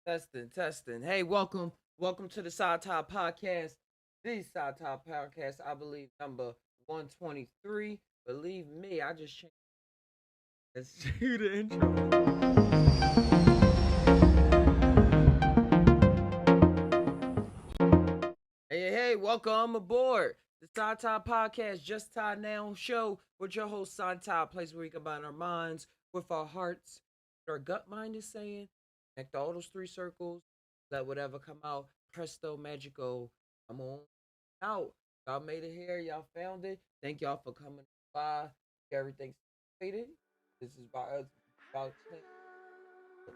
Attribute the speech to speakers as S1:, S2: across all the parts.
S1: Testing, testing. Hey, welcome to the Psy Tai Podcast. The Psy Tai Podcast, I believe, number 123. Believe me, I just changed. Let's do the intro. Hey, welcome aboard the Psy Tai Podcast, just tainow show with your host, Psy Tai, a place where we combine our minds with our hearts, what our gut mind is saying, connect all those three circles, let whatever come out, presto magico, come on out. Y'all made it here, y'all found it. Thank y'all for coming by. Everything's completed. This is about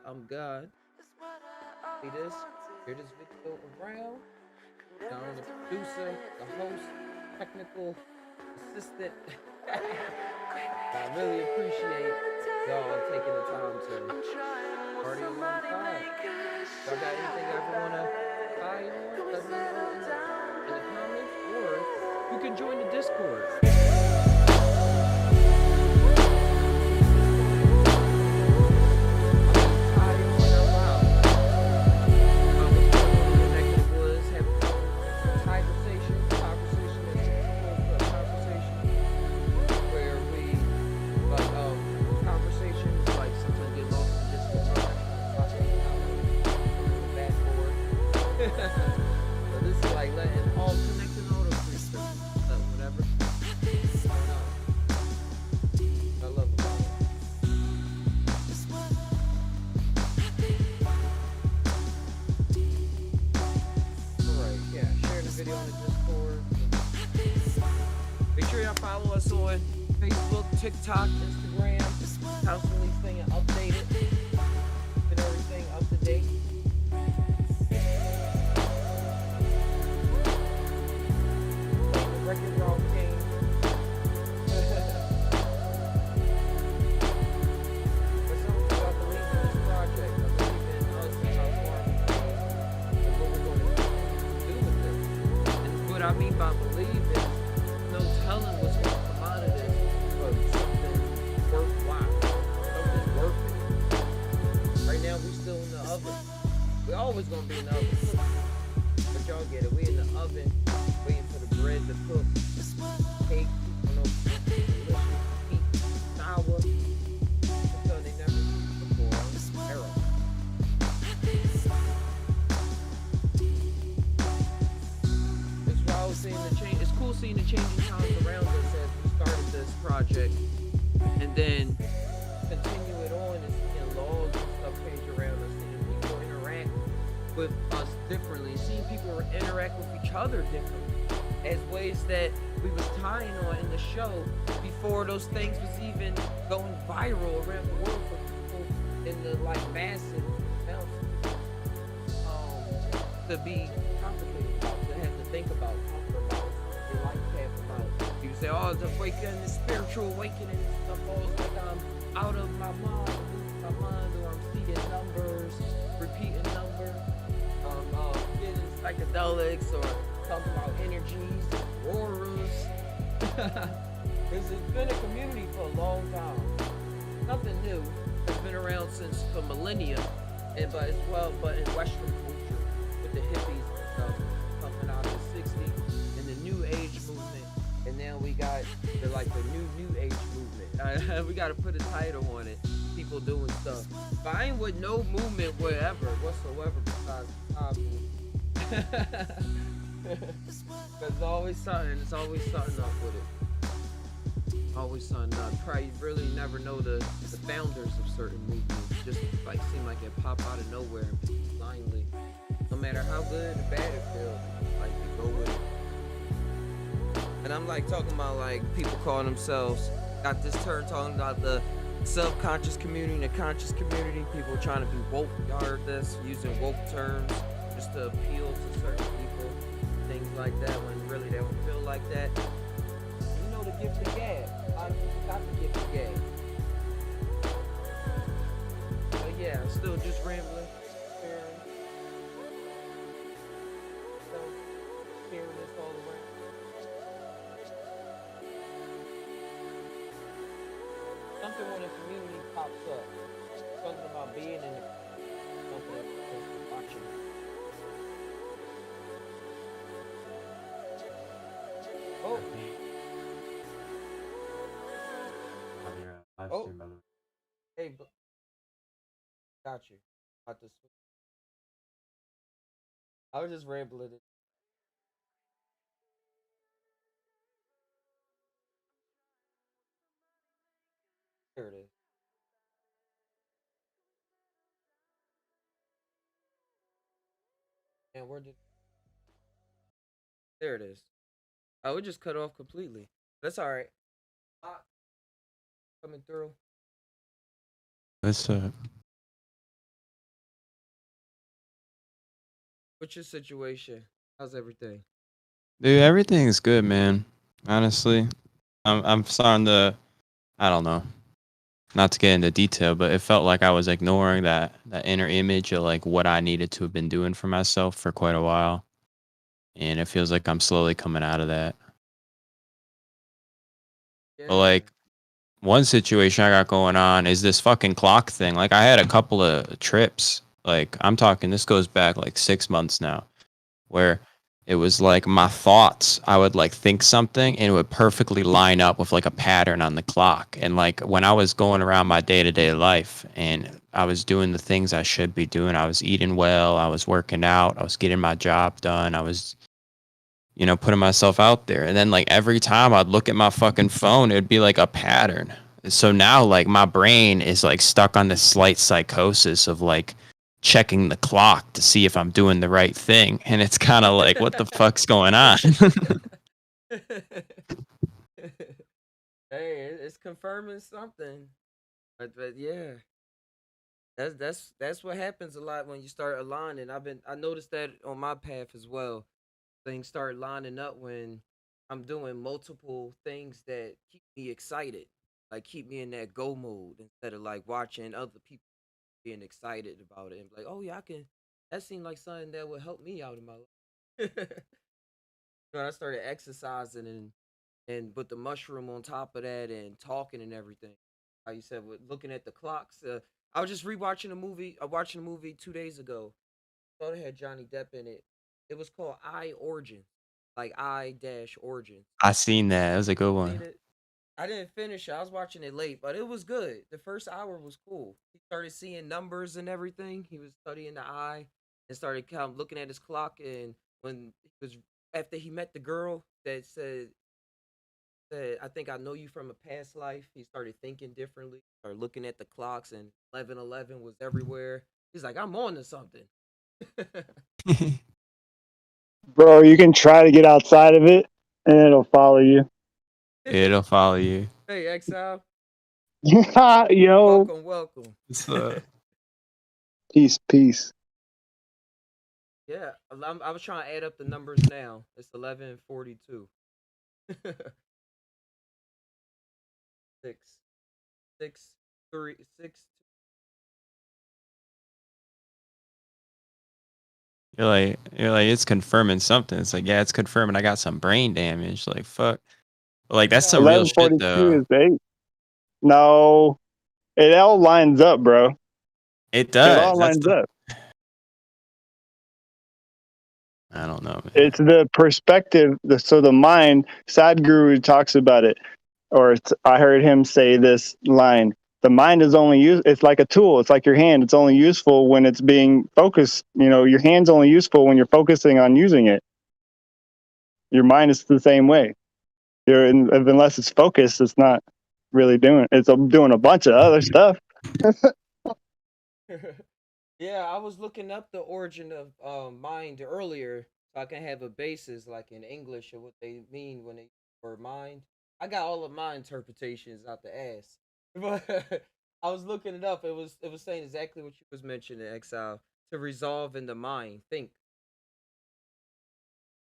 S1: I'm God. See this, share this video around. I'm the producer, the host, technical assistant. I really appreciate y'all taking the time to party alongside. Y'all got anything I ever want to buy on? Let me know in the comments, or you can join the Discord. So this is like letting all connecting all those three circles, whatever. I love about it. Alright, yeah, sharing the video on the Discord. Make sure y'all follow us on Facebook, TikTok, Instagram. Constantly staying updated. Get everything up to date. Record Rock King. But something about believing in this project. I believe in us and how far we came and what we're going to do with this. And what I mean by believe is no telling what's going to come out of this, but something worthwhile, something worth it. Right now, we still in the oven. We're always going to be in the oven. But y'all get it. We in the oven waiting for the bread to cook. Cake, delicious, sweet, sour. So they never used before. Era. It's wild seeing the change. It's cool seeing the changing times around us as we started this project, and then continue it on and seeing laws and stuff change around us, seeing people interact with us differently, seeing people interact with each other differently, as ways that we was tying on in the show before those things was even going viral around the world for people in the like massive amounts to be complicated about, to have to think about, talk about, their life path about. You say, oh, the awakening, the spiritual awakening and stuff, all like I'm out of my mind, losing my mind, or I'm seeing numbers, repeating numbers, getting psychedelics, or talking about energies, auras. Because it's been a community for a long time. Nothing new. It's been around since the millennia, but as well, but in Western culture with the hippies and stuff coming out of the '60s and the New Age movement, and now we got the new Age movement. We got to put a title on it. People doing stuff, but I ain't with no movement whatsoever besides the Psy movement. Cause it's always something up with it. Always something up. Probably really never know the founders of certain movements. Just like seem like it pop out of nowhere and people blindly. No matter how good or bad it feels, like they go with it. And I'm like talking about like people calling themselves, got this term talking about the subconscious community and the conscious community. People trying to be woke. Y'all heard this, using woke terms just to appeal to certain people. Things like that when really they don't feel like that. You know the gift of gab. A lot of people got the gift of gab. But yeah, I'm still just rambling, sharing this all around. Something when a community pops up. Something about being in it. Something watching. Oh,
S2: On your live
S1: oh,
S2: stream, by the way.
S1: hey, got you. About to switch. I was just rambling. There it is. And where did? There it is. I would just cut off completely. That's all right. Ah, coming through.
S2: What's up?
S1: What's your situation? How's everything?
S2: Dude, everything's good, man. Honestly, I'm starting to. I don't know. Not to get into detail, but it felt like I was ignoring that inner image of like what I needed to have been doing for myself for quite a while, and it feels like I'm slowly coming out of that. But
S1: Yeah.
S2: like one situation I got going on is this fucking clock thing. Like I had a couple of trips. Like I'm talking, this goes back like 6 months now, where it was like my thoughts, I would like think something and it would perfectly line up with like a pattern on the clock. And like when I was going around my day-to-day life and I was doing the things I should be doing, I was eating well, I was working out, I was getting my job done, I was, putting myself out there. And then like every time I'd look at my fucking phone, it'd be like a pattern. So now like my brain is like stuck on this slight psychosis of like checking the clock to see if I'm doing the right thing. And it's kind of like, what the fuck's going on?
S1: Hey, it's confirming something. But yeah, that's what happens a lot when you start aligning. I noticed that on my path as well. Things start lining up when I'm doing multiple things that keep me excited, like keep me in that go mode instead of like watching other people being excited about it and be like, oh yeah, I can. That seemed like something that would help me out in my life. When I started exercising and put the mushroom on top of that and talking and everything. How you said with looking at the clocks. I was just rewatching a movie. I watching a movie 2 days ago. Thought it had Johnny Depp in it. It was called I Origin, like I dash Origin.
S2: I seen that. It was a good
S1: Seen
S2: one.
S1: it? I didn't finish it. I was watching it late, but it was good. The first hour was cool. He started seeing numbers and everything. He was studying the eye and started kind of looking at his clock. And when he was after he met the girl that said, I think I know you from a past life. He started thinking differently, started looking at the clocks, and 11:11 was everywhere. He's like, I'm on to something.
S3: Bro, you can try to get outside of it and it'll follow you.
S2: It'll follow you.
S1: Hey, Exile.
S3: Yo,
S1: Welcome, welcome.
S2: What's
S3: peace, peace.
S1: Yeah, I was trying to add up the numbers now. It's 11:42. Six, six, three, six.
S2: you're like, it's confirming something. It's like, yeah, it's confirming I got some brain damage. Like, fuck. Like, that's
S1: Yeah,
S2: some real
S3: Eleven
S2: shit,
S3: forty
S2: though.
S3: two is 8. No, it all lines up, bro.
S2: It
S3: It
S2: does.
S3: all
S2: That's
S3: lines
S2: the.
S3: up.
S2: I don't know, man.
S3: It's the perspective. So the mind, Sadhguru talks about it, or I heard him say this line. The mind is only used. It's like a tool. It's like your hand. It's only useful when it's being focused. Your hand's only useful when you're focusing on using it. Your mind is the same way. Unless it's focused, it's not really doing. It's doing a bunch of other stuff.
S1: yeah. I was looking up the origin of mind earlier, so I can have a basis, like in English, of what they mean when they word mind. I got all of my interpretations out the ass, but I was looking it up. It was saying exactly what you was mentioning, Exile, to resolve in the mind, think,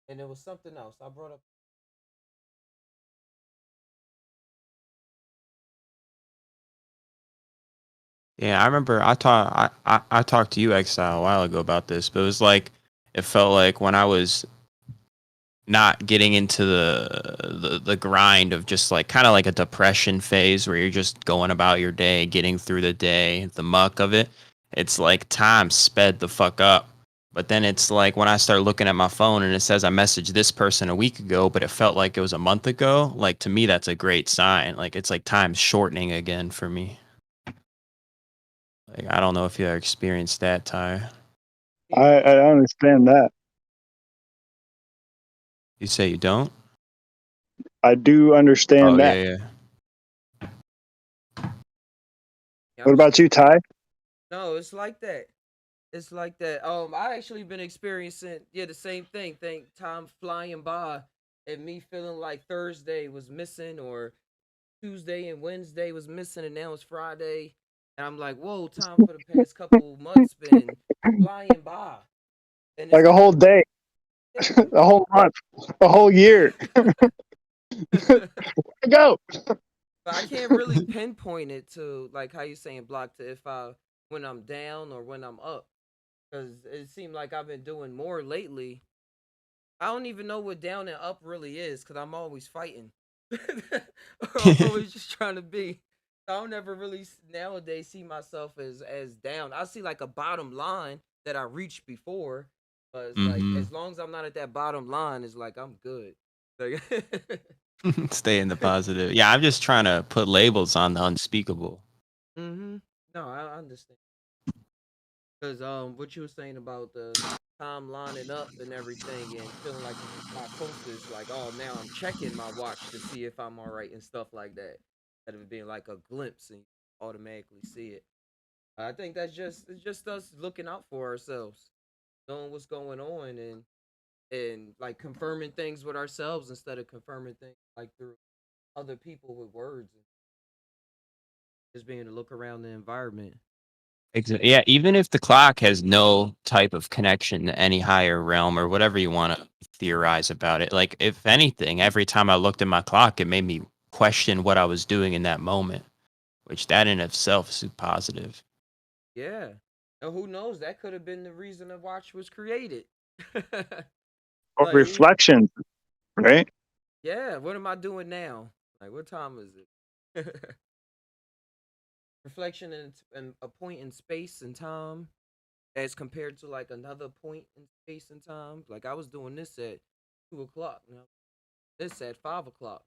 S1: and it was something else. I brought up.
S2: Yeah, I remember I talked to you, Exile, a while ago about this, but it was like it felt like when I was not getting into the grind of just like kind of like a depression phase where you're just going about your day, getting through the day, the muck of it. It's like time sped the fuck up. But then it's like when I start looking at my phone and it says I messaged this person a week ago, but it felt like it was a month ago. Like to me, that's a great sign. Like it's like time shortening again for me. Like I don't know if you ever experienced that, Ty.
S3: I understand that.
S2: You say you don't?
S3: I do
S2: Oh
S3: understand that.
S2: yeah, yeah.
S1: Yeah,
S3: What about you, Ty?
S1: no, it's like that. It's like that. I actually been experiencing the same thing. Think time flying by and me feeling like Thursday was missing or Tuesday and Wednesday was missing and now it's Friday. And I'm like, whoa, time for the past couple months been flying by. And
S3: Like
S1: it's
S3: a
S1: like
S3: whole day,
S1: yeah.
S3: a whole month, a whole year. Go.
S1: But I can't really pinpoint it to like how you saying block to if I when I'm down or when I'm up. Because it seemed like I've been doing more lately. I don't even know what down and up really is because I'm always fighting. Or I'm always just trying to be. I don't ever really nowadays see myself as down. I see like a bottom line that I reached before, but it's like
S2: Mm-hmm.
S1: as long as I'm not at that bottom line, it's like I'm good. Like,
S2: Stay in the positive. Yeah, I'm just trying to put labels on the unspeakable.
S1: mm-hmm. No, I understand. Cause what you were saying about the time lining up and everything and feeling like it's a lot closer, it's like, oh, now I'm checking my watch to see if I'm all right and stuff like that. Instead of it being like a glimpse and you automatically see it. I think that's just it's just us looking out for ourselves, knowing what's going on and like confirming things with ourselves instead of confirming things like through other people with words and just being to look around the environment.
S2: Exactly. Yeah, even if the clock has no type of connection to any higher realm or whatever you want to theorize about it, like if anything, every time I looked at my clock, it made me question what I was doing in that moment, which that in itself is positive.
S1: Yeah. And who knows? That could have been the reason the watch was created.
S3: Or
S1: Like,
S3: reflections, right?
S1: yeah, what am I doing now? Like, what time is it? Reflection in a point in space and time as compared to like another point in space and time. Like, I was doing this at 2 o'clock. Now, this at 5 o'clock.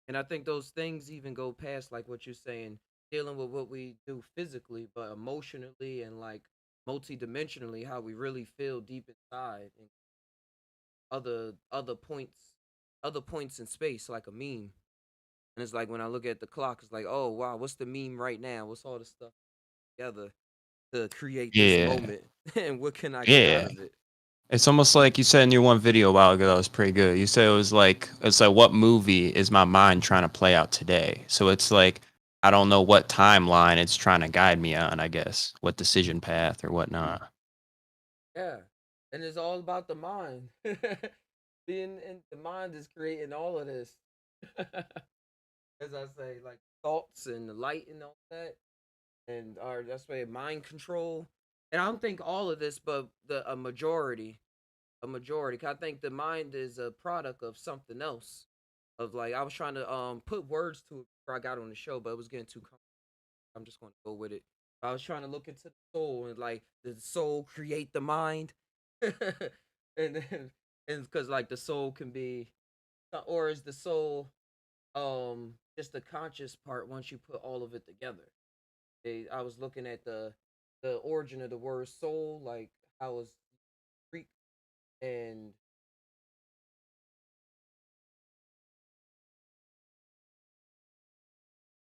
S1: And I think those things even go past like what you're saying, dealing with what we do physically, but emotionally and like multidimensionally, how we really feel deep inside and other points, other points in space, like a meme. And it's like when I look at the clock, it's like, oh wow, what's the meme right now? What's all the stuff together to create this
S2: Yeah.
S1: moment, and what can I get out
S2: Yeah.
S1: of it?
S2: It's almost like you said in your one video a while ago that was pretty good. You said it's like what movie is my mind trying to play out today? So it's like I don't know what timeline it's trying to guide me on, I guess. What decision path or whatnot.
S1: Yeah, and it's all about the mind. Being in the mind is creating all of this. As I say, like thoughts and the light and all that, and or that's why mind control. And I don't think all of this, but the a majority. 'Cause I think the mind is a product of something else. Of like I was trying to put words to it before I got on the show, but it was getting too. I'm just going to go with it. I was trying to look into the soul and like did the soul create the mind, and then and because like the soul can be, or is the soul just the conscious part once you put all of it together. I was looking at the origin of the word soul, like how it's Greek and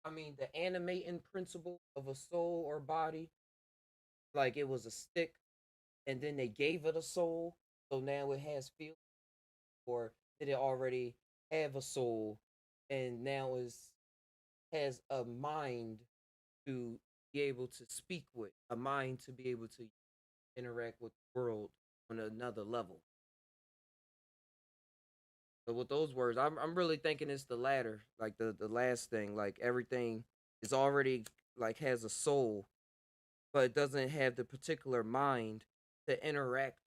S1: I mean the animating principle of a soul or body, like it was a stick, and then they gave it a soul, so now it has feelings, or did it already have a soul, and now is has a mind to be able to speak with, a mind to be able to interact with the world on another level. So with those words, I'm really thinking it's the latter, like the last thing, like everything is already like has a soul, but it doesn't have the particular mind to interact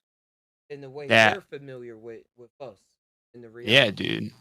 S1: in the way
S2: That
S1: we're familiar with us in the
S2: yeah,
S1: reality.
S2: dude.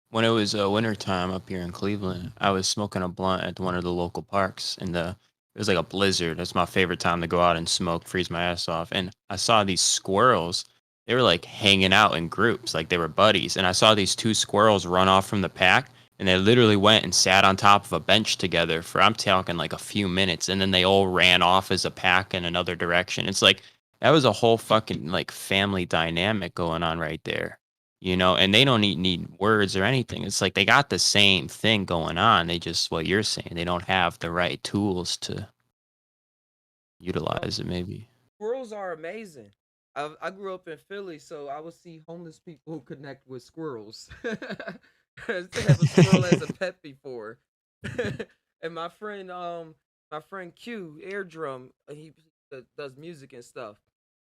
S2: When it was winter time up here in Cleveland, I was smoking a blunt at one of the local parks, and it was like a blizzard. That's my favorite time to go out and smoke, freeze my ass off. And I saw these squirrels. They were like hanging out in groups, like they were buddies. And I saw these two squirrels run off from the pack, and they literally went and sat on top of a bench together for, I'm talking like a few minutes, and then they all ran off as a pack in another direction. It's like that was a whole fucking like family dynamic going on right there. And they don't need words or anything. It's like they got the same thing going on. They just, what you're saying, they don't have the right tools to
S1: Well,
S2: utilize it, maybe.
S1: squirrels are amazing. I grew up in Philly, so I would see homeless people who connect with squirrels. I used to have a squirrel as a pet before. And my friend Q, Airdrum, he does music and stuff.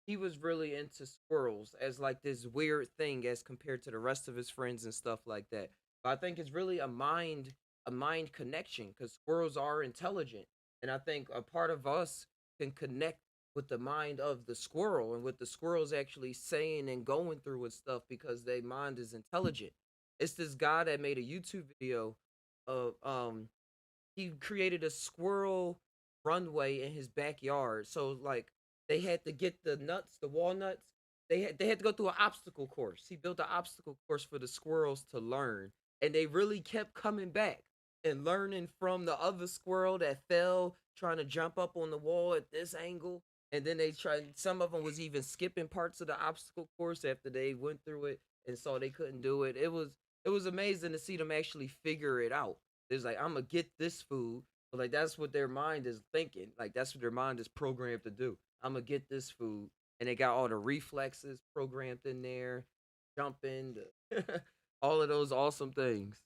S1: He was really into squirrels as like this weird thing as compared to the rest of his friends and stuff like that. But I think it's really a mind connection because squirrels are intelligent, and I think a part of us can connect with the mind of the squirrel and what the squirrel's actually saying and going through with stuff because their mind is intelligent. It's this guy that made a YouTube video of he created a squirrel runway in his backyard. So like they had to get the nuts, the walnuts. They had to go through an obstacle course. He built an obstacle course for the squirrels to learn, and they really kept coming back and learning from the other squirrel that fell trying to jump up on the wall at this angle. And then they tried. Some of them was even skipping parts of the obstacle course after they went through it and saw they couldn't do it. It was amazing to see them actually figure it out. It's like I'm gonna get this food, but like that's what their mind is thinking. Like that's what their mind is programmed to do. I'm gonna get this food, and they got all the reflexes programmed in there, jumping, all of those awesome things,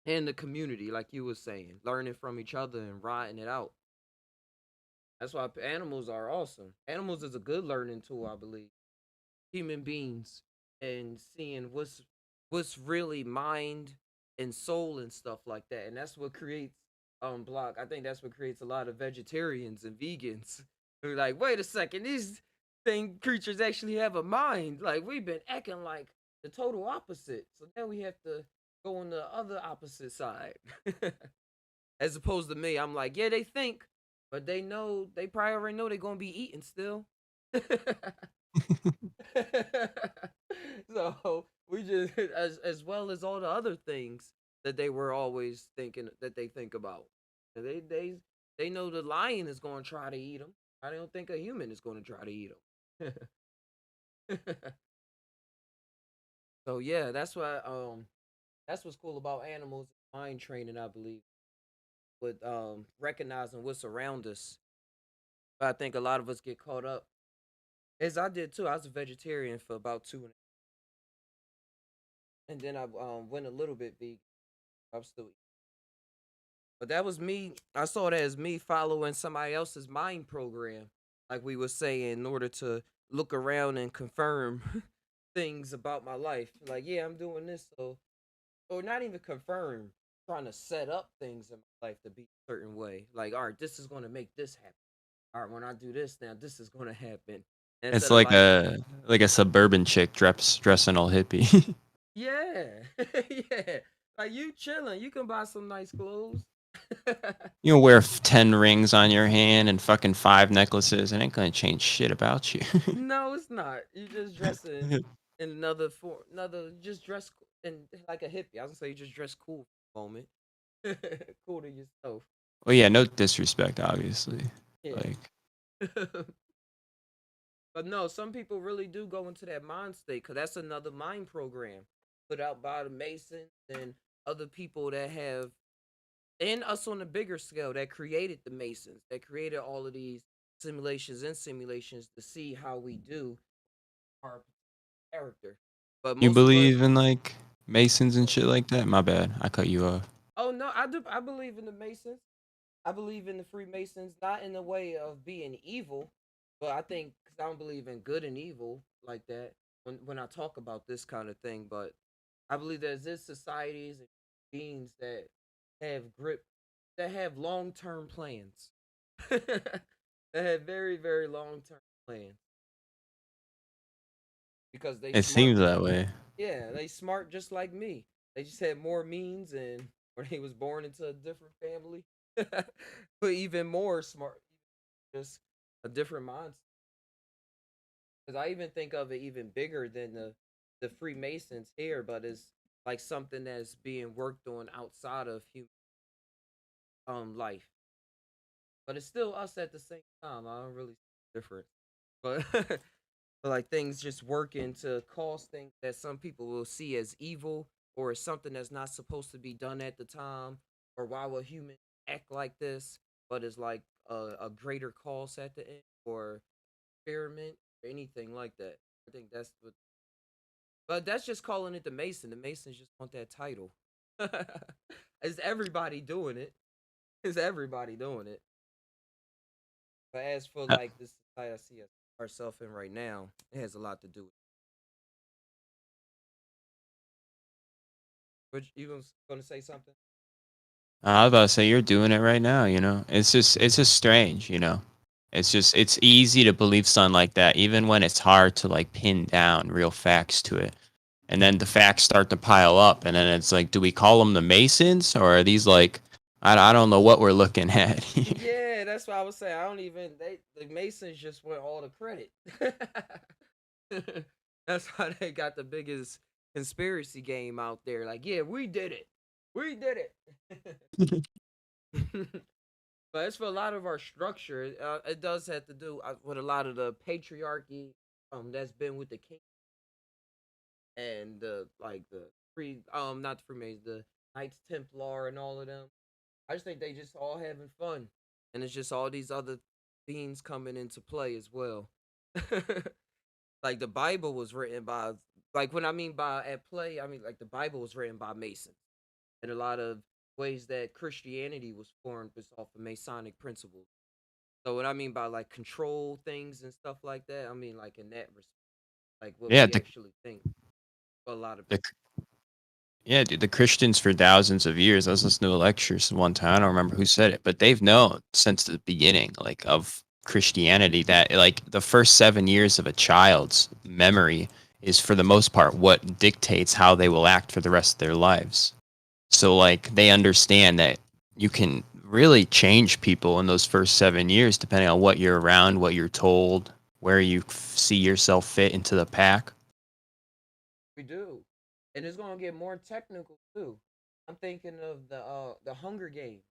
S1: and the community, like you was saying, learning from each other and riding it out. That's why animals are awesome. Animals is a good learning tool, I believe. Human beings and seeing what's really mind and soul and stuff like that. And that's what creates block. I think that's what creates a lot of vegetarians and vegans. They're like, wait a second, these thing creatures actually have a mind. Like we've been acting like the total opposite. So now we have to go on the other opposite side. As opposed to me, I'm like, yeah, they think, but they probably already know they're gonna be eating still. So we just as well as all the other things that they were always thinking that they think about. They know the lion is going to try to eat them. I don't think a human is going to try to eat them. So yeah, that's what's cool about animals mind training, I believe, with recognizing what's around us. But I think a lot of us get caught up, as I did too. I was a vegetarian for about and then I went a little bit vegan. I'm still, but that was me. I saw that as me following somebody else's mind program, like we were saying, in order to look around and confirm things about my life. Like, yeah, I'm doing this, so or not even confirm, trying to set up things in my life to be a certain way. Like, all right, this is going to make this happen. All right, when I do this, now this is going to happen.
S2: It's
S1: Instead of like,
S2: like a suburban chick dressing all hippie.
S1: yeah, yeah, like you chilling, you can buy some nice clothes.
S2: You wear 10 rings on your hand and fucking 5 necklaces. It ain't gonna change shit about you.
S1: No, it's not. You just dress in another form, another just dress in like a hippie. I was gonna say you just dress cool for a moment, cool to yourself.
S2: Well, yeah, no disrespect, obviously.
S1: Yeah.
S2: Like,
S1: But no, some people really do go into that mind state because that's another mind program put out by the Masons and other people that have, and us on a bigger scale that created the Masons, that created all of these simulations to see how we do our character. But
S2: you
S1: most of us,
S2: believe in like Masons and
S1: oh,
S2: shit like that? My bad, I cut you off.
S1: oh no, I do. I believe in the Masons. I believe in the Freemasons, not in the way of being evil, but I think because I don't believe in good and evil like that when I talk about this kind of thing. But I believe there's this societies and beings that have grip, that have long term plans, that have very very long term plans because they
S2: It
S1: smart.
S2: seems that way.
S1: Yeah, they smart just like me. They just had more means and or they was born into a different family. but even more smart, just a different mindset. Because I even think of it even bigger than the Freemasons here, but it's like something that's being worked on outside of human life. But it's still us at the same time. I don't really see the difference. But but like things just working to cause things that some people will see as evil or as something that's not supposed to be done at the time, or why would humans act like this, but it's like a greater cause at the end, or experiment or anything like that. I think that's what, but that's just calling it the Mason. The Masons just want that title. Is everybody doing it? Is everybody doing it? But as for
S2: Uh,
S1: like this society I see ourselves in right now, it has a lot to do with. But you gonna say something?
S2: I was about to say you're doing it right now, you know. It's just strange, you know. It's easy to believe something like that, even when it's hard to like pin down real facts to it. And then the facts start to pile up, and then it's like, do we call them the Masons, or are these like, I don't know what we're looking at here.
S1: Yeah, that's what I was saying. I don't even the Masons just want all the credit. That's why they got the biggest conspiracy game out there. Like, yeah, we did it. We did it. But as for a lot of our structure, it does have to do with a lot of the patriarchy that's been with the king and the like the free not the Freemasons, the Knights Templar and all of them. I just think they just all having fun, and it's just all these other themes coming into play as well. Like the Bible was written by, like when I mean by at play, I mean like the Bible was written by Masons, and a lot of ways that Christianity was formed was off of Masonic principles. So what I mean by like control things and stuff like that, I mean like in that respect, like what
S2: Yeah,
S1: we actually think. For a lot of
S2: the
S1: people.
S2: yeah, dude, the Christians for thousands of years. I was listening to a lecture one time. I don't remember who said it, but they've known since the beginning, like of Christianity, that like the first 7 years of a child's memory is for the most part what dictates how they will act for the rest of their lives. So like they understand that you can really change people in those first 7 years depending on what you're around, what you're told, where you see yourself fit into the pack.
S1: We do, and it's gonna get more technical too. I'm thinking of the Hunger Games.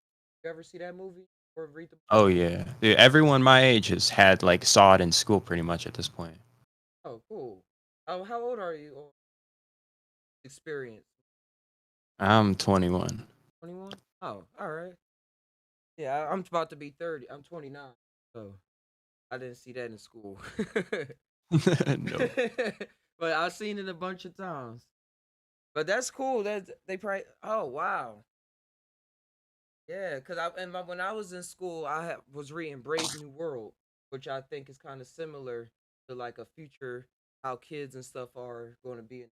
S1: You ever see that movie or read the?
S2: Oh yeah. Dude, everyone my age has had like saw it in school pretty much at this point.
S1: Oh, cool. How old are you? Or experience?
S2: I'm 21.
S1: 21. Oh, all right. Yeah, I'm about to be 30. I'm 29. So I didn't see that in school.
S2: No.
S1: But I've seen it a bunch of times. But that's cool. That they probably. Oh wow. Yeah, cause when I was in school, was reading Brave New World, which I think is kind of similar to like a future how kids and stuff are going to be.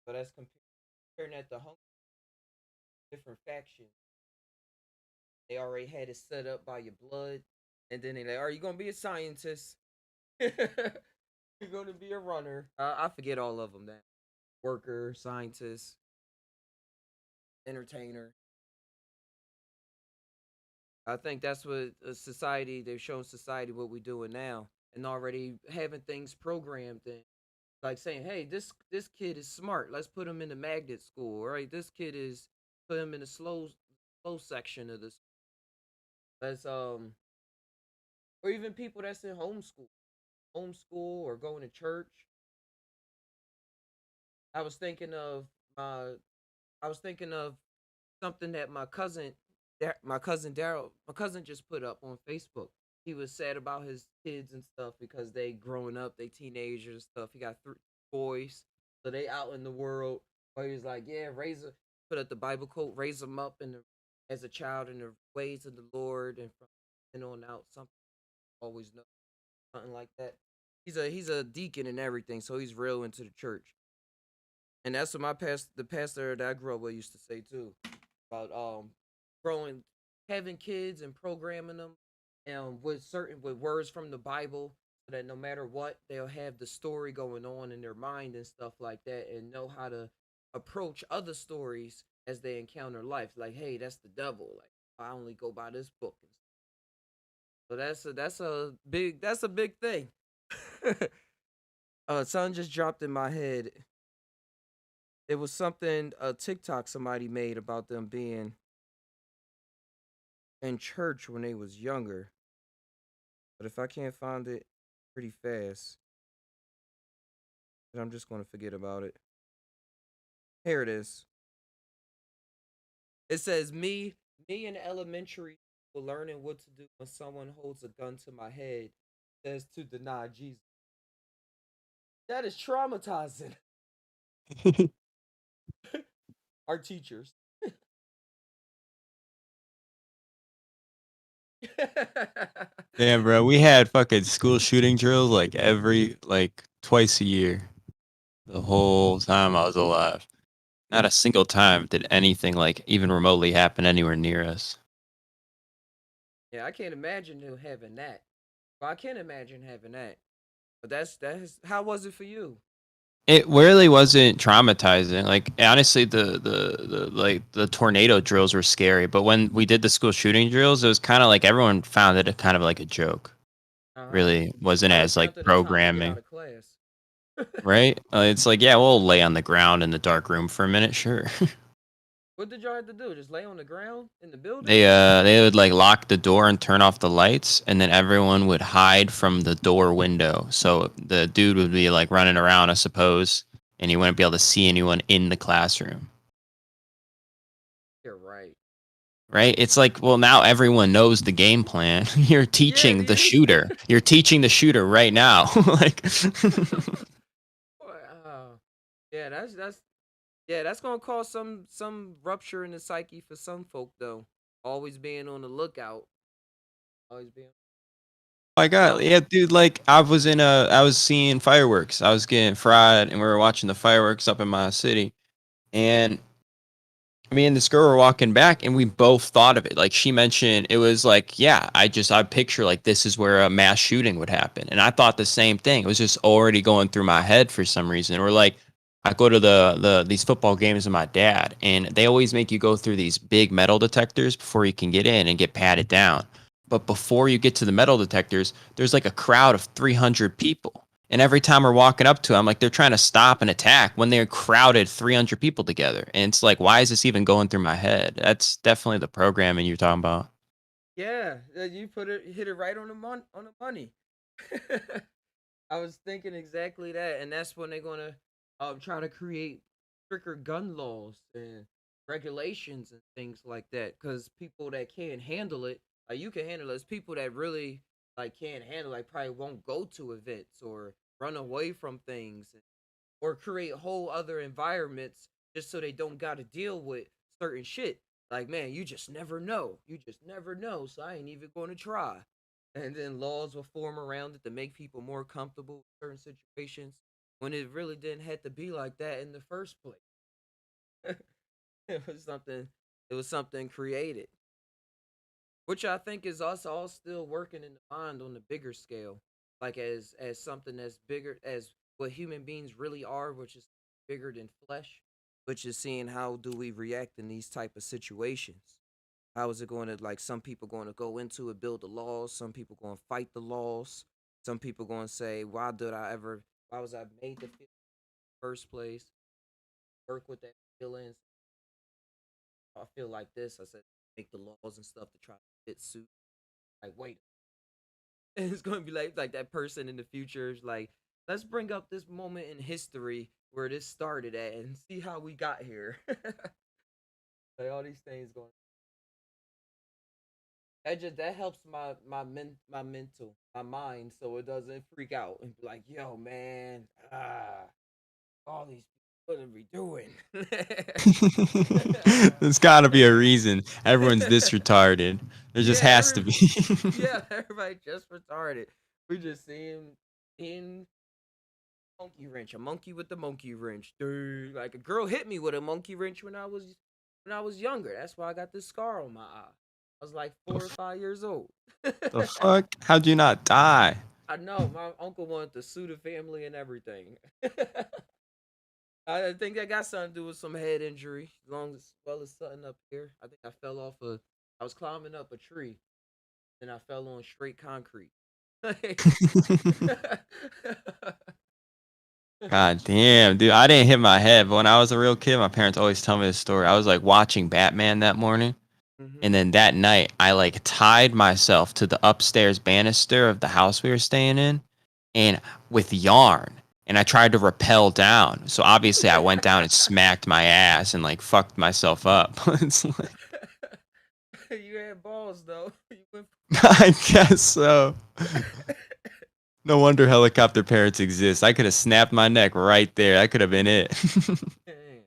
S1: So that's comparing that to different factions. They already had it set up by your blood, and then they like, are you going to be a scientist? You're going to be a runner. I forget all of them. That worker, scientist, entertainer. I think that's what society they've shown society what we're doing now, and already having things programmed in, like saying, "Hey, this kid is smart. Let's put him in the magnet school. All right, this kid is put him in the slow section of this. Let's or even people that's in homeschool or going to church. I was thinking of my I was thinking of something that my cousin just put up on Facebook. He was sad about his kids and stuff because they growing up, they teenagers and stuff. He got 3 boys, so they out in the world. But he was like, yeah, put up the Bible quote, raise them up as a child in the ways of the Lord, and from then on out, something always know something like that. He's a deacon and everything, so he's real into the church. And that's what the pastor that I grew up with used to say too, about growing, having kids and programming them, and with words from the Bible, so that no matter what, they'll have the story going on in their mind and stuff like that, and know how to approach other stories as they encounter life. Like, hey, that's the devil. Like, I only go by this book. So that's a big thing. Something just dropped in my head. It was something a TikTok somebody made about them being in church when they was younger. But if I can't find it pretty fast, then I'm just gonna forget about it. Here it is. It says me in elementary school learning what to do when someone holds a gun to my head says to deny Jesus. That is traumatizing. Our teachers.
S2: Damn, bro, we had fucking school shooting drills like every like twice a year. The whole time I was alive. Not a single time did anything like even remotely happen anywhere near us.
S1: Yeah, I can't imagine them having that. Well, I can imagine having that. But that's how was it for you?
S2: It really wasn't traumatizing. Like honestly, the like the tornado drills were scary, but when we did the school shooting drills, it was kind of like everyone found it a kind of like a joke.
S1: Uh huh.
S2: Really wasn't
S1: I just
S2: as like
S1: counted the time to get out
S2: programming,
S1: of class.
S2: right? It's like yeah, we'll lay on the ground in the dark room for a minute, sure.
S1: What did y'all have to do? Just lay on the ground in the building?
S2: They would like lock the door and turn off the lights, and then everyone would hide from the door window. So the dude would be like running around, I suppose, and he wouldn't be able to see anyone in the classroom.
S1: You're right.
S2: Right? It's like, well, now everyone knows the game plan. You're
S1: Yeah,
S2: teaching the
S1: dude.
S2: shooter. You're teaching the shooter right now. Like,
S1: Wow. Yeah, that's gonna cause some rupture in the psyche for some folk though. Always being on the lookout. Always being.
S2: my God,
S1: No.
S2: yeah, dude. Like, I was seeing fireworks. I was getting fried, and we were watching the fireworks up in my city, and me and this girl were walking back and we both thought of it. Like she mentioned, it was like, yeah, I picture like this is where a mass shooting would happen. And I thought the same thing. It was just already going through my head for some reason. Or like I go to these football games with my dad and they always make you go through these big metal detectors before you can get in and get patted down. But before you get to the metal detectors, there's like a crowd of 300 people. And every time we're walking up to them, like they're trying to stop and attack when they're crowded 300 people together. And it's like, why is this even going through my head? That's definitely the programming you're talking about.
S1: Yeah, you hit it right on the money. I was thinking exactly that, and that's when they're gonna try to create stricter gun laws and regulations and things like that. Because people that can't handle it, like you can handle it, it's people that really like can't handle, like probably won't go to events or run away from things, or create whole other environments just so they don't got to deal with certain shit. Like, man, you just never know. You just never know. So I ain't even going to try. And then laws will form around it to make people more comfortable with certain situations when it really didn't have to be like that in the first place. it was something. It was something created, which I think is us all still working in the mind on the bigger scale, like as something that's bigger as what human beings really are, which is bigger than flesh, which is seeing how do we react in these type of situations. How is it going to, like, some people going to go into it, build the laws, some people going to fight the laws, some people going to say, why was I made to feel in the first place, work with that feelings. I feel like this. I said make the laws and stuff to try to fit suit. Like, wait, and it's going to be like that person in the future is like, let's bring up this moment in history where this started at and see how we got here. Like all these things going. That helps my mental, my mind, so it doesn't freak out and be like, yo, man, all these people, what are we doing?
S2: There's got to be a reason everyone's this retarded. There just
S1: Yeah,
S2: has to be.
S1: yeah, everybody just retarded. We just see him in monkey wrench, a monkey with the monkey wrench. Dude, like a girl hit me with a monkey wrench when I was younger. That's why I got this scar on my eye. I was like
S2: The
S1: 4 or 5 years old.
S2: the fuck? How'd you not die?
S1: I know my uncle wanted to sue the family and everything. I think that got something to do with some head injury, as long as well as something up here. I think I fell off I was climbing up a tree, and I fell on straight concrete.
S2: God damn, dude. I didn't hit my head, but when I was a real kid, my parents always tell me this story. I was like watching Batman that morning,
S1: hmm
S2: and then that night I like tied myself to the upstairs banister of the house we were staying in and with yarn. And I tried to rappel down. So obviously I went down and smacked my ass and like fucked myself up. It's like,
S1: You had balls though. You went
S2: I guess so. No wonder helicopter parents exist. I could have snapped my neck right there. That could have been it.
S1: Damn.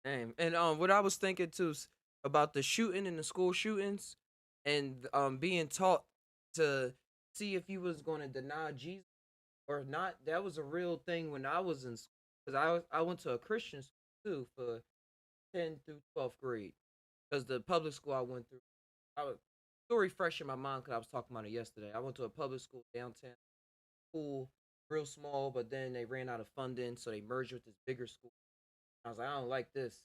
S1: Damn. And what I was thinking too about the shooting and the school shootings, and being taught to see if you was going to deny Jesus or not. That was a real thing when I was in school, because I went to a Christian school too for 10th through 12th grade, because the public school I went through, I was story fresh in my mind because I was talking about it yesterday. I went to a public school downtown, school, real small, but then they ran out of funding, so they merged with this bigger school. I was like, I don't like this.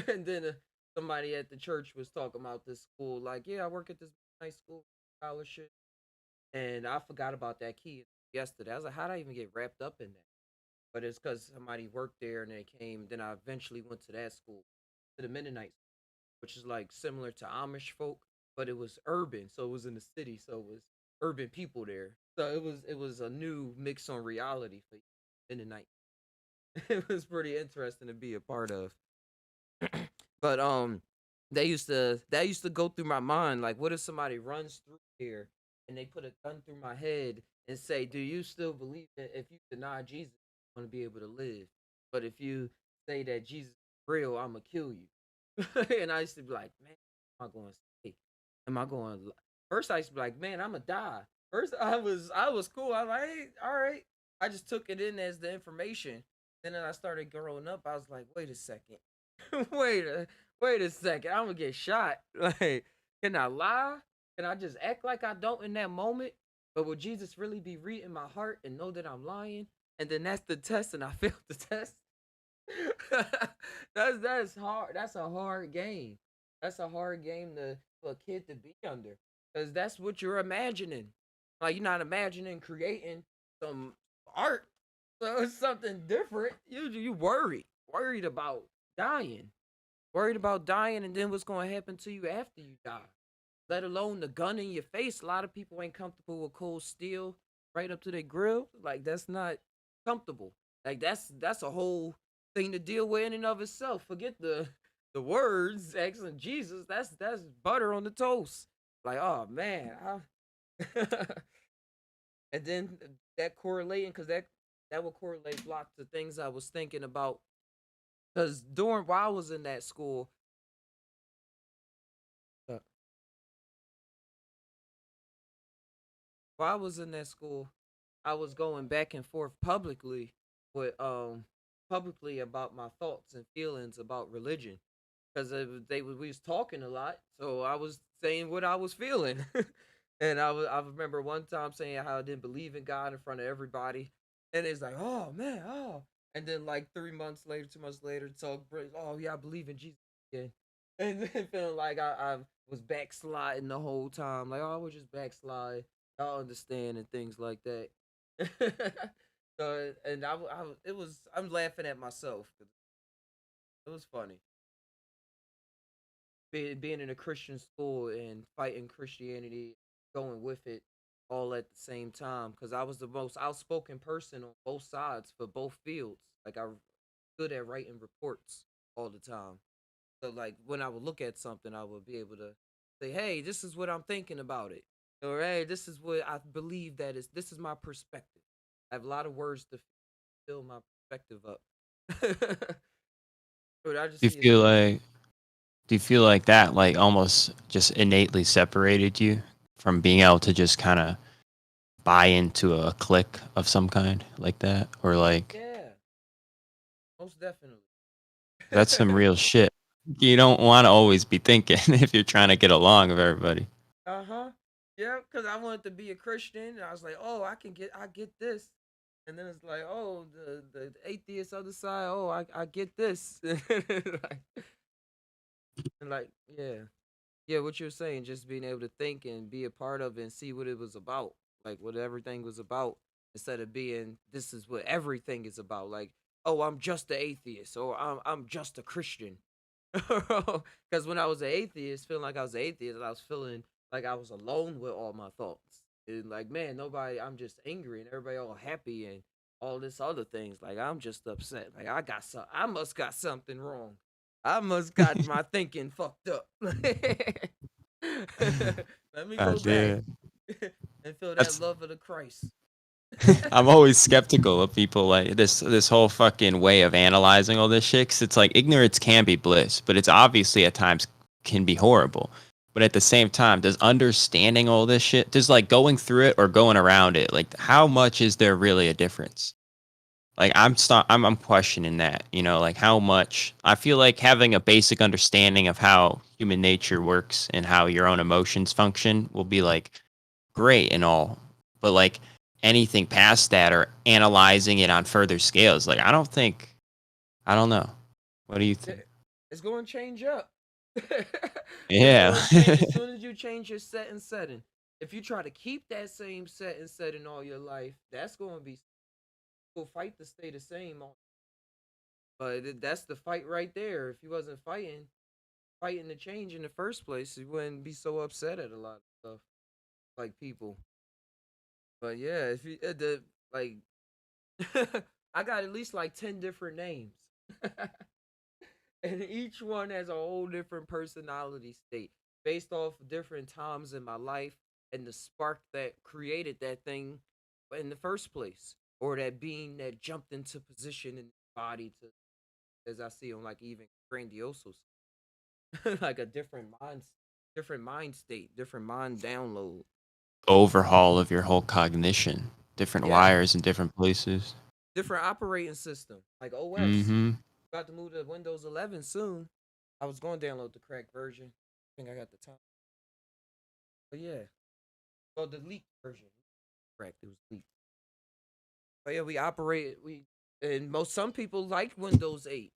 S1: And then somebody at the church was talking about this school, like, yeah, I work at this nice school, scholarship, and I forgot about that key yesterday. I was like, how did I even get wrapped up in that? But it's because somebody worked there and they came. Then I eventually went to that school, to the Mennonite, which is like similar to Amish folk, but it was urban, so it was in the city, so it was urban people there. So it was a new mix on reality for Mennonite. It was pretty interesting to be a part of. But that used to go through my mind, like, what if somebody runs through here and they put a gun through my head and say, do you still believe that if you deny Jesus, you're going to be able to live, but if you say that Jesus is real, I'm gonna kill you? And I used to be like, man, am I going to say, am I going first? I used to be like, man, I'm gonna die. First I was cool. I was like, hey, all right. I just took it in as the information. Then I started growing up, I was like, wait a second. wait a wait a second. I'm gonna get shot. Like, can I lie? Can I just act like I don't in that moment? But will Jesus really be reading my heart and know that I'm lying? And then that's the test, and I failed the test. That's hard. That's a hard game. That's a hard game to for a kid to be under, because that's what you're imagining. Like, you're not imagining creating some art, so it's something different. You worried about dying, worried about dying, and then what's going to happen to you after you die. Let alone the gun in your face. A lot of people ain't comfortable with cold steel right up to their grill. Like, that's not comfortable. Like, that's a whole thing to deal with in and of itself. Forget the words, asking Jesus. That's butter on the toast. Like, oh man, and then that correlating, because that will correlate a lot to things I was thinking about. Because during while I was in that school, uh, while I was in that school, I was going back and forth with publicly about my thoughts and feelings about religion, because we was talking a lot, so I was saying what I was feeling. And I remember one time saying how I didn't believe in God in front of everybody, and it's like, oh man, oh. And then like 3 months later, 2 months later, talk, oh yeah, I believe in Jesus again. And then feeling like I was backsliding the whole time, like, oh, I was just backslide. Y'all understand, and things like that. So, and it was, I'm laughing at myself. It was funny being in a Christian school and fighting Christianity, going with it all at the same time. Because I was the most outspoken person on both sides for both fields. Like, I good at writing reports all the time. So like when I would look at something, I would be able to say, "Hey, this is what I'm thinking about it," or "Hey, this is what I believe that is. This is my perspective." I have a lot of words to fill my perspective up. But I just
S2: Do you
S1: see it
S2: feel
S1: different.
S2: like do you feel like that like almost just innately separated you from being able to just kind of buy into a clique of some kind like that, or like
S1: Yeah, most definitely.
S2: that's some real shit. You don't want to always be thinking if you're trying to get along with everybody.
S1: Uh-huh. Yeah, because I wanted to be a Christian, and I was like, oh, I get this. And then it's like, oh, the atheist other side, oh, I get this. Like, And like, yeah, what you're saying, just being able to think and be a part of it and see what it was about, like what everything was about, instead of being this is what everything is about. Like, oh, I'm just an atheist, or I'm just a Christian. Because when I was an atheist, feeling like I was an atheist, I was feeling like I was alone with all my thoughts. And like, man, nobody. I'm just angry, and everybody all happy and all this other things. Like, I'm just upset. Like, I must got something wrong. I must got my thinking fucked up. Let me go
S2: God,
S1: back
S2: yeah.
S1: and feel that
S2: That's
S1: love of the Christ.
S2: I'm always skeptical of people like this whole fucking way of analyzing all this shit. 'Cause it's like ignorance can be bliss, but it's obviously at times can be horrible. But at the same time, does understanding all this shit, does like going through it or going around it, like how much is there really a difference? Like I'm questioning that, you know, like how much I feel like having a basic understanding of how human nature works and how your own emotions function will be like great and all, but like anything past that or analyzing it on further scales, like I don't know. What do you think?
S1: It's going to change up. It's
S2: Yeah.
S1: going to change as soon as you change your set and setting. If you try to keep that same set and setting all your life, that's going to be will fight to stay the same. But that's the fight right there. If you wasn't fighting to change in the first place, you wouldn't be so upset at a lot of stuff like people. But yeah, if you the like, I got at least like 10 different names. And each one has a whole different personality state based off different times in my life and the spark that created that thing in the first place, or that being that jumped into position in the body to, as I see on like even grandiosos, like a different mind state, different mind download.
S2: Overhaul of your whole cognition, different
S1: Yeah,
S2: wires in different places.
S1: different operating system like OS.
S2: Mm-hmm.
S1: About to move to Windows 11 soon. I was going to download the cracked version. I think I got the time. But yeah, well, the leaked version. Correct, it was leaked. But yeah, we and most some people like Windows 8.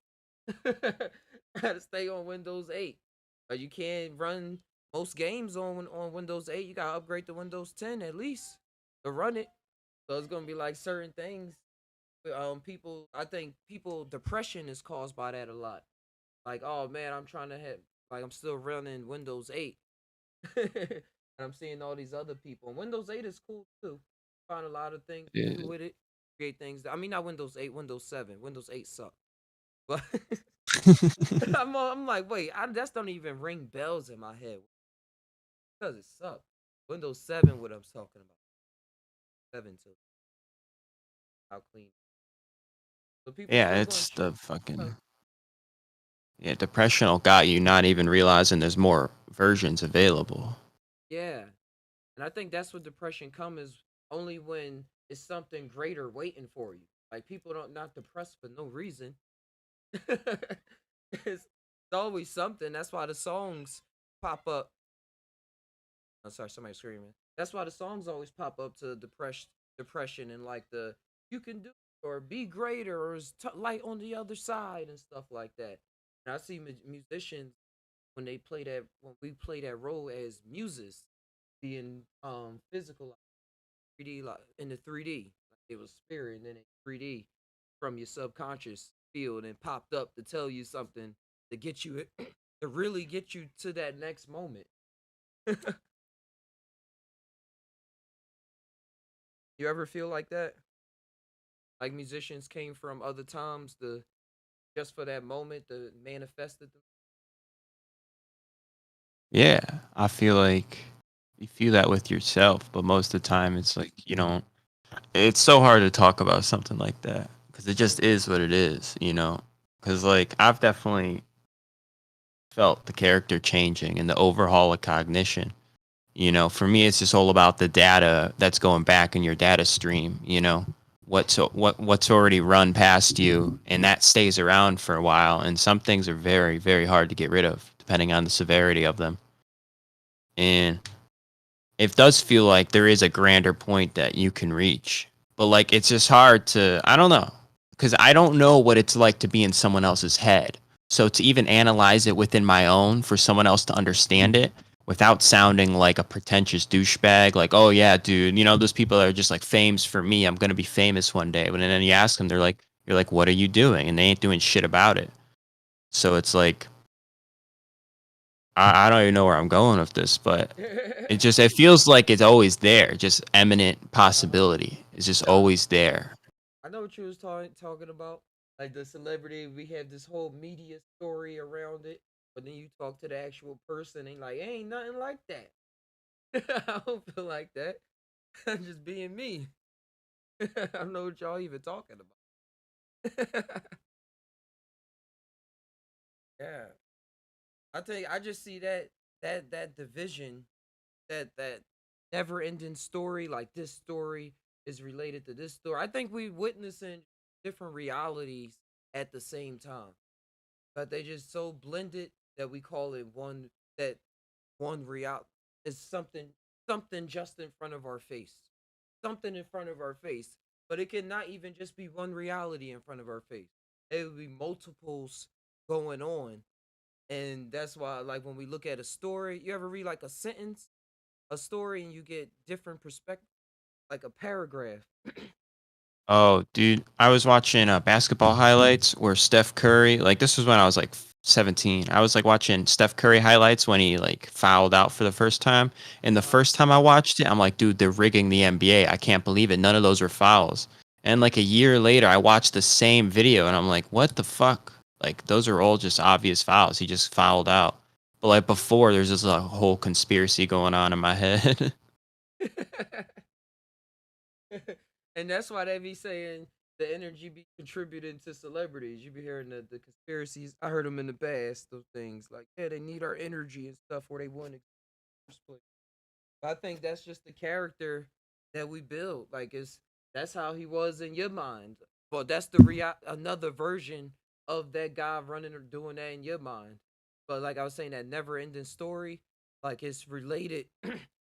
S1: Gotta stay on Windows 8. But you can't run most games on Windows 8. You gotta upgrade to Windows 10 at least to run it. So it's gonna be like certain things. People, I think people depression is caused by that a lot. Like, oh man, I'm trying to have like I'm still running Windows 8. And I'm seeing all these other people. And Windows 8 is cool too. Find a lot of things to
S2: Yeah.
S1: do with it. Create things. I mean, not Windows 8, Windows 7. Windows 8 sucked. But I'm like, wait, that's don't even ring bells in my head because it sucked. Windows 7, what I'm talking about. 7 too. How clean. So people
S2: Yeah,
S1: still going
S2: it's
S1: to
S2: the
S1: uh,
S2: fucking yeah, depression will got you not even realizing there's more versions available.
S1: yeah. And I think that's what depression comes is only when it's something greater waiting for you. Like people don't not depressed for no reason. It's always something. That's why the songs pop up. I'm sorry, somebody screaming. That's why the songs always pop up to depression and like the you can do or be greater or is light on the other side and stuff like that. And I see musicians when they play that when we play that role as muses being physical 3D like in the 3D. Like it was spirit and then in 3D from your subconscious field and popped up to tell you something to get you to really get you to that next moment. You ever feel like that? Like musicians came from other times to just for that moment to manifest it.
S2: Yeah, I feel like you feel that with yourself, but most of the time it's like you don't. It's so hard to talk about something like that because it just is what it is, you know. Because like I've definitely felt the character changing and the overhaul of cognition. You know, for me, it's just all about the data that's going back in your data stream. You know, what's already run past you, and that stays around for a while. And some things are very, very hard to get rid of, depending on the severity of them. And it does feel like there is a grander point that you can reach, but like it's just hard to. I don't know, because I don't know what it's like to be in someone else's head. So to even analyze it within my own for someone else to understand it without sounding like a pretentious douchebag, like, oh yeah, dude, those people that are just like famous for me, I'm gonna be famous one day. But then you ask them, you're like, what are you doing? And they ain't doing shit about it. So it's like, I don't even know where I'm going with this, but it feels like it's always there, just eminent possibility. It's just
S1: No,
S2: always there.
S1: I know what you was talking about. Like the celebrity, we have this whole media story around it, but then you talk to the actual person and like, ain't nothing like that. I don't feel like that. I'm just being me. I don't know what y'all even talking about. Yeah, I tell you, I just see that division, that never ending story. Like this story is related to this story. I think we witnessing different realities at the same time, but they just so blended that we call it one. That one real is something just in front of our face, something in front of our face. But it cannot even just be one reality in front of our face. It would be multiples going on, and that's why, like, when we look at a story, you ever read like a sentence, a story, and you get different perspective, like a paragraph.
S2: Oh, dude, I was watching basketball highlights where Steph Curry, like this was when I was like 17. I was like watching Steph Curry highlights when he like fouled out for the first time. And the
S1: Uh,
S2: first time I watched it, I'm like, dude, they're rigging the NBA. I can't believe it. None of those were fouls. And like a year later, I watched the same video and I'm like, what the fuck? Like those are all just obvious fouls. He just fouled out. But like before, there's just a whole conspiracy going on in my head.
S1: and that's why they be saying the energy be contributing to celebrities. You be hearing the conspiracies. I heard them in the past. Those things like, yeah, they need our energy and stuff where they want to. I think that's just the character that we build. Like it's that's how he was in your mind. Well, that's the another version of that guy running or doing that in your mind. But like I was saying, that never ending story, like it's related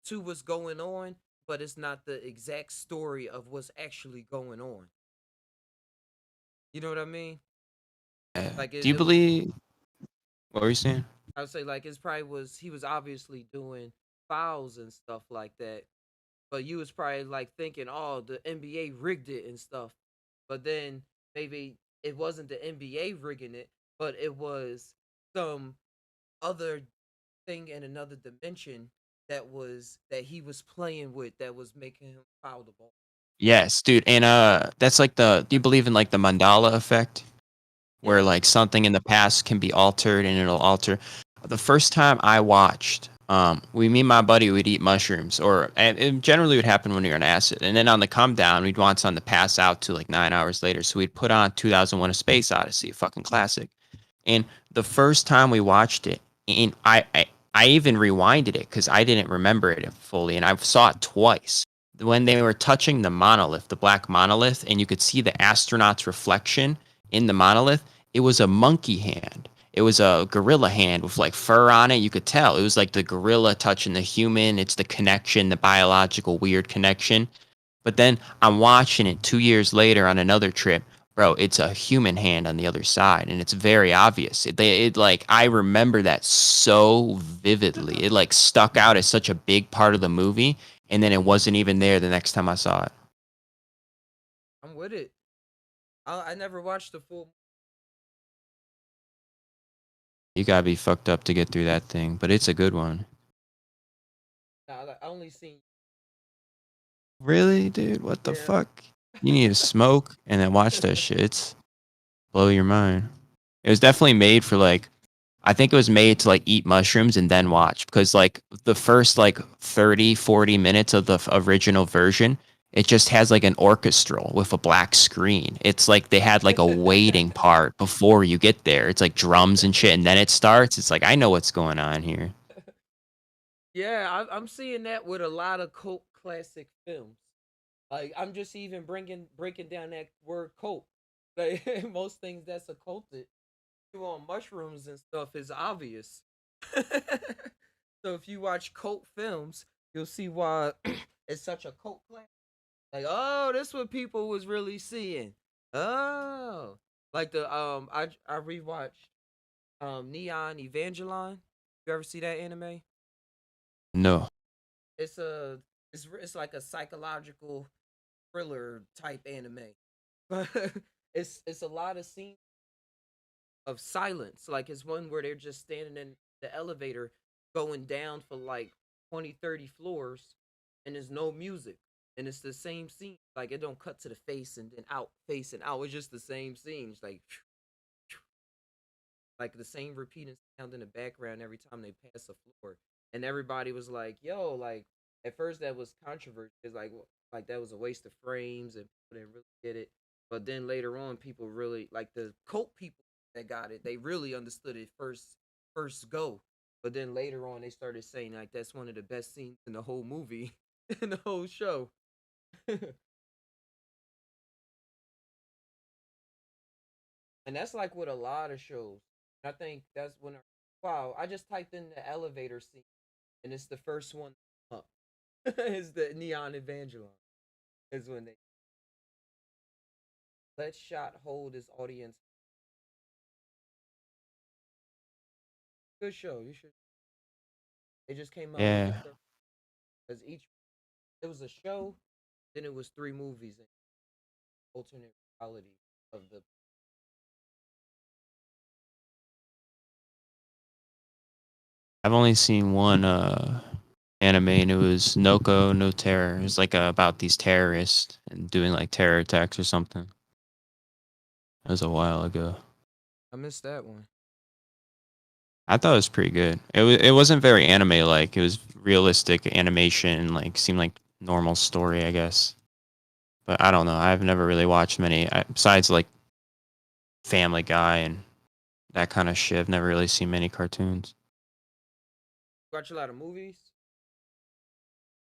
S1: to what's going on, but it's not the exact story of what's actually going on. You know what I mean? Like
S2: Do you
S1: it was
S2: believe what were you saying?
S1: I would say like it's probably was he was obviously doing fouls and stuff like that. But you was probably like thinking, oh, the NBA rigged it and stuff. But then maybe it wasn't the NBA rigging it, but it was some other thing in another dimension that he was playing with that was making him foul the ball.
S2: Yes, dude. And that's like do you believe in like the mandala effect? Where
S1: Yeah.
S2: like something in the past can be altered and it'll alter. The first time I watched, me and my buddy would eat mushrooms, or and it generally would happen when you're on acid. And then on the come down, we'd want something to pass out to like 9 hours later. So we'd put on 2001: A Space Odyssey, a fucking classic. And the first time we watched it, and I even rewinded it because I didn't remember it fully, and I saw it twice. When they were touching the monolith, the black monolith, and you could see the astronaut's reflection in the monolith, it was a monkey hand. It was a gorilla hand with like fur on it. You could tell. It was like the gorilla touching the human. It's the connection, the biological weird connection. But then I'm watching it 2 years later on another trip. Bro, it's a human hand on the other side, and it's very obvious. It like I remember that so vividly. It like stuck out as such a big part of the movie, and then it wasn't even there the next time I saw it.
S1: I'm with it. I never watched the full.
S2: You gotta be fucked up to get through that thing, but it's a good one.
S1: Nah, like, I only seen.
S2: Really, dude? What the
S1: Yeah.
S2: fuck? You need to smoke and then watch that shit. It's blow your mind. It was definitely made for like I think it was made to like eat mushrooms and then watch because like the first like 30, 40 minutes of the original version, it just has like an orchestral with a black screen. It's like they had like a waiting part before you get there. It's like drums and shit and then it starts. It's like I know what's going on here.
S1: Yeah, I'm seeing that with a lot of cult classic films. Like I'm just even bringing breaking down that word cult. Like most things that's occulted, you on mushrooms and stuff is obvious. So if you watch cult films, you'll see why it's such a cult classic. Like, oh, this what people was really seeing. Oh, like the I rewatched. Neon Evangelion. You ever see that anime?
S2: No.
S1: It's a it's like a psychological thriller type anime, but it's a lot of scenes of silence. Like it's one where they're just standing in the elevator going down for like 20, 30 floors and there's no music. And it's the same scene. Like it don't cut to the face and then out, face and out. It's just the same scenes. Like the same repeating sound in the background every time they pass a floor. And everybody was like, yo, like at first that was controversial. It's like that was a waste of frames and people didn't really get it. But then later on people really like the cult people that got it, they really understood it first go. But then later on they started saying like that's one of the best scenes in the whole movie in the whole show. And that's like with a lot of shows. I think that's when wow, I just typed in the elevator scene and it's the first one up. Is the Neon Evangelion. Is when they let shot hold his audience. Good show. You should. It just came out with the
S2: Yeah.
S1: third. Because each it was a show, then it was three movies and alternate reality of the.
S2: I've only seen one anime, and it was Noko no Terror. It's like about these terrorists and doing like terror attacks or something. That was a while ago.
S1: I missed that one.
S2: I thought it was pretty good. It wasn't very anime like. It was realistic animation, like seemed like normal story, I guess. But I don't know. I've never really watched many besides like Family Guy and that kind of shit. I've never really seen many cartoons.
S1: Watch a lot of movies.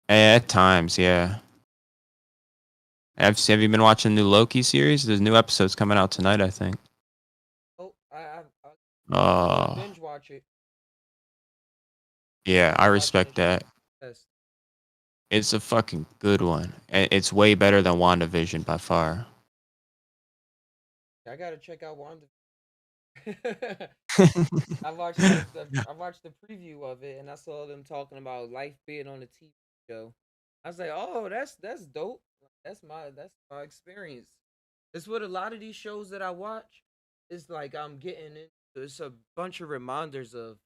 S2: At times, yeah. Have you been watching the new Loki series? There's new episodes coming out tonight, I think.
S1: Oh, I would
S2: Oh,
S1: binge watch it.
S2: yeah, I
S1: I'm watching
S2: respect
S1: it just
S2: that.
S1: test.
S2: It's a fucking good one. It's way better than WandaVision by far.
S1: I gotta check out Wanda.
S2: Yeah,
S1: I watched the preview of it and I saw them talking about life being on a TV show. I was like, oh, that's dope. That's my experience. It's what a lot of these shows that I watch is like I'm getting into. It's a bunch of reminders of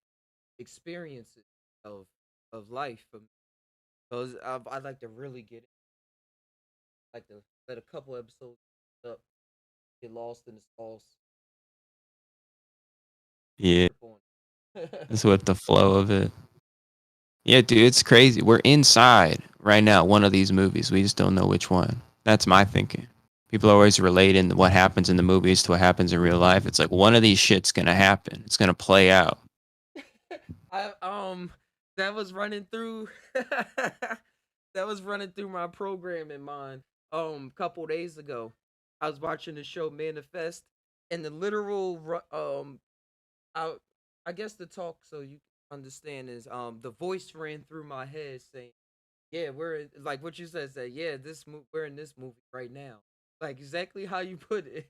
S1: experiences of of life. So I'd like to really get it. Like to let a couple episodes up, get lost in the sauce, trip on it.
S2: that's what the flow of it. Yeah, dude, it's crazy. We're inside right now, one of these movies. We just don't know which one. That's my thinking. People are always relating what happens in the movies to what happens in real life. It's like one of these shit's gonna happen. It's gonna play out.
S1: I that was running through that was running through my programming mind couple days ago. I was watching the show Manifest and the literal I I guess the talk so you understand is the voice ran through my head saying, "Yeah, like what you said, yeah, we're in this movie right now." Like exactly how you put it.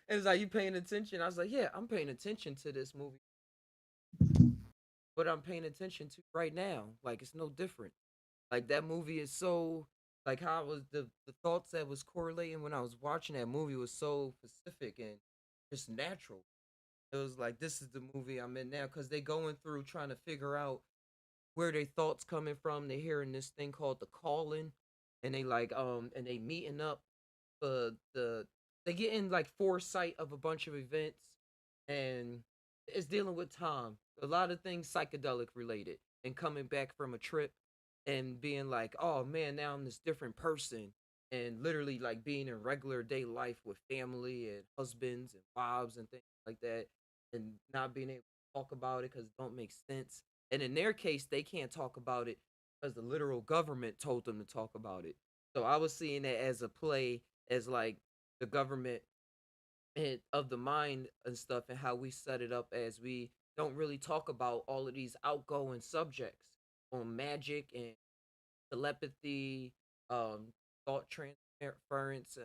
S1: It's like you paying attention. I was like, "Yeah, I'm paying attention to this movie, but I'm paying attention to right now. Like it's no different." Like that movie is so like how I was the thoughts that was correlating when I was watching that movie was so specific and just natural. It was like this is the movie I'm in now because they going through trying to figure out where their thoughts coming from. They hearing this thing called the calling, and they like and they meeting up for they getting like foresight of a bunch of events, and it's dealing with time. A lot of things psychedelic related, and coming back from a trip and being like, oh man, now I'm this different person. And literally like being in regular day life with family and husbands and wives and things like that, and not being able to talk about it because it don't make sense. And in their case, they can't talk about it because the literal government told them to talk about it. So I was seeing it as a play, as like the government and of the mind and stuff, and how we set it up as we don't really talk about all of these outgoing subjects on magic and telepathy, um, thought transference,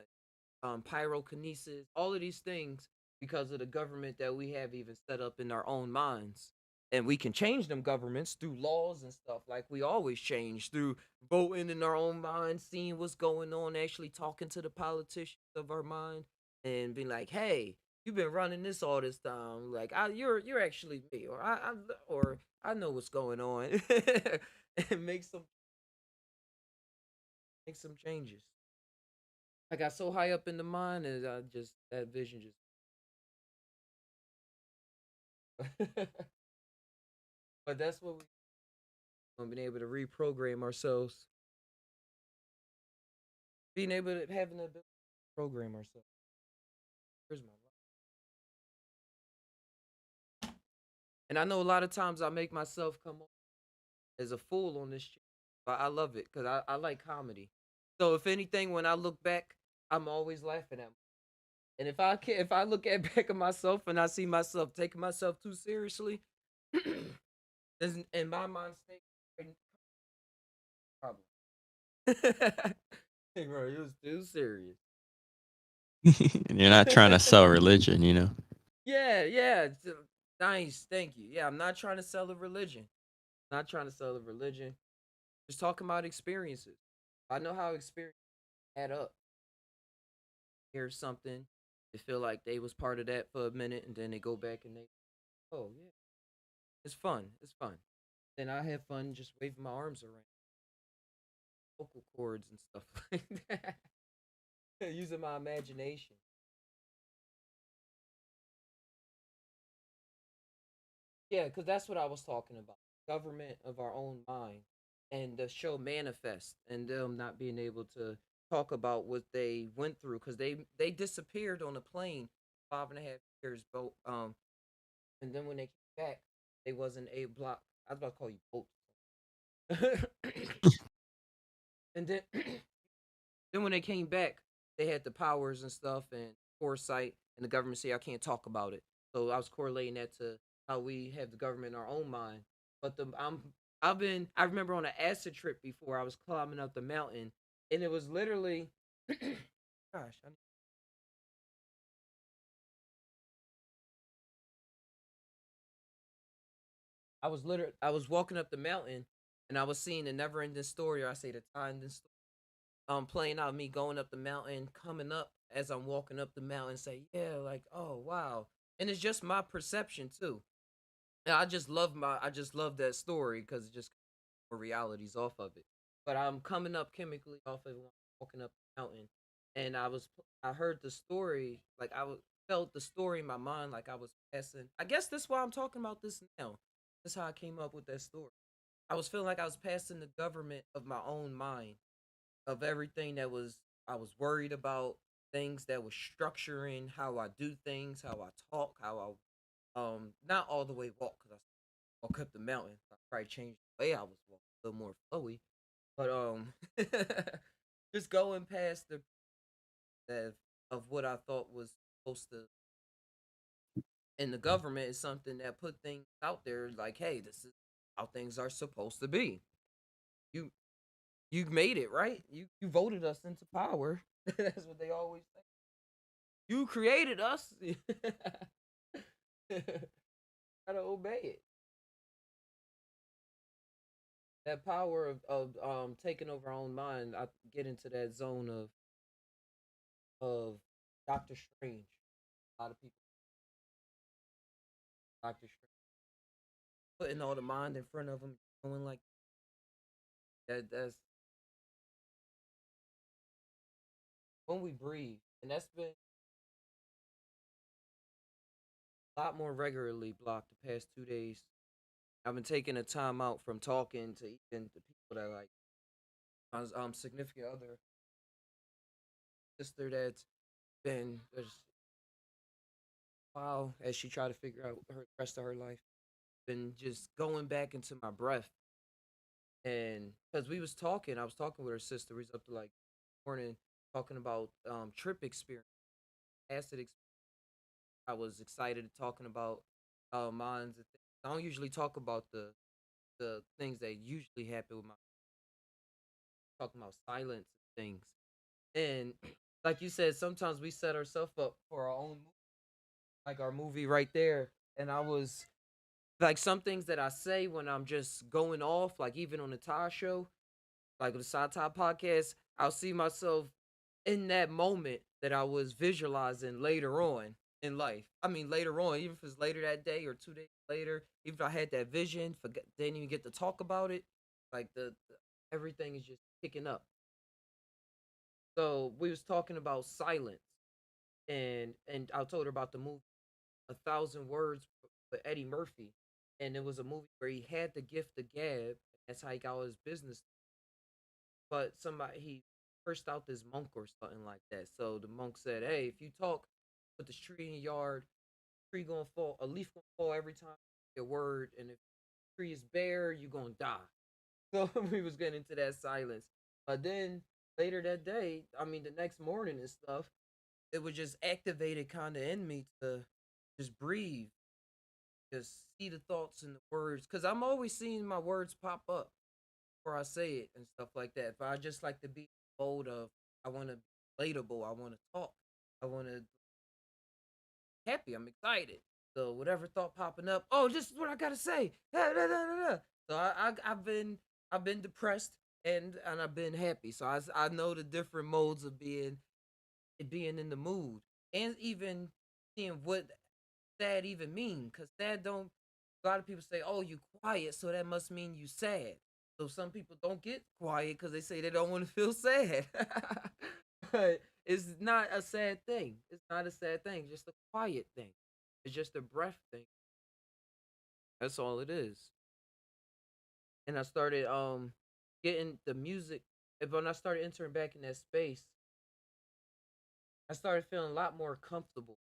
S1: pyrokinesis, all of these things because of the government that we have even set up in our own minds. And we can change them governments through laws and stuff like we always change through voting in our own minds, seeing what's going on, actually talking to the politicians of our mind and being like, hey, you've been running this all this time. Like you're actually me, or I know what's going on. And make some changes. I got so high up in the mind and I just that vision just but that's what we've been able to reprogram ourselves. Being able to having the ability to program ourselves. Here's my life. And I know a lot of times I make myself come off as a fool on this shit. But I love it because I like comedy. So if anything, when I look back, I'm always laughing at. And if I look at back at myself and I see myself taking myself too seriously, in my mind state problem. Hey, bro, it was too serious.
S2: And you're not trying to sell religion, you know.
S1: Yeah, yeah. Nice, thank you. Yeah, I'm not trying to sell a religion. Not trying to sell a religion. Just talking about experiences. I know how experiences add up. Hear something, they feel like they was part of that for a minute, and then they go back and they, oh yeah, it's fun. It's fun. Then I have fun just waving my arms around vocal cords and stuff like that, using my imagination. Yeah, because that's what I was talking about. Government of our own mind and the show Manifest and them not being able to talk about what they went through because they disappeared on a plane 5.5 years boat and then when they came back they wasn't a block. I was about to call you boat. And then then when they came back they had the powers and stuff and foresight and the government say I can't talk about it. So I was correlating that to how we have the government in our own mind. But I remember on an acid trip before I was climbing up the mountain and it was literally gosh, I was walking up the mountain and I was seeing the never ending story, or I say the time ending story. Playing out me going up the mountain, coming up as I'm walking up the mountain, say, yeah, like, oh wow. And it's just my perception too. And I just love that story because it just more realities off of it. But I'm coming up chemically off of walking up the mountain, and I heard the story like felt the story in my mind like I was passing. I guess that's why I'm talking about this now. That's how I came up with that story. I was feeling like I was passing the government of my own mind of everything that was I was worried about, things that was structuring how I do things, how I talk, how I not all the way walk because I walk up the mountain. I probably changed the way I was walking a little more flowy. But just going past the of what I thought was supposed to and the government is something that put things out there like, hey, this is how things are supposed to be. You you made it, right? You voted us into power. That's what they always say. You created us. Gotta obey it. That power of taking over our own mind. I get into that zone of Doctor Strange. A lot of people Doctor Strange putting all the mind in front of them, going like that. That's when we breathe, and that's been a lot more regularly blocked the past 2 days. I've been taking a time out from talking to even the people that like my significant other sister that's been just wow as she tried to figure out her rest of her life. Been just going back into my breath and because we was talking, I was talking with her sister. We was up to like morning talking about trip experience, acid experience. I was excited talking about minds and things. I don't usually talk about the things that usually happen with my talking about silence and things. And like you said, sometimes we set ourselves up for our own. like our movie right there. And I was like some things that I say when I'm just going off, like even on the Tai show, like the Psy Tai Podcast, I'll see myself in that moment that I was visualizing later on in life. I mean, later on, even if it's later that day or 2 days later, even if I had that vision, forget, didn't even get to talk about it, like everything is just picking up. So we was talking about silence, and I told her about the movie A Thousand Words with Eddie Murphy, and it was a movie where he had the gift of gab. That's how he got all his business. But somebody he cursed out this monk or something like that. So the monk said, "Hey, if you talk with this tree in your yard, tree gonna fall, a leaf gonna fall every time you say a word, and if the tree is bare, you gonna die." So we was getting into that silence. But then later that day, I mean the next morning and stuff, it was just activated kind of in me to just breathe, just see the thoughts and the words, because I'm always seeing my words pop up before I say it and stuff like that. But I just like to be bold of I want to be relatable. I want to talk. I want to happy. I'm excited. So whatever thought popping up, oh, this is what I gotta say. Da, da, da, da, da. So I've been depressed and I've been happy. So I know the different modes of being in the mood and even seeing what sad even mean, because sad don't, a lot of people say, oh, you quiet, so that must mean you sad. So some people don't get quiet because they say they don't want to feel sad. But it's not a sad thing. It's not a sad thing, just a quiet thing. It's just a breath thing. That's all it is. And I started getting the music, and when I started entering back in that space, I started feeling a lot more comfortable.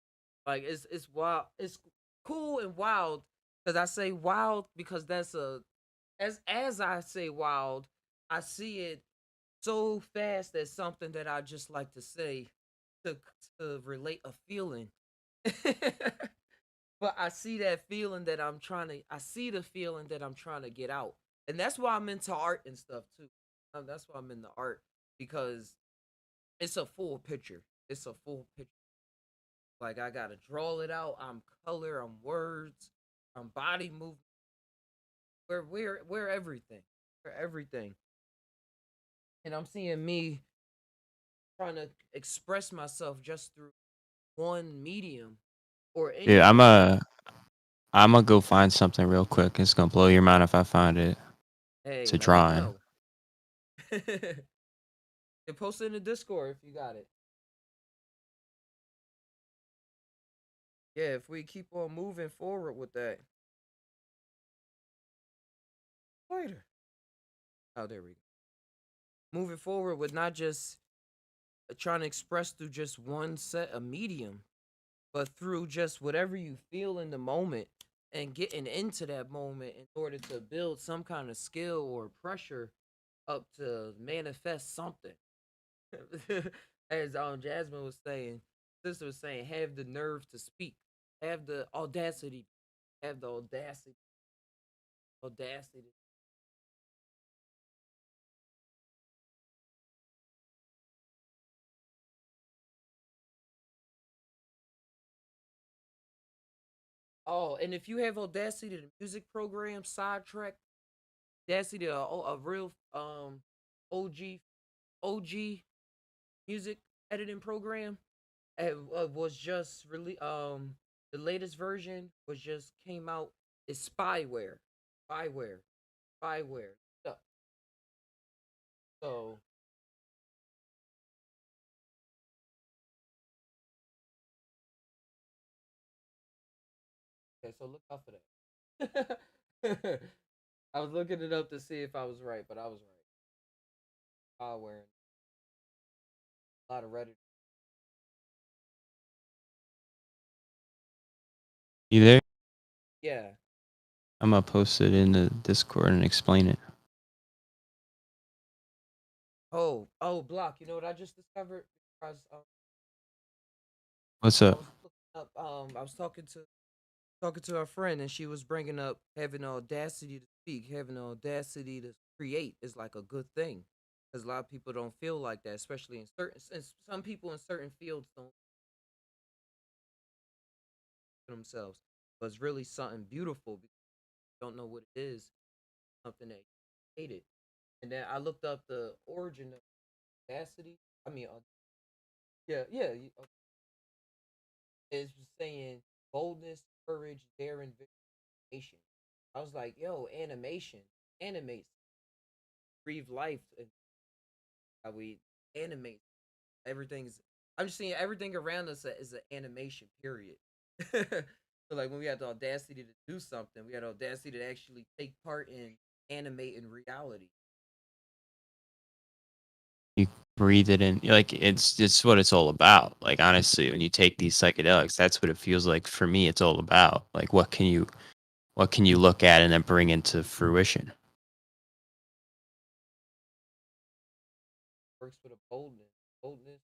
S1: Like it's wild. It's cool and wild, because I say wild because that's a, as I say wild, I see it so fast as something that I just like to say to to relate a feeling. But I see that feeling that I see the feeling that I'm trying to get out. And that's why I'm into art and stuff too. That's why I'm into art, because it's a full picture. It's a full picture. Like I gotta draw it out. I'm color. I'm words. I'm body movement. We're everything. We're everything. And I'm seeing me trying to express myself just through one medium or any
S2: Yeah,
S1: medium.
S2: I'm gonna go find something real quick. It's gonna blow your mind if I find it. It's
S1: Hey,
S2: a
S1: let me
S2: drawing.
S1: know. And post it in the Discord if you got it. Yeah, if we keep on moving forward with that. Later. Oh, there we go. Moving forward with not just trying to express through just one set of medium, but through just whatever you feel in the moment and getting into that moment in order to build some kind of skill or pressure up to manifest something. As Jasmine was saying, sister was saying, have the nerve to speak, have the audacity, have the audacity. Oh, and if you have audacity to the music program, sidetrack, audacity to a real OG OG music editing program, it was just really the latest version was just came out. It's spyware, spyware. So okay, so look out for that. I was looking it up to see if I was right, but I was right. Spyware, a lot of Reddit.
S2: You there?
S1: Yeah.
S2: I'm gonna post it in the Discord and explain it.
S1: Oh, block. You know what I just discovered? I was,
S2: What's
S1: I
S2: up?
S1: was looking up. I was talking to a friend, and she was bringing up having the audacity to speak, having the audacity to create is like a good thing, because a lot of people don't feel like that, especially in certain. Some people in certain fields don't. themselves, but it's really something beautiful because you don't know what it is, something that you hated. And then I looked up the origin of audacity. I mean, yeah, yeah. It's saying boldness, courage, daring, animation. I was like, yo, animation, animates, breathe life, and how we animate everything's. I'm just saying everything around us is an animation. Period. So like when we had the audacity to do something, we had the audacity to actually take part in animating reality.
S2: You breathe it in. Like it's what it's all about. Like honestly, when you take these psychedelics, that's what it feels like for me. It's all about like what can you look at and then bring into fruition.
S1: Works with a boldness, boldness.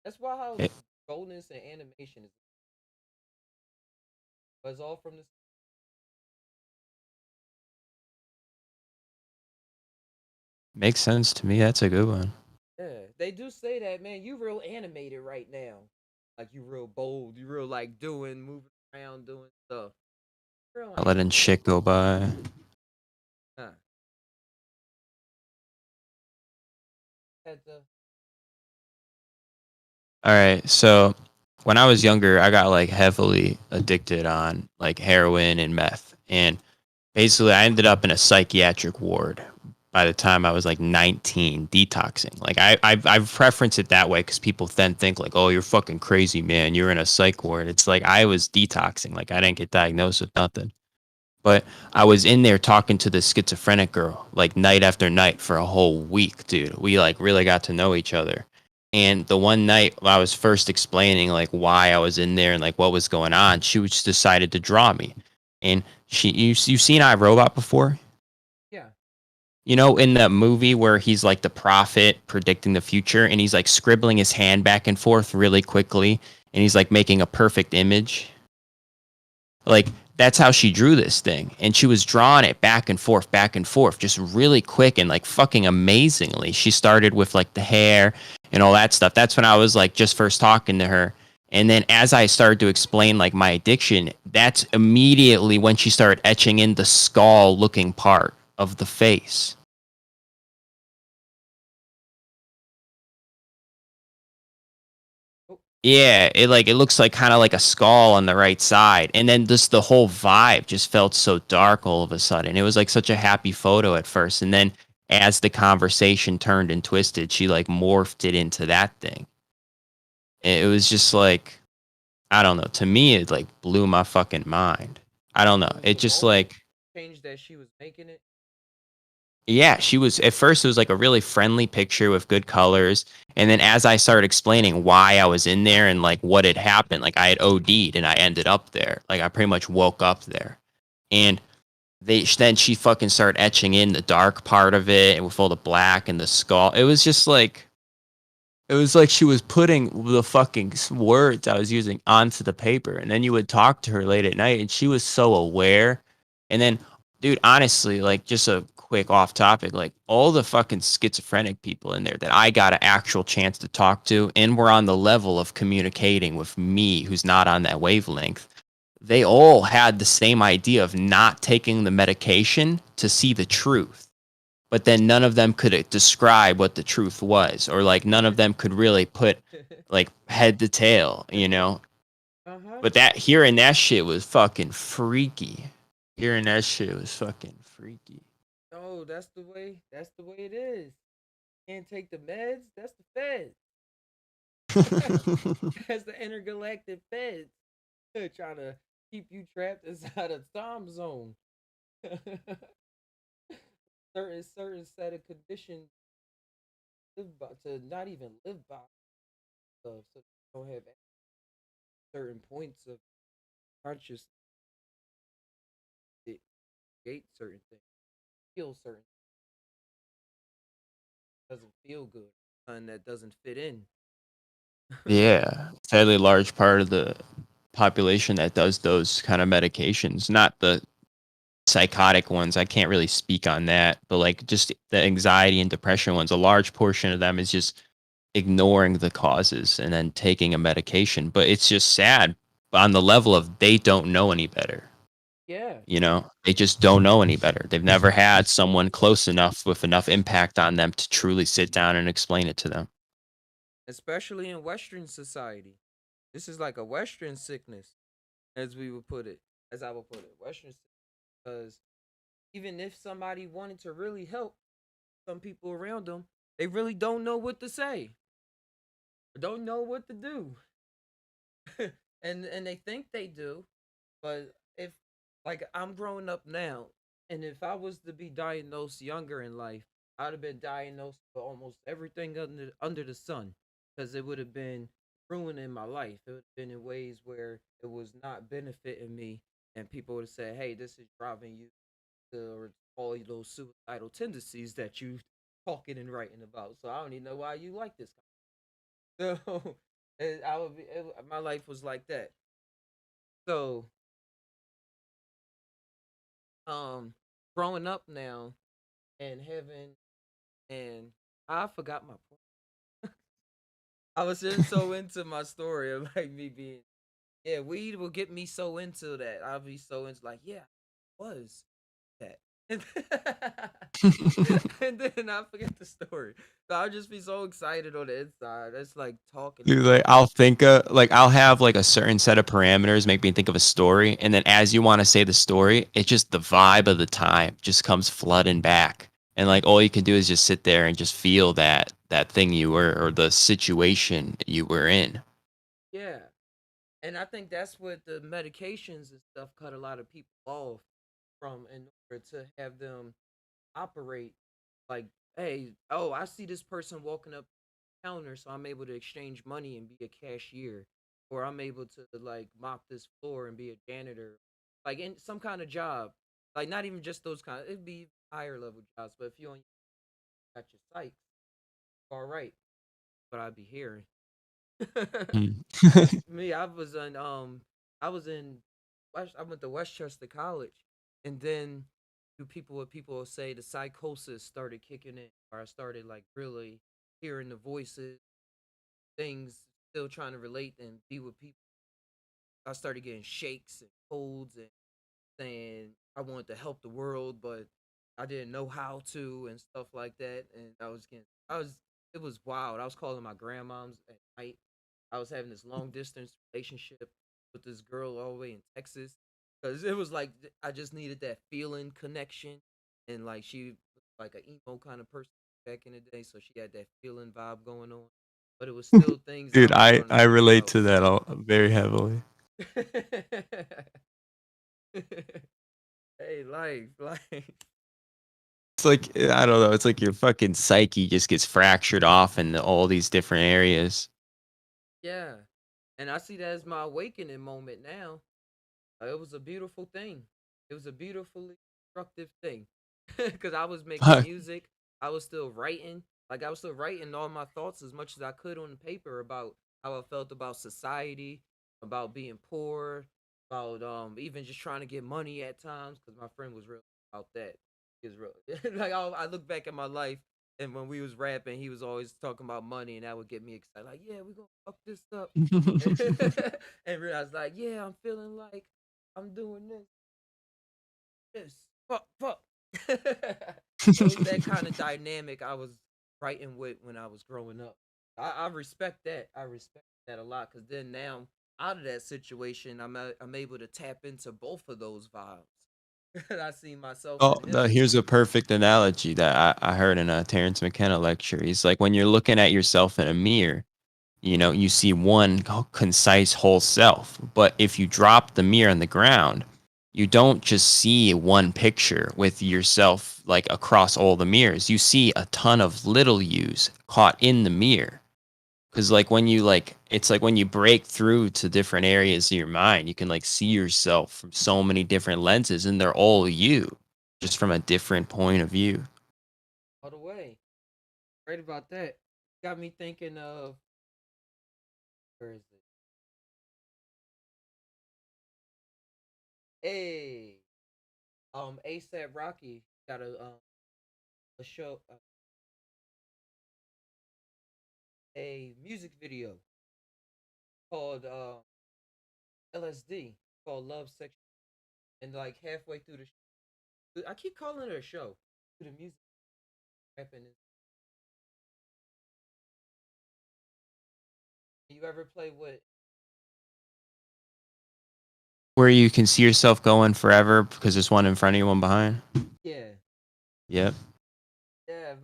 S1: That's why how
S2: It
S1: boldness and animation is. But it's all from this.
S2: makes sense to me. That's a good one.
S1: Yeah, they do say that, man. You real animated right now, like you real bold. You real like doing, moving around, doing stuff. Real
S2: Not letting
S1: animated.
S2: shit go by.
S1: Huh. Had to,
S2: All right. So when I was younger, I got like heavily addicted on like heroin and meth. And basically I ended up in a psychiatric ward by the time I was like 19, detoxing. Like I've preferenced it that way because people then think like, oh, you're fucking crazy, man. You're in a psych ward. It's like I was detoxing. Like I didn't get diagnosed with nothing. But I was in there talking to this schizophrenic girl like night after night for a whole week, dude. We like really got to know each other. And the one night I was first explaining like why I was in there and like what was going on, she just decided to draw me. And you've seen I, Robot before?
S1: yeah.
S2: You know, in that movie where he's like the prophet predicting the future and he's like scribbling his hand back and forth really quickly and he's like making a perfect image. Like that's how she drew this thing. And she was drawing it back and forth, just really quick and like fucking amazingly. She started with like the hair and all that stuff. That's when I was like just first talking to her. And then as I started to explain like my addiction, that's immediately when she started etching in the skull looking part of the face.
S1: Oh,
S2: Yeah, it looks like kind of like a skull on the right side. And then just the whole vibe just felt so dark all of a sudden. It was like such a happy photo at first. And then as the conversation turned and twisted, she like morphed it into that thing. It was just like, I don't know. To me, it like blew my fucking mind. I don't know.
S1: it was
S2: It
S1: the
S2: just
S1: moment
S2: like,
S1: change that she was making it.
S2: yeah, she was at first it was like a really friendly picture with good colors. And then as I started explaining why I was in there and like what had happened, like I had OD'd and I ended up there. Like I pretty much woke up there. And then she fucking started etching in the dark part of it and with all the black and the skull. It was like she was putting the fucking words I was using onto the paper. And then you would talk to her late at night and she was so aware. And then, dude, honestly, like just a quick off topic, like all the fucking schizophrenic people in there that I got an actual chance to talk to and were on the level of communicating with me who's not on that wavelength, they all had the same idea of not taking the medication to see the truth, but then none of them could describe what the truth was, or like none of them could really put like head to tail, you know.
S1: Uh-huh.
S2: But that hearing that shit was fucking freaky. Hearing that shit was fucking freaky.
S1: No, that's the way. That's the way it is. Can't take the meds. That's the feds. That's the intergalactic feds. Trying to keep you trapped inside a time zone. certain set of conditions live by, to not even live by. So you don't have certain points of consciousness that create certain things, feel certain doesn't feel good, and that doesn't fit in.
S2: Yeah, fairly large part of the population that does those kind of medications, not the psychotic ones. I can't really speak on that, but like just the anxiety and depression ones, a large portion of them is just ignoring the causes and then taking a medication. But it's just sad on the level of they don't know any better.
S1: Yeah,
S2: You know, they just don't know any better. They've never had someone close enough with enough impact on them to truly sit down and explain it to them.
S1: especially in Western society. This is like a Western sickness, as we would put it, as I would put it, Western sickness. Because even if somebody wanted to really help some people around them, they really don't know what to say, don't know what to do, and they think they do, but if like I'm growing up now, and if I was to be diagnosed younger in life, I'd have been diagnosed with almost everything under the sun, because it would have been ruining my life. It would have been in ways where it was not benefiting me, and people would have said, "Hey, this is driving you to or all those suicidal tendencies that you talking and writing about." So I don't even know why you like this. So my life was like that. So um growing up now and having and I forgot my point. I was just so into my story of like me being yeah, weed will get me so into that. I'll be so into like, yeah, I was that. And and then I forget the story. So I'll just be so excited on the inside. It's like talking
S2: Dude,
S1: about
S2: like I'll think of like I'll have like a certain set of parameters make me think of a story, and then as you want to say the story, it's just the vibe of the time just comes flooding back, and like all you can do is just sit there and just feel that thing you were or the situation you were in.
S1: yeah. And I think that's what the medications and stuff cut a lot of people off from in order to have them operate like, hey, oh, I see this person walking up the counter, so I'm able to exchange money and be a cashier, or I'm able to like mop this floor and be a janitor, like in some kind of job, like not even just those kind. It'd be higher level jobs, but if you only got your sight, all right, but I'd be hearing.
S2: Mm.
S1: Cause me, I was in, I went to Westchester College, and then what people will say, the psychosis started kicking in, or I started like really hearing the voices, things, still trying to relate and be with people. I started getting shakes and colds and saying I wanted to help the world, but I didn't know how to and stuff like that. And it was wild. I was calling my grandmoms at night. I was having this long distance relationship with this girl all the way in Texas because it was like I just needed that feeling connection, and like she was like an emo kind of person back in the day, so she had that feeling vibe going on. But it was still things I
S2: Dude,
S1: was trying to
S2: I
S1: figure
S2: relate
S1: out.
S2: to that all very heavily.
S1: Hey, life.
S2: It's like I don't know. It's like your fucking psyche just gets fractured off into all these different areas.
S1: Yeah. And I see that as my awakening moment now. It was a beautiful thing. It was a beautifully constructive thing. Because I was making
S2: Fuck.
S1: music. I was still writing. Like, I was still writing all my thoughts as much as I could on the paper about how I felt about society, about being poor, about even just trying to get money at times. Because my friend was real about that. He was real. Like, I look back at my life, and when we was rapping, he was always talking about money, and that would get me excited. Like, yeah, we gonna fuck this up. And realize, like, yeah, I'm feeling like I'm doing this, fuck. It was that kind of dynamic I was writing with when I was growing up. I respect that. I respect that a lot because then now out of that situation, I'm able to tap into both of those vibes. I see myself
S2: Oh,
S1: in them.
S2: here's a perfect analogy that I heard in a Terrence McKenna lecture. He's like, when you're looking at yourself in a mirror, you know, you see one concise whole self. But if you drop the mirror on the ground, you don't just see one picture with yourself like across all the mirrors. You see a ton of little yous caught in the mirror. Because like when you like, it's like when you break through to different areas of your mind, you can like see yourself from so many different lenses, and they're all you, just from a different point of view.
S1: All the way. Right about that. Got me thinking of where is it? Hey, ASAP Rocky got a show. a music video called LSD, called Love Sex, and like halfway through the I keep calling it a show. The music happening. You ever play with?
S2: Where you can see yourself going forever because there's one in front of you, one behind.
S1: Yeah,
S2: Yep.
S1: yeah.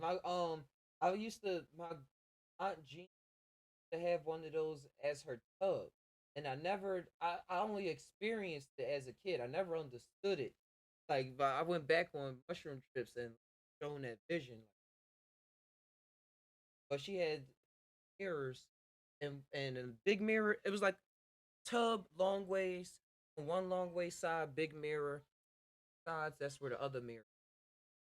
S1: I used to my aunt Jean to have one of those as her tub, and I only experienced it as a kid. I never understood it. Like, but I went back on mushroom trips and shown that vision. But she had mirrors and a big mirror. It was like tub long ways, one long way side, big mirror sides. That's where the other mirror.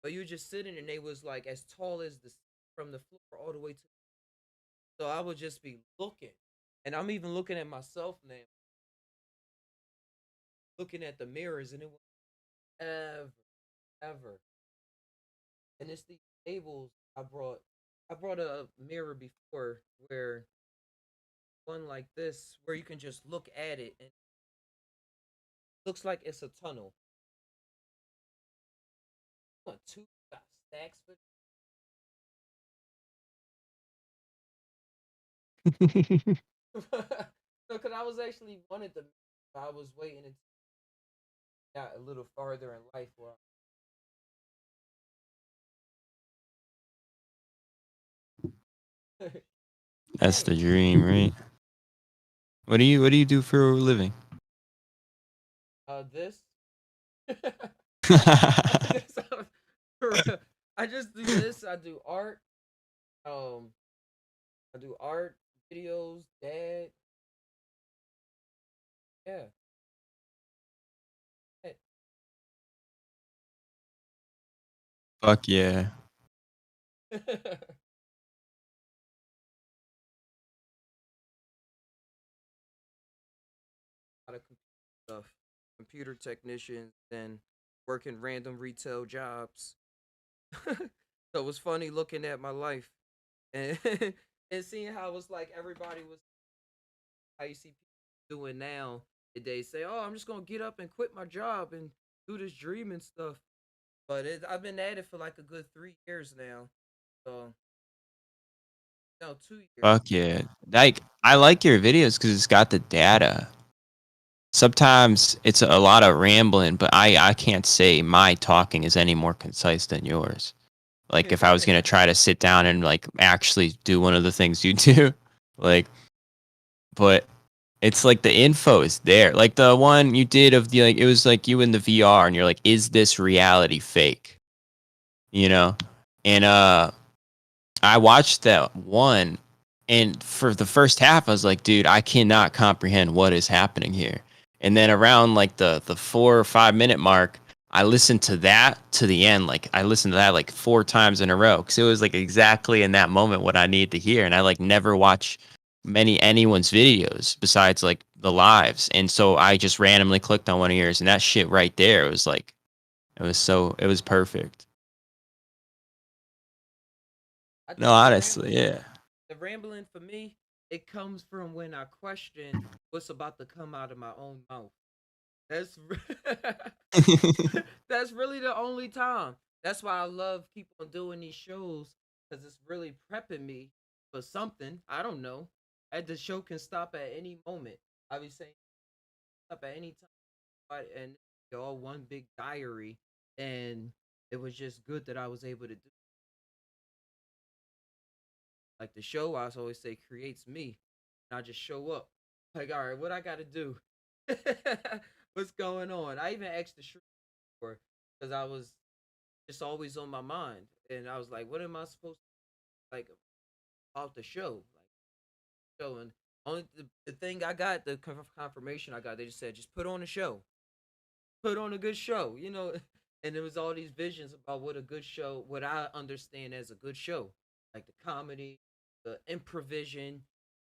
S1: But you were just sitting and they was like as tall as the from the floor all the way to. So I would just be looking, and I'm even looking at myself now, looking at the mirrors, and it was ever, ever. And it's these tables I brought. I brought a mirror before where one like this where you can just look at it and it looks like it's a tunnel. What two got stacks for no, because I was actually wanted to. I was waiting until I got a little farther in life where
S2: That's the
S1: dang,
S2: dream, right? What do you do for a living?
S1: this. This for real. I just do this. I do art. Um, I do art videos. Dad, yeah. Hey,
S2: Fuck yeah.
S1: lot of computer stuff, computer technicians, and working random retail jobs. So it was funny looking at my life and and seeing how it's like everybody was how you see people doing now. They say, "Oh, I'm just gonna get up and quit my job and do this dreaming stuff." But I've been at it for like a good 3 years now. So no, 2 years.
S2: Fuck yeah. Like I like your videos because it's got the data. Sometimes it's a lot of rambling, but I can't say my talking is any more concise than yours. Like if I was gonna try to sit down and like actually do one of the things you do, like, but it's like the info is there. Like the one you did of the like it was like you in the VR and you're like, is this reality fake? You know? And I watched that one, and for the first half, I was like, dude, I cannot comprehend what is happening here. And then around like the 4 or 5 minute mark, I listened to that to the end. Like I listened to that like 4 times in a row because it was like exactly in that moment what I needed to hear. And I like never watch anyone's videos besides like the lives. And so I just randomly clicked on one of yours, and that shit right there, it was like it was perfect.
S1: I
S2: No,
S1: think
S2: honestly, yeah.
S1: the rambling for me, it comes from when I question what's about to come out of my own mouth. That's that's really the only time. That's why I love keep on doing these shows because it's really prepping me for something. I don't know. The show can stop at any moment. I be saying stop at any time, and they're all one big diary. And it was just good that I was able to do like the show. I always say creates me. And I just show up. Like, all right, what I got to do? What's going on? I even asked the shrimp for because I was just always on my mind, and I was like, what am I supposed to like about the show? Like, show and only the thing I got, the confirmation I got, they just said, just put on a show, put on a good show, you know. And there was all these visions about what a good show, what I understand as a good show, like the comedy, the improvision,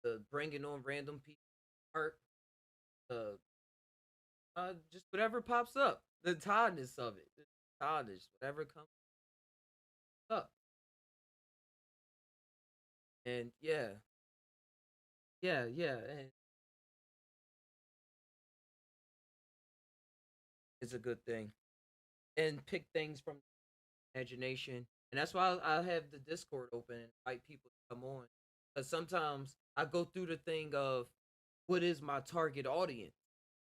S1: the bringing on random people, art, the just whatever pops up, the tiredness of it, the tiredness, whatever comes up, and yeah. Yeah, yeah, and it's a good thing. And pick things from imagination. And that's why I have the Discord open and invite people to come on. Because sometimes I go through the thing of what is my target audience,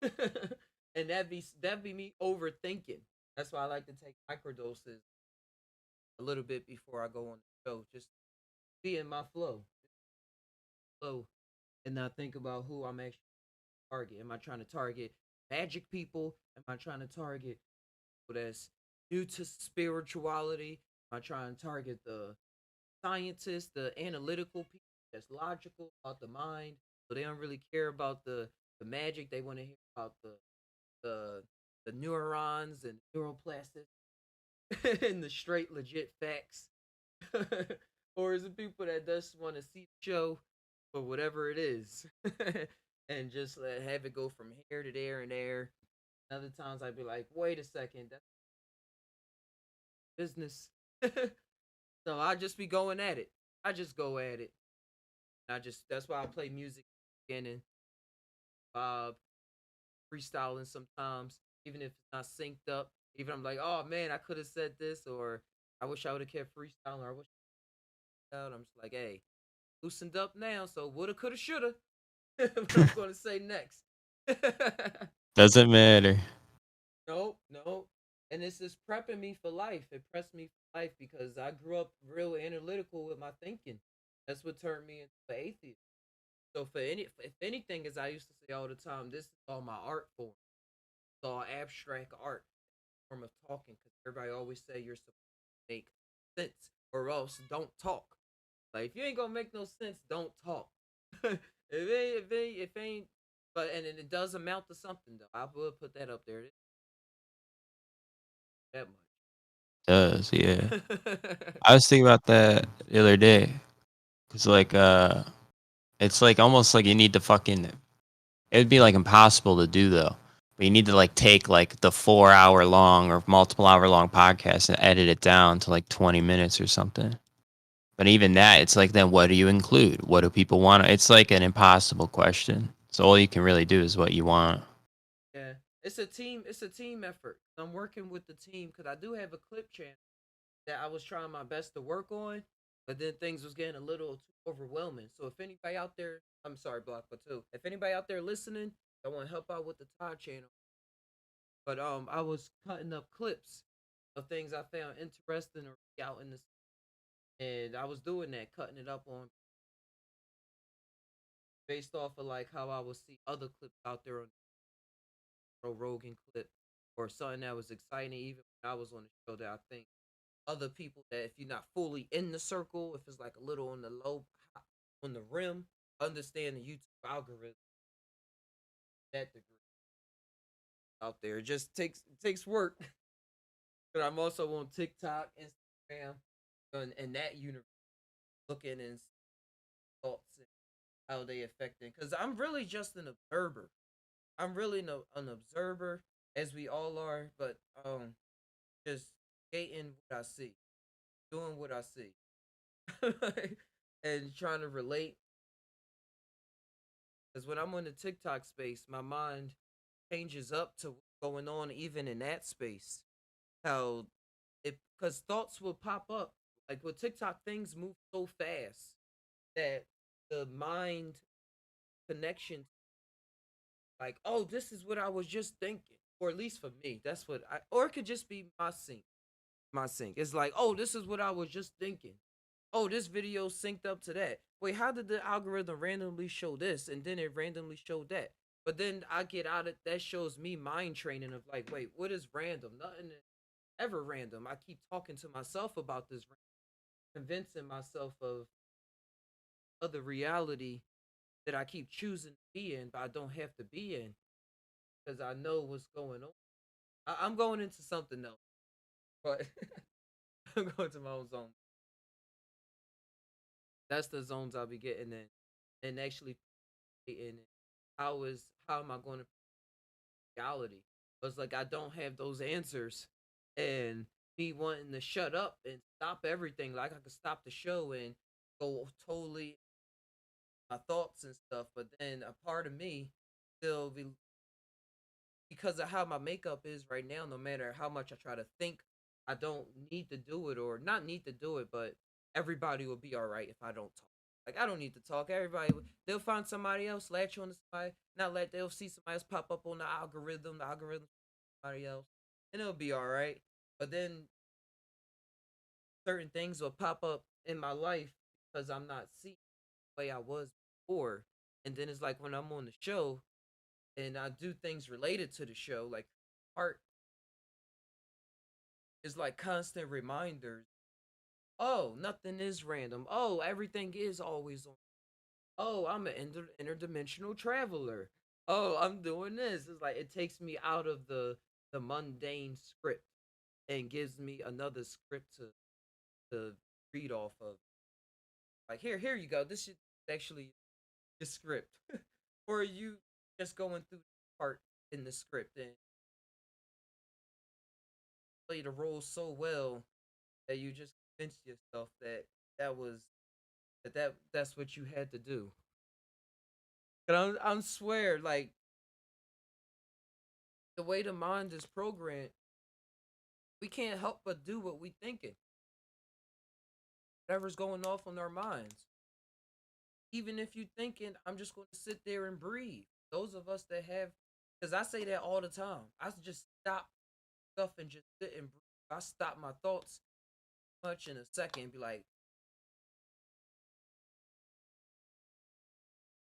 S1: and that be me overthinking. That's why I like to take microdoses a little bit before I go on the show, just be in my flow, and not think about who I'm actually target. Am I trying to target magic people? Am I trying to target people that's new to spirituality? Am I trying to target the scientists, the analytical people that's logical about the mind? So they don't really care about the magic. They want to hear about the the neurons and neuroplasticity and the straight legit facts. Or is it people that just want to see the show for whatever it is and just have it go from here to there and there? Other times I'd be like, wait a second, that's business. So I just be going at it. I just go at it. I just that's why I play music again and Bob freestyling sometimes, even if it's not synced up. Even I'm like, oh man, I could have said this, or I wish I would have kept freestyling, or I wish out. I'm just like, hey, loosened up now, so woulda, coulda, shoulda. What I'm gonna say next.
S2: Doesn't matter.
S1: Nope, nope. And it's just prepping me for life. It prepped me for life because I grew up real analytical with my thinking. That's what turned me into an atheist. So if anything, as I used to say all the time, this is all my art form. It's all abstract art form of talking. Because everybody always say you're supposed to make sense, or else don't talk. Like if you ain't gonna make no sense, don't talk. If ain't, but and it does amount to something though. I will put that up there. That
S2: Does, yeah.
S1: much.
S2: I was thinking about that the other day. Cause like it's like almost like you need to fucking it'd be like impossible to do though. But you need to like take like the 4 hour long or multiple hour long podcast and edit it down to like 20 minutes or something. But even that, it's like then what do you include? What do people want? It's like an impossible question. So all you can really do is what you want.
S1: Yeah, it's a team. It's a team effort. I'm working with the team because I do have a clip channel that I was trying my best to work on, but then things was getting a little too overwhelming. So if anybody out there, I'm sorry, Block, but too, if anybody out there listening, I want to help out with the Todd channel. But I was cutting up clips of things I found interesting or out in the, and I was doing that, cutting it up on based off of like how I would see other clips out there on Joe Rogan clip or something that was exciting, even when I was on the show that I think other people that if you're not fully in the circle, if it's like a little on the low on the rim, understand the YouTube algorithm that degree out there. It takes work. But I'm also on TikTok, Instagram, and that universe looking and thoughts and how they affect it. Because I'm really just an observer. I'm really an observer, as we all are, but just skating what I see, doing what I see, and trying to relate. Because when I'm on the TikTok space, my mind changes up to what's going on even in that space. How it because thoughts will pop up. Like with TikTok, things move so fast that the mind connection, like, oh, this is what I was just thinking. Or at least for me, that's what I or it could just be my sync. My sync. It's like, oh, this is what I was just thinking. Oh, this video synced up to that. Wait, how did the algorithm randomly show this and then it randomly showed that? But then I get out of that shows me mind training of like, wait, what is random? Nothing is ever random. I keep talking to myself about this, convincing myself of other reality that I keep choosing to be in, but I don't have to be in because I know what's going on. I'm going into something else, but I'm going to my own zone. That's the zones I'll be getting in, and actually in how am I going to reality? But it's like I don't have those answers, and me wanting to shut up and stop everything. Like I could stop the show and go totally my thoughts and stuff. But then a part of me still because of how my makeup is right now, no matter how much I try to think I don't need to do it or not need to do it, but everybody will be all right if I don't talk. Like I don't need to talk. They'll find somebody else, latch on to somebody, not let they'll see somebody else pop up on the algorithm, somebody else, and it'll be all right. But then certain things will pop up in my life because I'm not seeing the way I was before, and then it's like when I'm on the show and I do things related to the show, like art is like constant reminders. Oh, nothing is random. Oh, everything is always on. Oh, I'm an interdimensional traveler. Oh, I'm doing this. It's like it takes me out of the mundane script and gives me another script to read off of. Like here you go. This is actually the script, or you just going through the part in the script and play the role so well that you just convince yourself that that was that's what you had to do. And I'm swear, like the way the mind is programmed, we can't help but do what we thinking. Whatever's going off on our minds. Even if you thinking, I'm just going to sit there and breathe. Those of us that have, because I say that all the time. I just stop stuff and just sit and breathe. I stop my thoughts much in a second and be like,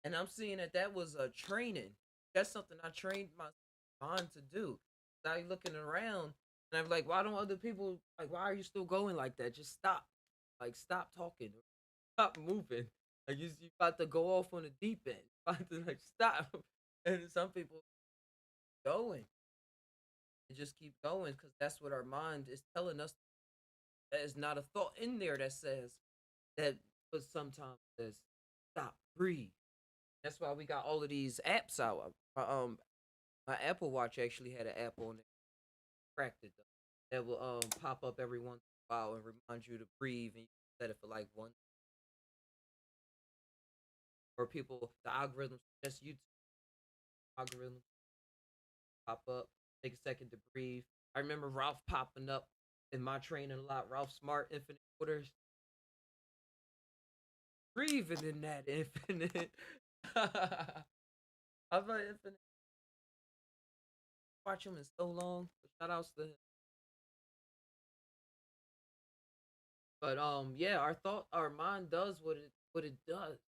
S1: and I'm seeing that was a training. That's something I trained my mind to do. I looking around and I'm like, why don't other people like? Why are you still going like that? Just stop. Like stop talking. Stop moving. Like you about to go off on the deep end. About to like stop. And some people going and just keep going because that's what our mind is telling us. There's not a thought in there that says that, but sometimes says stop, breathe. That's why we got all of these apps out. My Apple Watch actually had an app on it, cracked it though, that will pop up every once in a while and remind you to breathe, and you set it for like one. Or people, the algorithm, just YouTube algorithm pop up, take a second to breathe. I remember Ralph popping up in my training a lot. Ralph Smart, Infinite Orders, breathing in that infinite. I've been infinite. Watch him in so long. Shout outs to him. But yeah, our mind does what it does.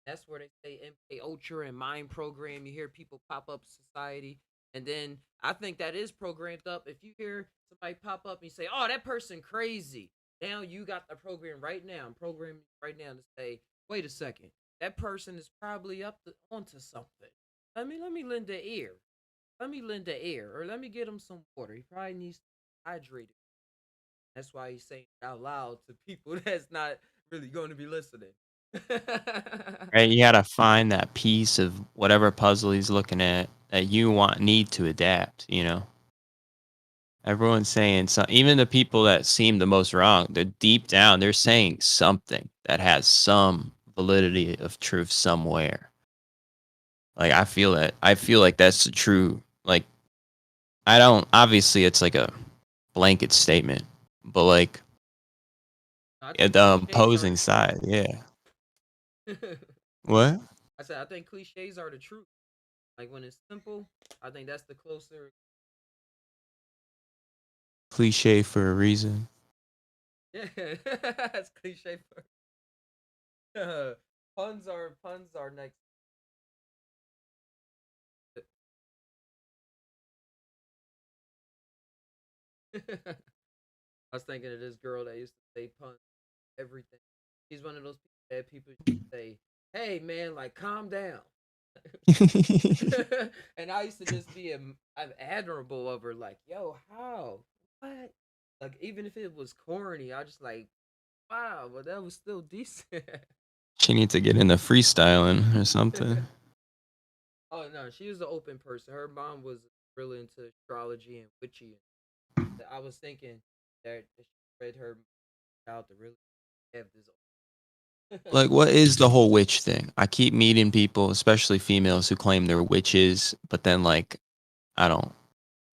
S1: That's where they say MK Ultra and mind program. You hear people pop up society, and then I think that is programmed up. If you hear somebody pop up and you say, "Oh, that person crazy," now you got the program right now. I'm programming right now to say, "Wait a second, that person is probably onto something. Let me lend an ear. Let me lend an ear, or let me get him some water. He probably needs to be hydrated." That's why he's saying it out loud to people that's not really going to be listening.
S2: Right? You gotta find that piece of whatever puzzle he's looking at that you need to adapt, you know? Everyone's saying so even the people that seem the most wrong, they're deep down, they're saying something that has some validity of truth somewhere. Like I feel that. I feel like that's the true like I don't obviously it's like a blanket statement, but like
S1: I
S2: at
S1: think
S2: the
S1: cliches are
S2: opposing
S1: the truth.
S2: side, yeah. What?
S1: I said I think cliches are the truth. Like when it's simple, I think that's the closer.
S2: Cliche for a reason.
S1: Yeah, that's cliche for puns are next. I was thinking of this girl that used to say puns everything. She's one of those people that people say, "Hey man, like calm down." And I used to just be admirable of her, like, "Yo, how? What?" Like even if it was corny, I just like, "Wow, but that was still decent."
S2: She needs to get into freestyling or something.
S1: Oh no, she was an open person. Her mom was really into astrology and witchy. I was thinking that she read her child to really have this.
S2: Like, what is the whole witch thing? I keep meeting people, especially females, who claim they're witches, but then like, I don't.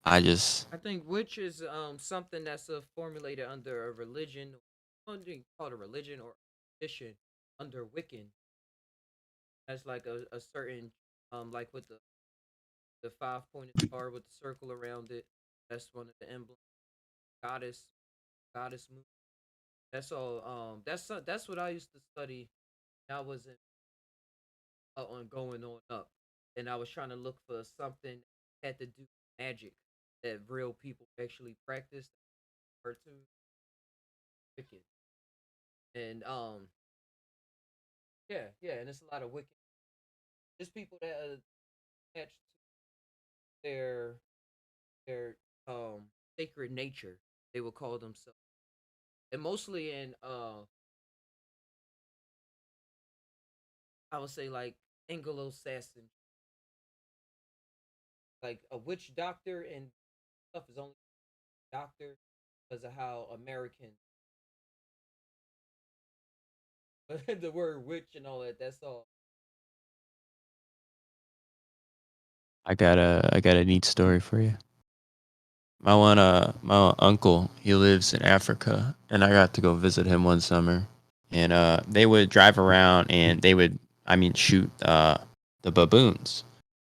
S2: I just
S1: I think witch is something that's formulated under a religion. I don't think called a religion or tradition under Wiccan. That's like a certain like with the 5 pointed star with the circle around it. That's one of the emblems. Goddess, goddess moon. That's all. That's what I used to study. I was in on going on up, and I was trying to look for something that had to do with magic that real people actually practiced. Cartoon wicked, and yeah, yeah, and it's a lot of wicked. There's people that are attached to their sacred nature. They will call themselves, and mostly in I would say like Anglo-Saxon, like a witch doctor and stuff is only doctor because of how American the word witch and all that. That's all.
S2: I got a neat story for you. My uncle, he lives in Africa, and I got to go visit him one summer. And they would drive around and they would, I mean, shoot the baboons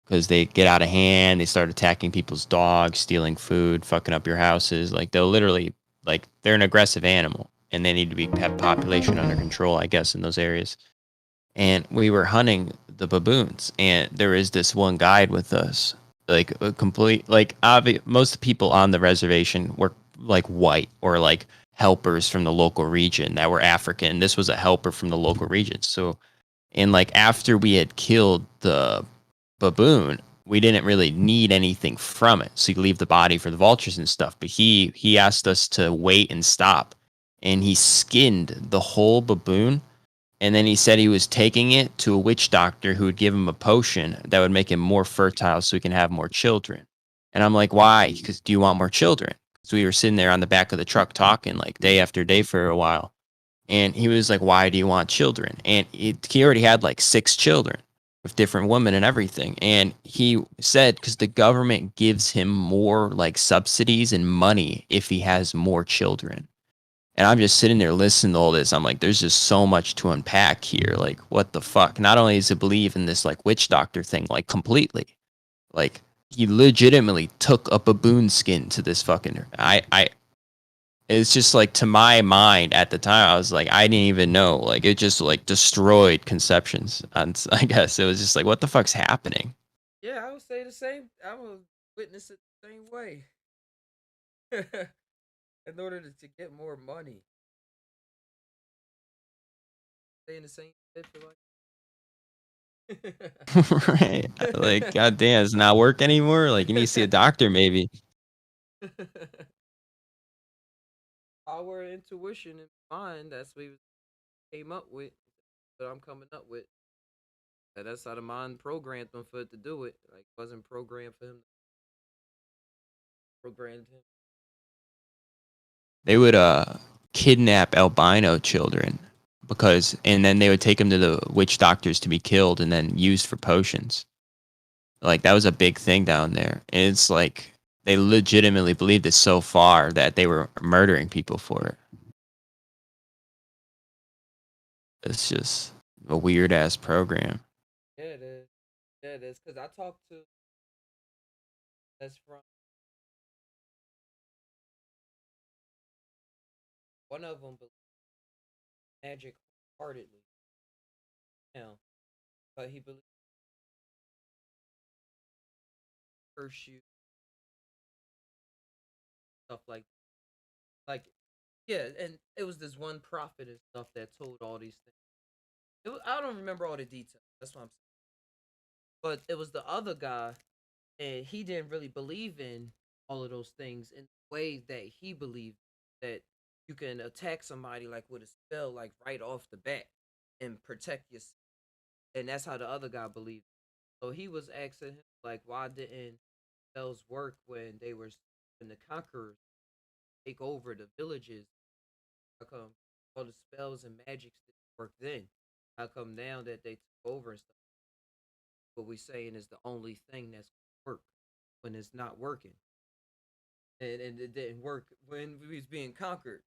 S2: because they get out of hand. They start attacking people's dogs, stealing food, fucking up your houses. Like they'll literally, like they're an aggressive animal, and they need to be have population under control, I guess, in those areas. And we were hunting the baboons, and there is this one guide with us, like a complete, like most people on the reservation were like white or like helpers from the local region that were African. This was a helper from the local region. So, and like after we had killed the baboon, we didn't really need anything from it, so you leave the body for the vultures and stuff. But he asked us to wait and stop, and he skinned the whole baboon, and then he said he was taking it to a witch doctor who would give him a potion that would make him more fertile so he can have more children. And I'm like, why? Because do you want more children? Because we were sitting there on the back of the truck talking like day after day for a while. And he was like, why do you want children? And he already had like 6 children with different women and everything. And he said, because the government gives him more like subsidies and money if he has more children. And I'm just sitting there listening to all this. I'm like, there's just so much to unpack here. Like, what the fuck? Not only does he believe in this like witch doctor thing, like completely, like he legitimately took a baboon skin to this fucking. It's just like to my mind at the time, I was like, I didn't even know. Like, it just like destroyed conceptions. And I guess it was just like, what the fuck's happening?
S1: Yeah, I would say the same. I would witness it the same way. In order to get more money, stay in the same bed for like.
S2: Right? Like, goddamn, does it not work anymore? Like, you need to see a doctor, maybe.
S1: Our intuition and mind, that's what we came up with. That I'm coming up with. And that's how the mind programmed him for it to do it. Like wasn't programmed for him. Programmed him.
S2: They would kidnap albino children because, and then they would take them to the witch doctors to be killed and then used for potions. Like that was a big thing down there. And it's like they legitimately believed it so far that they were murdering people for it. It's just a weird ass program.
S1: Yeah, it is. Yeah, it is. Cause I talked to that's from one of them, but magic heartedly now, but he believes curse you stuff like yeah, and it was this one prophet and stuff that told all these things. I don't remember all the details. That's what I'm saying. But it was the other guy, and he didn't really believe in all of those things in the way that he believed that you can attack somebody like with a spell, like right off the bat, and protect yourself. And that's how the other guy believed. So he was asking him like, why didn't spells work when the conquerors take over the villages? How come all the spells and magics? work then? How come now that they took over and stuff, what we saying is the only thing that's work when it's not working, and it didn't work when we was being conquered.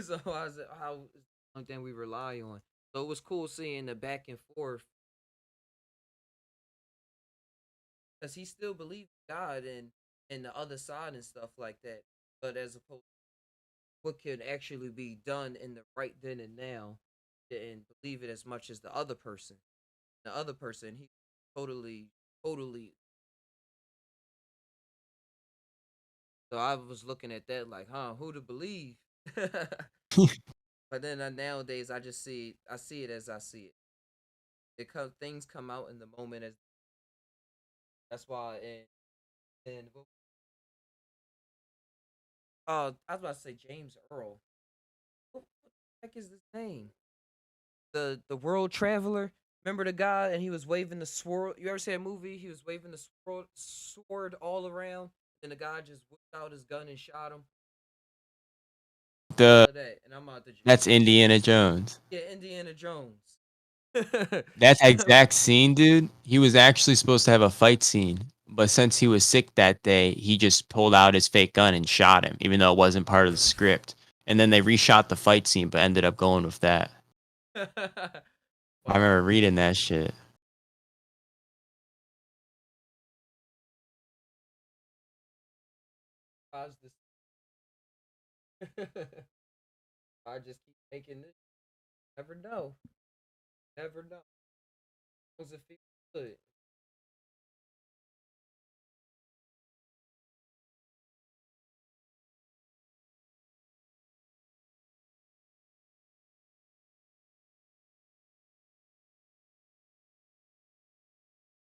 S1: So how's it, how is the only thing we rely on? So it was cool seeing the back and forth because he still believed in God and the other side and stuff like that. But as opposed to what can actually be done in the right then and now, and believe it as much as the other person. The other person, he totally, totally. So I was looking at that like, huh, who to believe? But then nowadays, I just I see it as I see it. Things come out in the moment as that's why. And I was about to say James Earl. What the heck is this name? The world traveler. Remember the guy, and he was waving the sword. You ever see a movie? He was waving the sword all around, and the guy just whipped out his gun and shot him.
S2: The
S1: All of that, and I'm out the.
S2: That's Indiana Jones.
S1: Yeah, Indiana Jones.
S2: That exact scene, dude. He was actually supposed to have a fight scene, but since he was sick that day, he just pulled out his fake gun and shot him, even though it wasn't part of the script. And then they reshot the fight scene, but ended up going with that. I
S1: Wow.
S2: remember reading that shit.
S1: How's this? I just keep making this. Never know. Never know. As it feels good.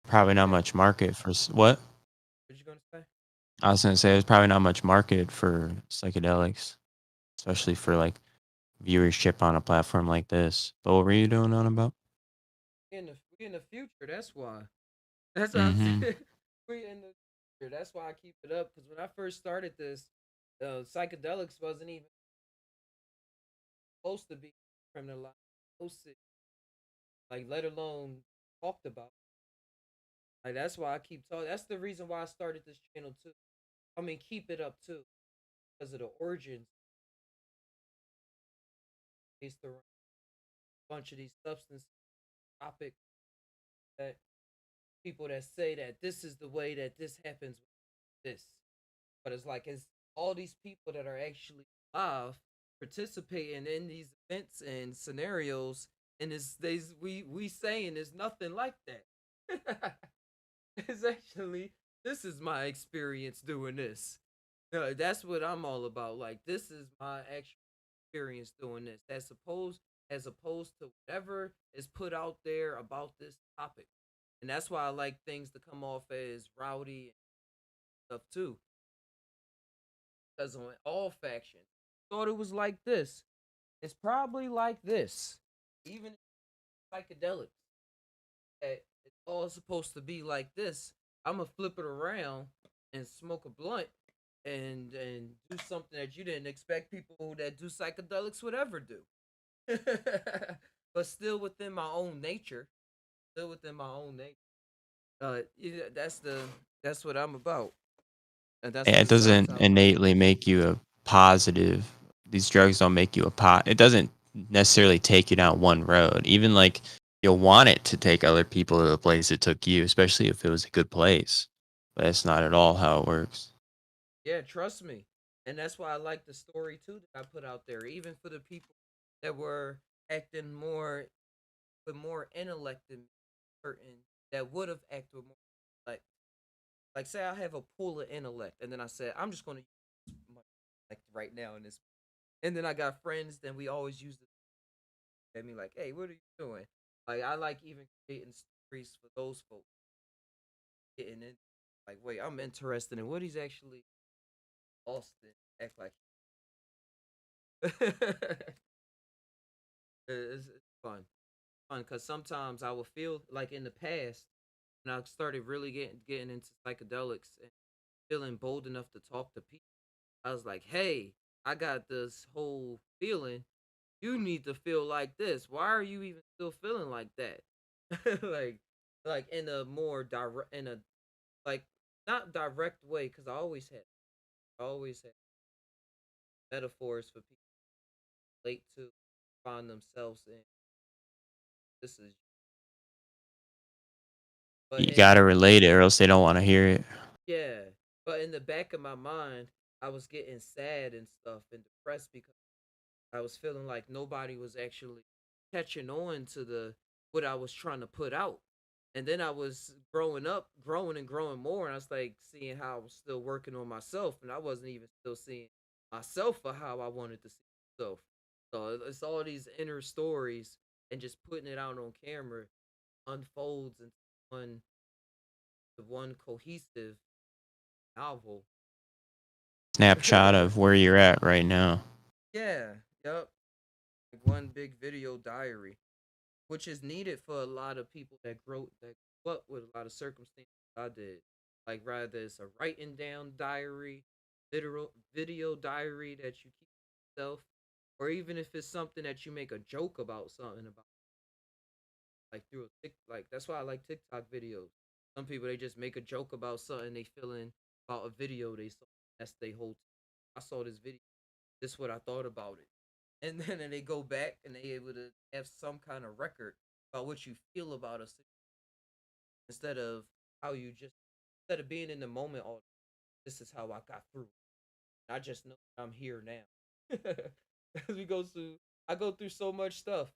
S2: Probably not
S1: Hey,
S2: much market for what?
S1: what you gonna say?
S2: I was gonna say there's probably not much market for psychedelics, especially for like viewership on a platform like this. But what were you doing on about?
S1: We in the future. That's why. That's what I'm
S2: Mm-hmm.
S1: saying. We in the future. That's why I keep it up. Because when I first started this, psychedelics wasn't even supposed to be criminalized, posted, like let alone talked about. Like that's why I keep talking. That's the reason why I started this channel too. I mean, keep it up too, because of the origins based around a bunch of these substance topics that people that say that this is the way that this happens with this. But it's like it's all these people that are actually alive participating in these events and scenarios, and we saying there's nothing like that. It's actually this is my experience doing this. No, that's what I'm all about. Like this is my actual experience doing this. As opposed to whatever is put out there about this topic. And that's why I like things to come off as rowdy and stuff too. Because on all factions, thought it was like this. It's probably like this. Even psychedelics, that it's all supposed to be like this. I'm gonna flip it around and smoke a blunt and do something that you didn't expect people that do psychedelics would ever do. But still within my own nature. Still within my own nature. Yeah, that's what I'm about, and that's
S2: Yeah,
S1: what
S2: it
S1: it sounds
S2: doesn't
S1: out like.
S2: innately make you a positive. These drugs don't make you a pot. It doesn't necessarily take you down one road. Even like you'll want it to take other people to the place it took you, especially if it was a good place. But that's not at all how it works.
S1: Yeah, trust me. And that's why I like the story too that I put out there, even for the people that were acting more with more intellect than certain that would have acted with more like say I have a pool of intellect and then I said I'm just gonna use my intellect right now in this, and then I got friends then we always use it at me like, hey, what are you doing? Like I like even creating stories for those folks getting in like, wait, I'm interested in what he's actually Austin act like. It's fun because sometimes I will feel like in the past when I started really getting into psychedelics and feeling bold enough to talk to people. I was like, hey, I got this whole feeling. you need to feel like this. Why are you even still feeling like that? like like in a more direct in a like not direct way because I always had metaphors for people late to find themselves in this is but
S2: You
S1: in
S2: gotta relate it, or else they don't want to hear it.
S1: yeah but in the back of my mind I was getting sad and stuff and depressed because I was feeling like nobody was actually catching on to the what I was trying to put out. And then I was growing up, growing and growing more, and I was like seeing how I was still working on myself, and I wasn't even still seeing myself for how I wanted to see myself. So it's all these inner stories, and just putting it out on camera unfolds into one cohesive novel.
S2: Snapshot of where you're at right now.
S1: Yeah, yep, like one big video diary, which is needed for a lot of people that grew up with a lot of circumstances I did. Like rather it's a writing down diary, video diary that you keep yourself, or even if it's something that you make a joke about something about, like through a like that's why I like TikTok videos. Some people they just make a joke about something they feeling about a video they saw. That's they whole. I saw this video. This is what I thought about it, and then they go back and they able to have some kind of record about what you feel about a instead of how you just instead of being in the moment all this is how I got through. I just know I'm here now. As we go through I go through so much stuff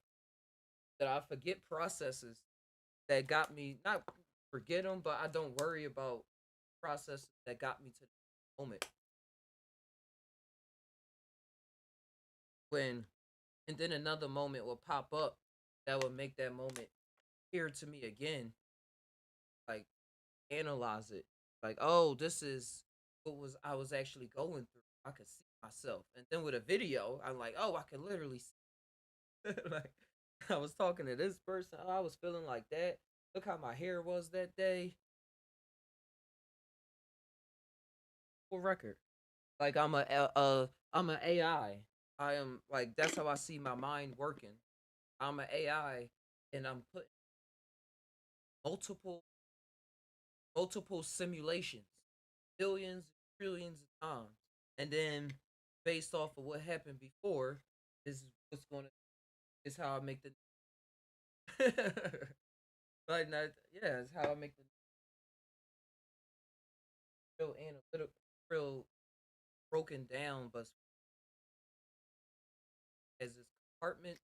S1: that I forget processes that got me not forget them, but I don't worry about processes that got me to the moment when and then another moment will pop up that will make that moment clear to me again, like analyze it. Like, oh, this is what was I was actually going through. I could see myself. And then with a video, I'm like, oh, I can literally see like I was talking to this person. Oh, I was feeling like that. Look how my hair was that day. Full record. Like I'm an AI. I am like that's how I see my mind working. I'm an AI and I'm putting multiple multiple simulations, billions, trillions of times, and then based off of what happened before is what's gonna is how I make the like not yeah, it's how I make the real analytical, real broken down, but as this compartment,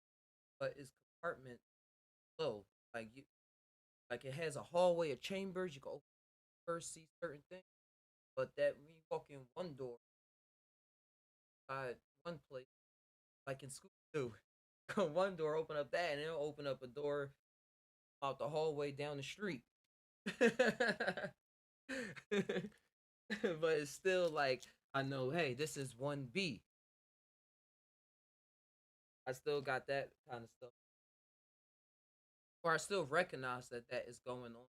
S1: but it's compartment low, like you like it has a hallway of chambers. You can open first see certain things, but that when you walk in one door, one place, like in school, too. One door, open up that, and it'll open up a door out the hallway down the street. But it's still like I know, hey, this is 1B. I still got that kind of stuff. Or I still recognize that that is going on.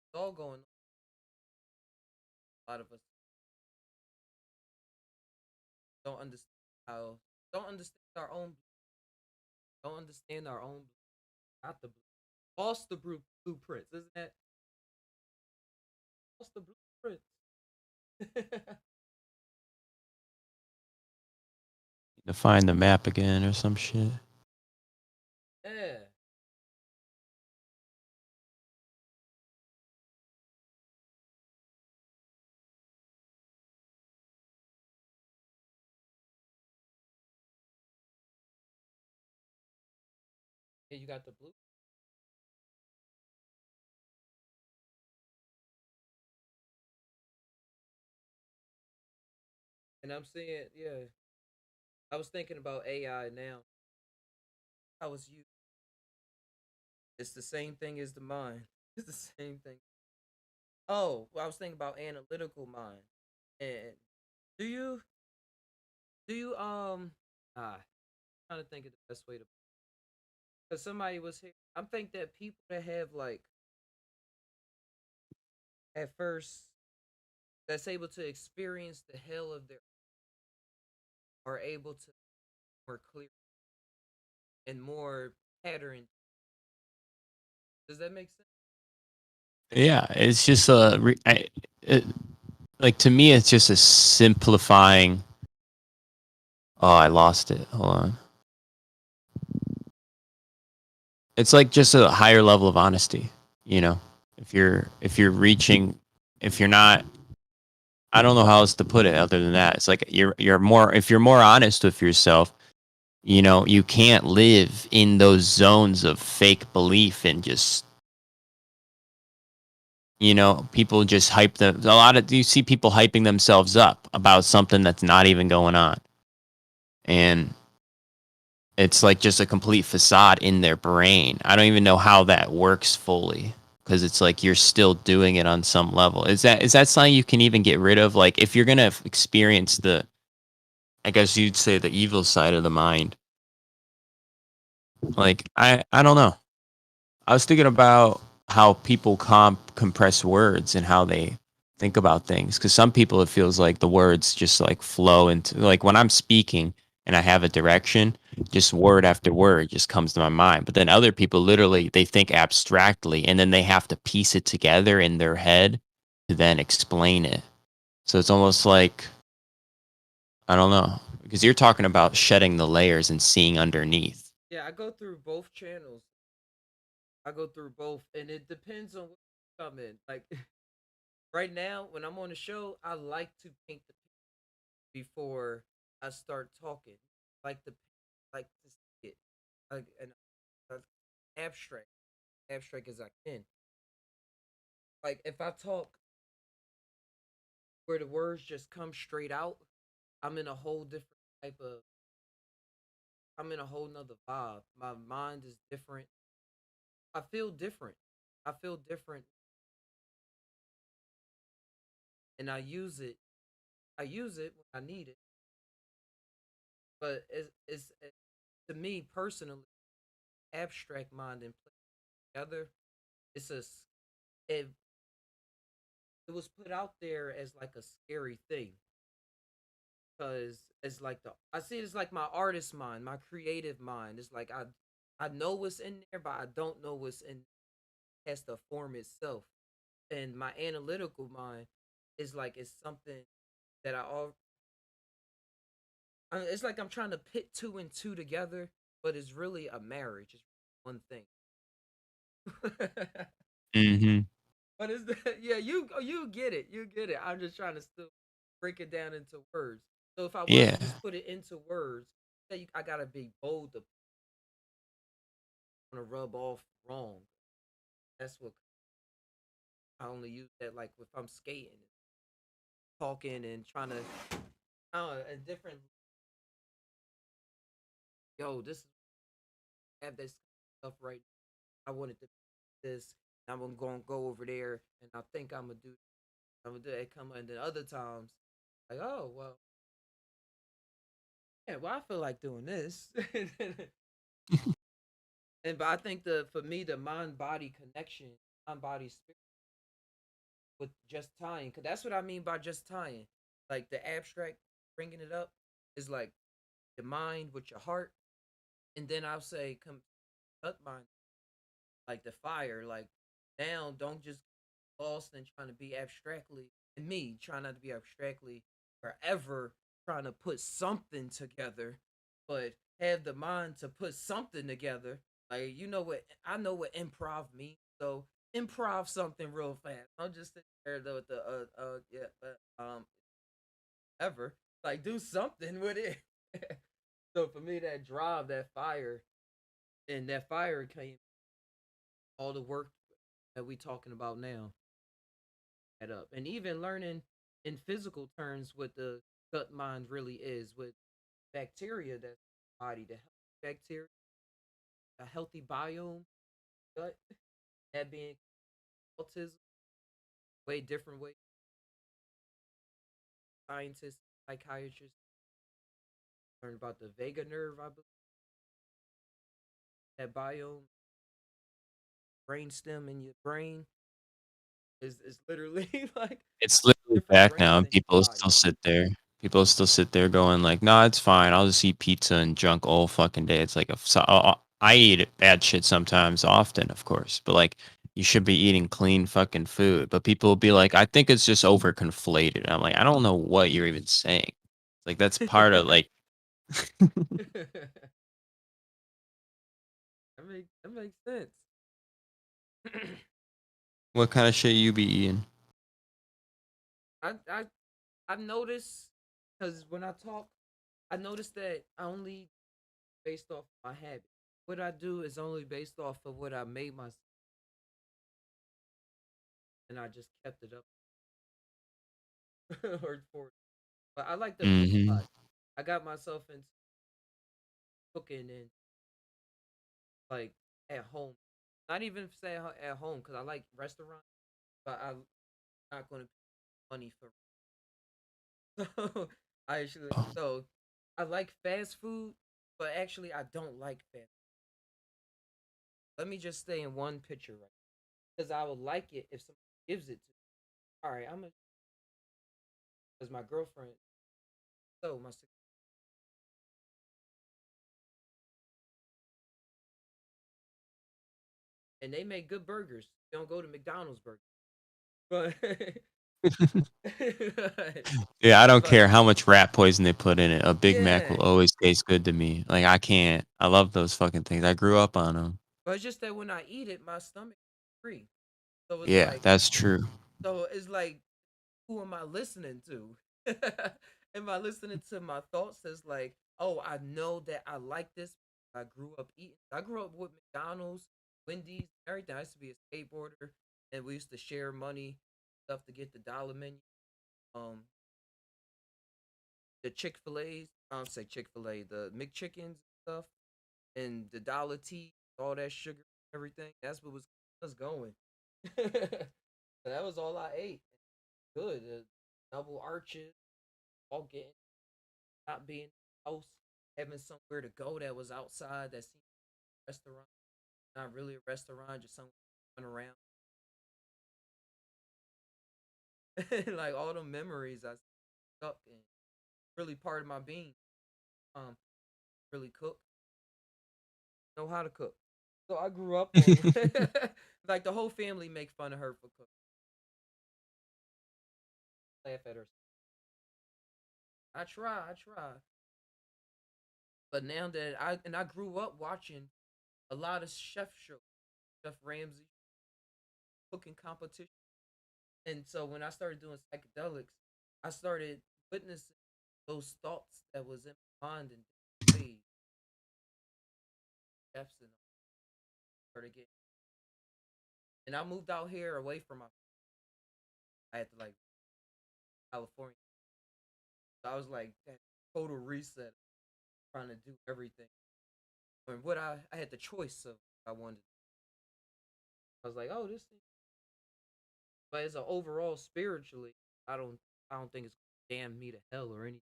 S1: It's all going on. A lot of us don't understand how, don't understand our own, don't understand our own, not the, lost the blueprints, isn't that? Lost the blueprints.
S2: To find the map again or some shit.
S1: Yeah. Yeah, you got the blue. And I'm saying, yeah, I was thinking about AI now. How was you? It's the same thing as the mind. It's the same thing. Oh, well, I was thinking about analytical mind. And do you do you trying to think of the best way to because somebody was here. I'm think that people that have like at first that's able to experience the hell of their are able to more clear. and more pattern. Does that make sense?
S2: Yeah, it's just like to me, it's just a simplifying. Oh, I lost it. Hold on. It's like just a higher level of honesty, you know. If you're reaching, if you're not, I don't know how else to put it other than that. It's like you're more, if you're more honest with yourself, you know, you can't live in those zones of fake belief and just, you know, people just hype them. A lot of, you see people hyping themselves up about something that's not even going on. And it's like just a complete facade in their brain. I don't even know how that works fully, because it's like you're still doing it on some level. Is that something you can even get rid of? Like if you're going to experience the, I guess you'd say, the evil side of the mind. Like I don't know. I was thinking about how people compress words and how they think about things. Because some people, it feels like the words just like flow into, like when I'm speaking and I have a direction, just word after word just comes to my mind. But then other people literally, they think abstractly and then they have to piece it together in their head to then explain it. So it's almost like, I don't know, because you're talking about shedding the layers and seeing underneath.
S1: Yeah, I go through both channels. I go through both, and it depends on what you come in. Like right now, when I'm on the show, I like to paint the picture before I start talking. Like the like to see it, like and abstract, abstract as I can. Like if I talk where the words just come straight out, I'm in a whole different type of. I'm in a whole nother vibe. My mind is different. I feel different. I feel different, and I use it. I use it when I need it. But to me personally, abstract mind and play together. It's a it, it was put out there as like a scary thing because it's like the I see it as like my artist mind, my creative mind. It's like I know what's in there, but I don't know what's in has to form itself. And my analytical mind is like it's something that it's like I'm trying to pit two and two together, but it's really a marriage. It's one thing.
S2: Mm-hmm.
S1: But is that yeah, you get it. You get it. I'm just trying to still break it down into words. So if I was
S2: Yeah.
S1: to just put it into words, say I gotta be bold to want to rub off wrong. That's what I only use that like if I'm skating, talking and trying to I don't know, a different yo, this have this stuff right. I wanted to do this. I'm gonna go over there and I think I'm gonna do it come and then other times like oh well yeah well I feel like doing this and but I think the for me the mind body connection mind body spirit with just tying because that's what I mean by just tying like the abstract bringing it up is like your mind with your heart and then I'll say come cut mind like the fire like now don't just lost and trying to be abstractly and me trying not to be abstractly forever trying to put something together but have the mind to put something together like you know what I know what improv means so improv something real fast I'll just sit there with the yeah ever like do something with it so for me that drive that fire and that fire came all the work that we talking about now that up and even learning in physical terms what the gut mind really is with bacteria that's body the bacteria a healthy biome gut that being autism way different way scientists psychiatrists learn about the vagus nerve I believe that biome brain stem in your brain is literally like
S2: It's literally
S1: different
S2: back now
S1: brains
S2: and
S1: in your
S2: people
S1: body
S2: still sit there. People still sit there going like, "Nah, it's fine. I'll just eat pizza and junk all fucking day." It's like I eat bad shit sometimes, often, of course, but like you should be eating clean fucking food. But people will be like, "I think it's just over conflated." I'm like, I don't know what you're even saying. Like that's part of like
S1: That makes sense.
S2: what kind of shit you be eating.
S1: I I I've noticed because when I talk, I noticed that I only based off my habit. What I do is only based off of what I made myself, and I just kept it up or for. But I like to cook a
S2: Mm-hmm.
S1: lot. I got myself into cooking and like at home. Not even say at home because I like restaurants, but I'm not going to pay money for. So I actually so I like fast food, but actually I don't like fast. Let me just stay in one picture right because I would like it if someone gives it to me. All right, I'm gonna because my girlfriend. So my and they make good burgers. You don't go to McDonald's burger, but
S2: Yeah, I don't
S1: but
S2: care how much rat poison they put in it. A Big Mac
S1: yeah,
S2: will always taste good to me. Like I can't. I love those fucking things. I grew up on them.
S1: but it's just that when I eat it, my stomach is free. So it's
S2: Yeah,
S1: like
S2: that's true.
S1: who am I listening to? Am I listening to my thoughts as like, oh, I know that I like this. I grew up eating. I grew up with McDonald's, Wendy's, everything. I used to be a skateboarder, and we used to share money stuff to get the dollar menu. Um, the Chick-fil-A's, I don't say Chick-fil-A, the McChickens stuff, and the dollar tea, all that sugar, everything. That's what was going. So that was all I ate. Good. Double arches, all getting not being in the house, having somewhere to go that was outside that seemed like a restaurant, not really a restaurant, just somewhere to run around. Like all the memories I stuck in. Really part of my being. Um, really cook, know how to cook. So I grew up on like the whole family make fun of her for cooking, laugh at her. I try. But now that I grew up watching a lot of chef shows, Chef Ramsay cooking competition. And so when I started doing psychedelics, I started witnessing those thoughts that was in my mind and ways chefs and started getting. And I moved out here away from my. I had to like California. So I was like that total reset, trying to do everything. And what I had the choice of what I wanted. I was like, oh, this thing. But as an overall spiritually, I don't think it's damn me to hell or anything.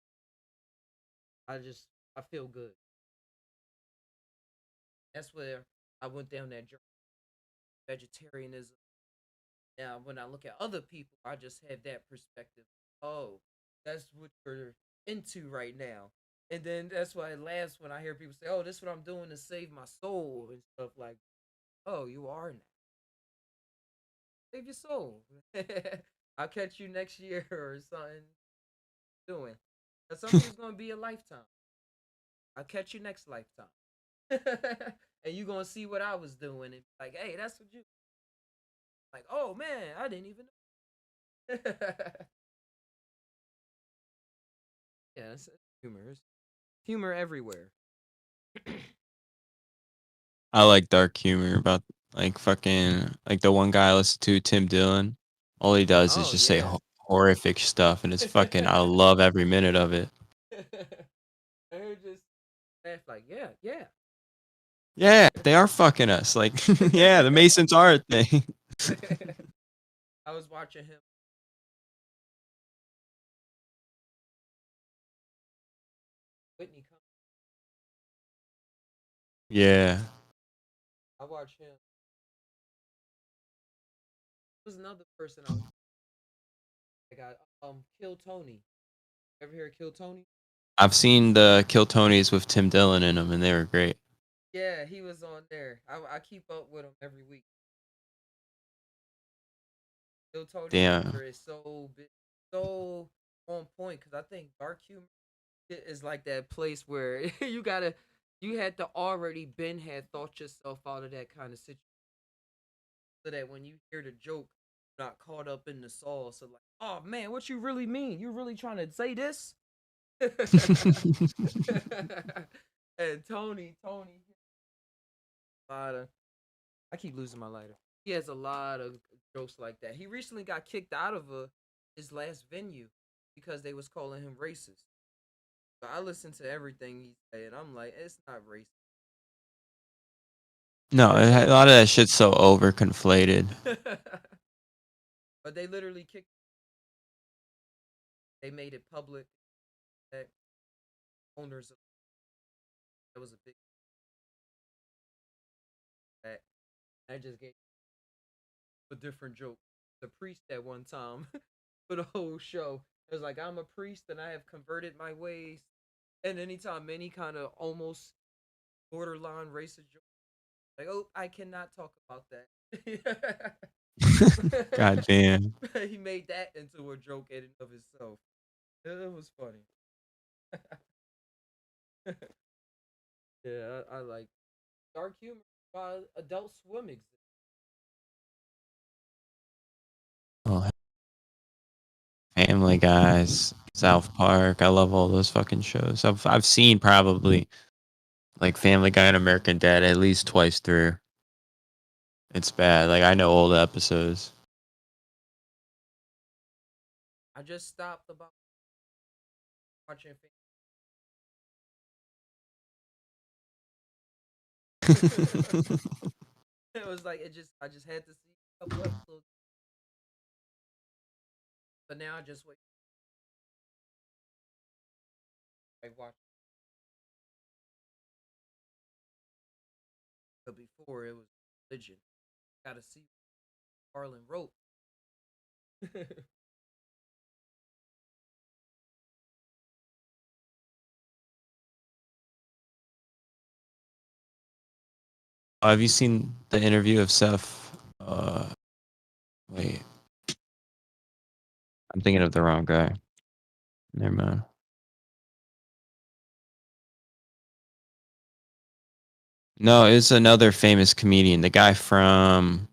S1: I feel good. That's where I went down that journey, vegetarianism. Now, when I look at other people, I just have that perspective. Oh, that's what you're into right now. And then that's why it laughs when I hear people say, "Oh, this is what I'm doing to save my soul" and stuff like. Oh, you are now. Save your soul. I'll catch you next year or something. Doing. But some people's gonna be a lifetime. I'll catch you next lifetime. And you gonna see what I was doing and be like, hey, that's what you like. Oh man, I didn't even know. Yeah, it's humor. It's humor everywhere.
S2: I like dark humor about like fucking like the one guy I listen to, Tim Dillon. All he does is
S1: Oh
S2: just say
S1: yeah.
S2: horrific stuff, and it's fucking. I love every minute of it.
S1: I just laugh like, yeah, yeah.
S2: Yeah, they are fucking us. Like, yeah, the Masons are a thing.
S1: I was watching him Whitney come.
S2: Yeah.
S1: I watched him. There was another person I got Kill Tony. Ever hear of Kill Tony?
S2: I've seen the Kill Tonys with Tim Dillon in them, and they were great.
S1: Yeah, he was on there. I keep up with him every week. Kill Tony
S2: Damn.
S1: is so on point because I think dark humor is like that place where you had to already been had thought yourself out of that kind of situation so that when you hear the joke, you're not caught up in the sauce. So like, oh man, what you really mean? You really trying to say this? And Tony, a lot of I keep losing my lighter. He has a lot of jokes like that. He recently got kicked out of his last venue because they was calling him racist. So I listened to everything he said. I'm like, it's not racist.
S2: No, a lot of that shit's so over conflated.
S1: But they literally kicked. They made it public that owners of that was a big that. I just gave a different joke. The priest at one time for the whole show. It was like I'm a priest and I have converted my ways. And anytime any kind of almost borderline racist joke, like, oh, I cannot talk about that.
S2: God damn.
S1: He made that into a joke in and of itself. It was funny. Yeah, I like dark humor by Adult Swim exists.
S2: Oh, Family Guys, South Park. I love all those fucking shows. I've seen probably like Family Guy and American Dad at least twice through. It's bad. Like I know all the episodes.
S1: I just stopped about watching. It was like I just had to see a couple episodes, but now I just wait. I watch. But before it was religion. Got to see what Harlan wrote.
S2: Have you seen the interview of Seth? Wait, I'm thinking of the wrong guy. Never mind. No, it's another famous comedian. The guy from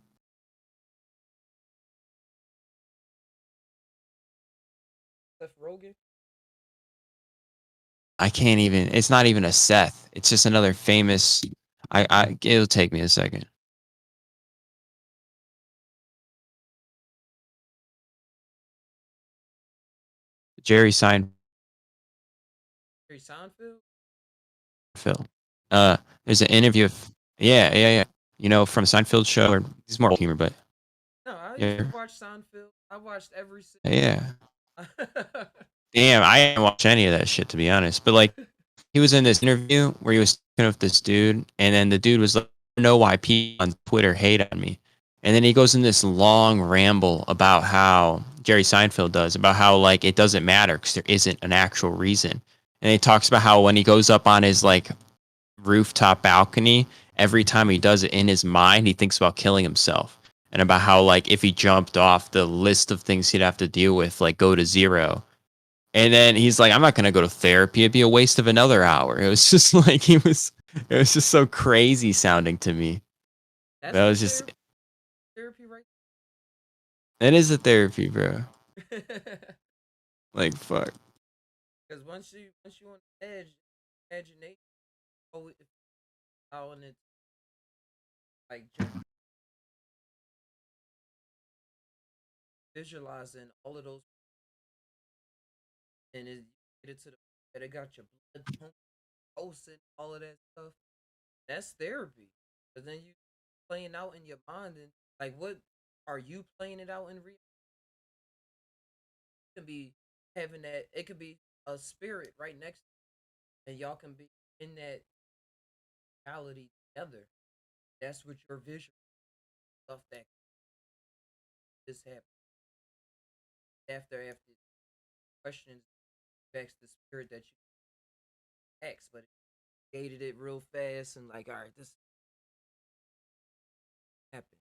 S1: Seth Rogen.
S2: I can't even. It's not even a Seth. It's just another famous. It'll take me a second. Jerry Seinfeld.
S1: Harry Seinfeld.
S2: There's an interview of yeah. You know, from Seinfeld show, or he's more humor, but
S1: No, I used
S2: yeah,
S1: to watch Seinfeld. I watched every
S2: yeah.
S1: single.
S2: Damn, I didn't watch any of that shit to be honest. But like, he was in this interview where he was talking with this dude, and then the dude was like, "I don't know why people on Twitter hate on me," and then he goes in this long ramble about how Jerry Seinfeld does about how like it doesn't matter because there isn't an actual reason, and he talks about how when he goes up on his like rooftop balcony, every time he does it in his mind, he thinks about killing himself. And about how like if he jumped off, the list of things he'd have to deal with like go to zero. And then he's like, I'm not gonna go to therapy. It'd be a waste of another hour. It was just like it was just so crazy sounding to me.
S1: That's
S2: That
S1: the
S2: was just
S1: therapy, right?
S2: it is a therapy, bro. Like fuck.
S1: Because once you on the edge, imagination, oh, how and it's like just visualizing all of those, and it get it to the that it got your blood pulsing, all of that stuff. That's therapy. But then you playing out in your mind and like what are you playing it out in real? It can be having that it could be a spirit right next to you, and y'all can be in that reality together. That's what your visual stuff that just happened after questions. That's the spirit that you X, but it created it real fast and like, all right, this happened.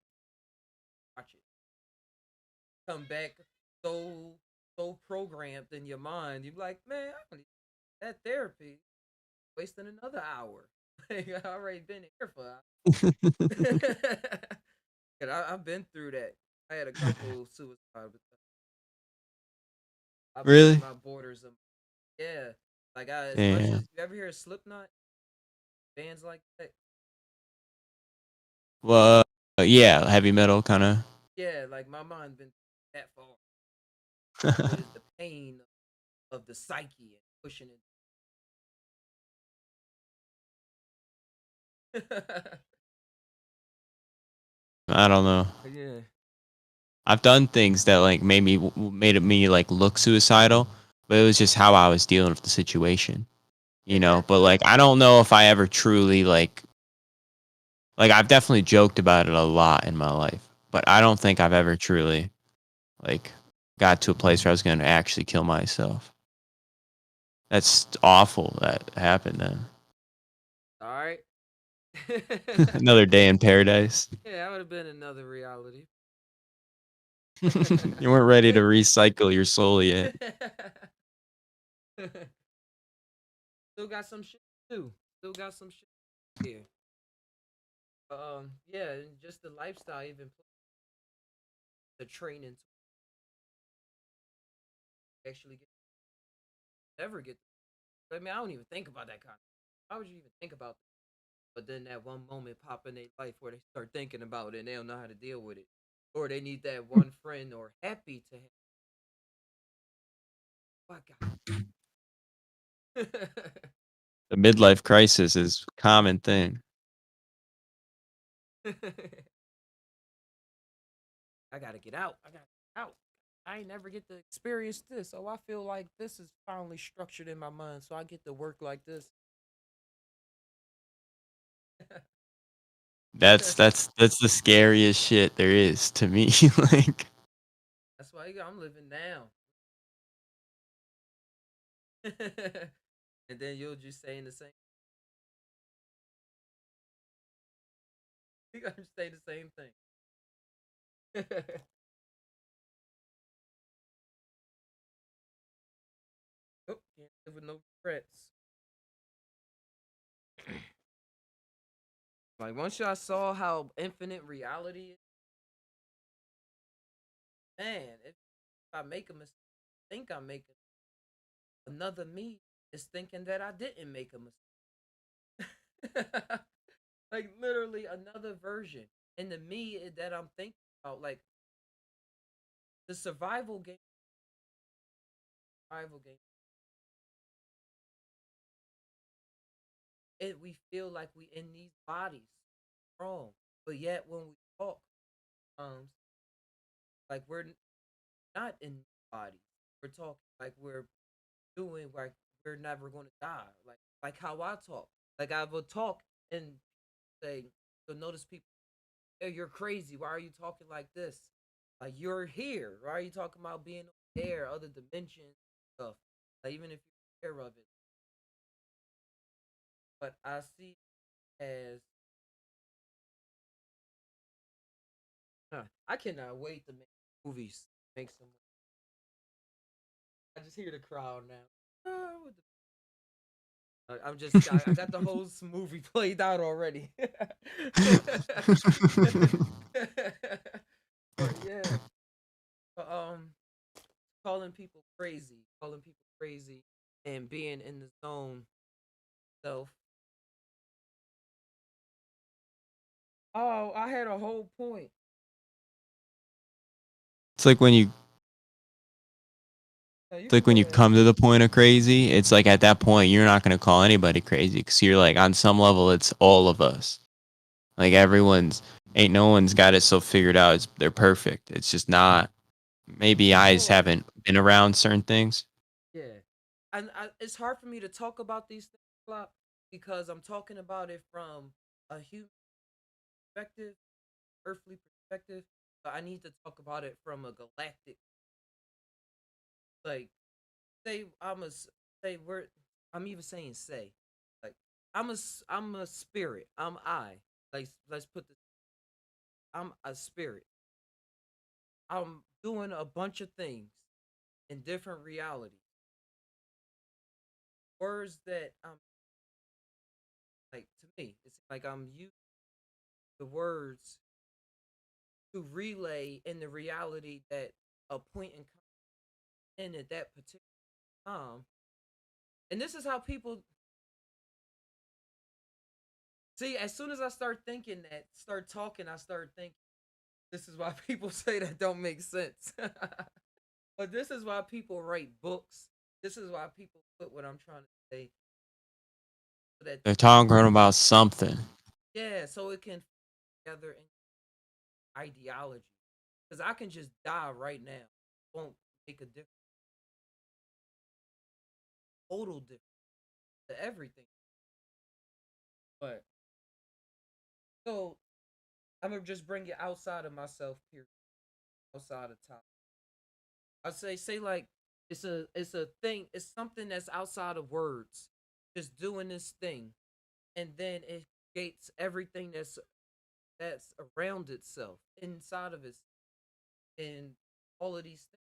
S1: Watch it. Come back so so programmed in your mind. You're like, man, I don't need that therapy. Wasting another hour. Like, I already been here for. And I've been through that. I had a couple suicide. I pushed
S2: Really?
S1: my borders. Yeah, like as much
S2: Yeah.
S1: as you ever hear of Slipknot bands like that.
S2: Well, yeah, heavy metal kind of.
S1: Yeah, like my mind been that far. What is the pain of the psyche and pushing it?
S2: I don't know.
S1: Yeah.
S2: I've done things that like made me like look suicidal, but it was just how I was dealing with the situation, you
S1: And
S2: know.
S1: that's
S2: But like I don't know if I ever truly like I've definitely joked about it a lot in my life, but I don't think I've ever truly like got to a place where I was going to actually kill myself. That's awful that happened then.
S1: all right.
S2: Another day in paradise.
S1: Yeah, that would have been another reality.
S2: You weren't ready to recycle your soul yet.
S1: Still got some shit to do. Still got some shit here. Yeah, and just the lifestyle, even the training to actually never get. I mean, I don't even think about that kind. Why would you even think about that? But then that one moment pop in their life where they start thinking about it and they don't know how to deal with it, or they need that one friend or happy to have. Oh, I got.
S2: The midlife crisis is a common thing.
S1: I gotta get out. I gotta get out. I ain't never get to experience this. So I feel like this is finally structured in my mind. So I get to work like this.
S2: That's the scariest shit there is to me. Like
S1: That's why I'm living now. And then you'll just saying the same. You gotta say the same thing. Oh, can't live with no regrets. Like once y'all saw how infinite reality is, man, if I make a mistake, think I'm making another me is thinking that I didn't make a mistake. Like literally another version. And the me that I'm thinking about, like the survival game, and we feel like we in these bodies wrong. But yet when we talk, um, like we're not in bodies. We're talking like we're doing like we're never gonna die. Like how I talk. Like I will talk and say, so notice people, hey, you're crazy. Why are you talking like this? Like you're here. Why are you talking about being there, other dimensions stuff? Like even if you're aware of it. But I see as I cannot wait to make movies. Make some. I just hear the crowd now. I'm just. I got the whole movie played out already. But yeah, but, calling people crazy, and being in the zone. Self. Oh, I had a whole point.
S2: it's like when you
S1: No, you
S2: it's
S1: can
S2: like when
S1: go
S2: you
S1: ahead.
S2: come to the point of crazy, it's like at that point you're not going to call anybody crazy cuz you're like on some level it's all of us. Like everyone's ain't no one's got it so figured out they're perfect. It's just not. Maybe I just
S1: Or
S2: haven't been around certain things.
S1: yeah, and it's hard for me to talk about these things a lot because I'm talking about it from a human perspective, earthly perspective. But I need to talk about it from a galactic. Like, say say we're I'm even saying say like I'm a spirit. Like let's put this. I'm a spirit. I'm doing a bunch of things in different realities. Words that I'm like to me, it's like I'm using the words to relay in the reality that a point in at that particular time. And this is how people see. As soon as I start thinking that, start talking, I start thinking. This is why people say that don't make sense. But this is why people write books. This is why people put what I'm trying to say. So that
S2: They're talking about something.
S1: yeah, so it can together in ideology. Because I can just die right now. Won't make a difference. Total difference to everything. But so I'm gonna just bring it outside of myself, period. Outside of top. I say like it's a thing, it's something that's outside of words. Just doing this thing. And then it creates everything that's around itself, inside of it, and all of these things,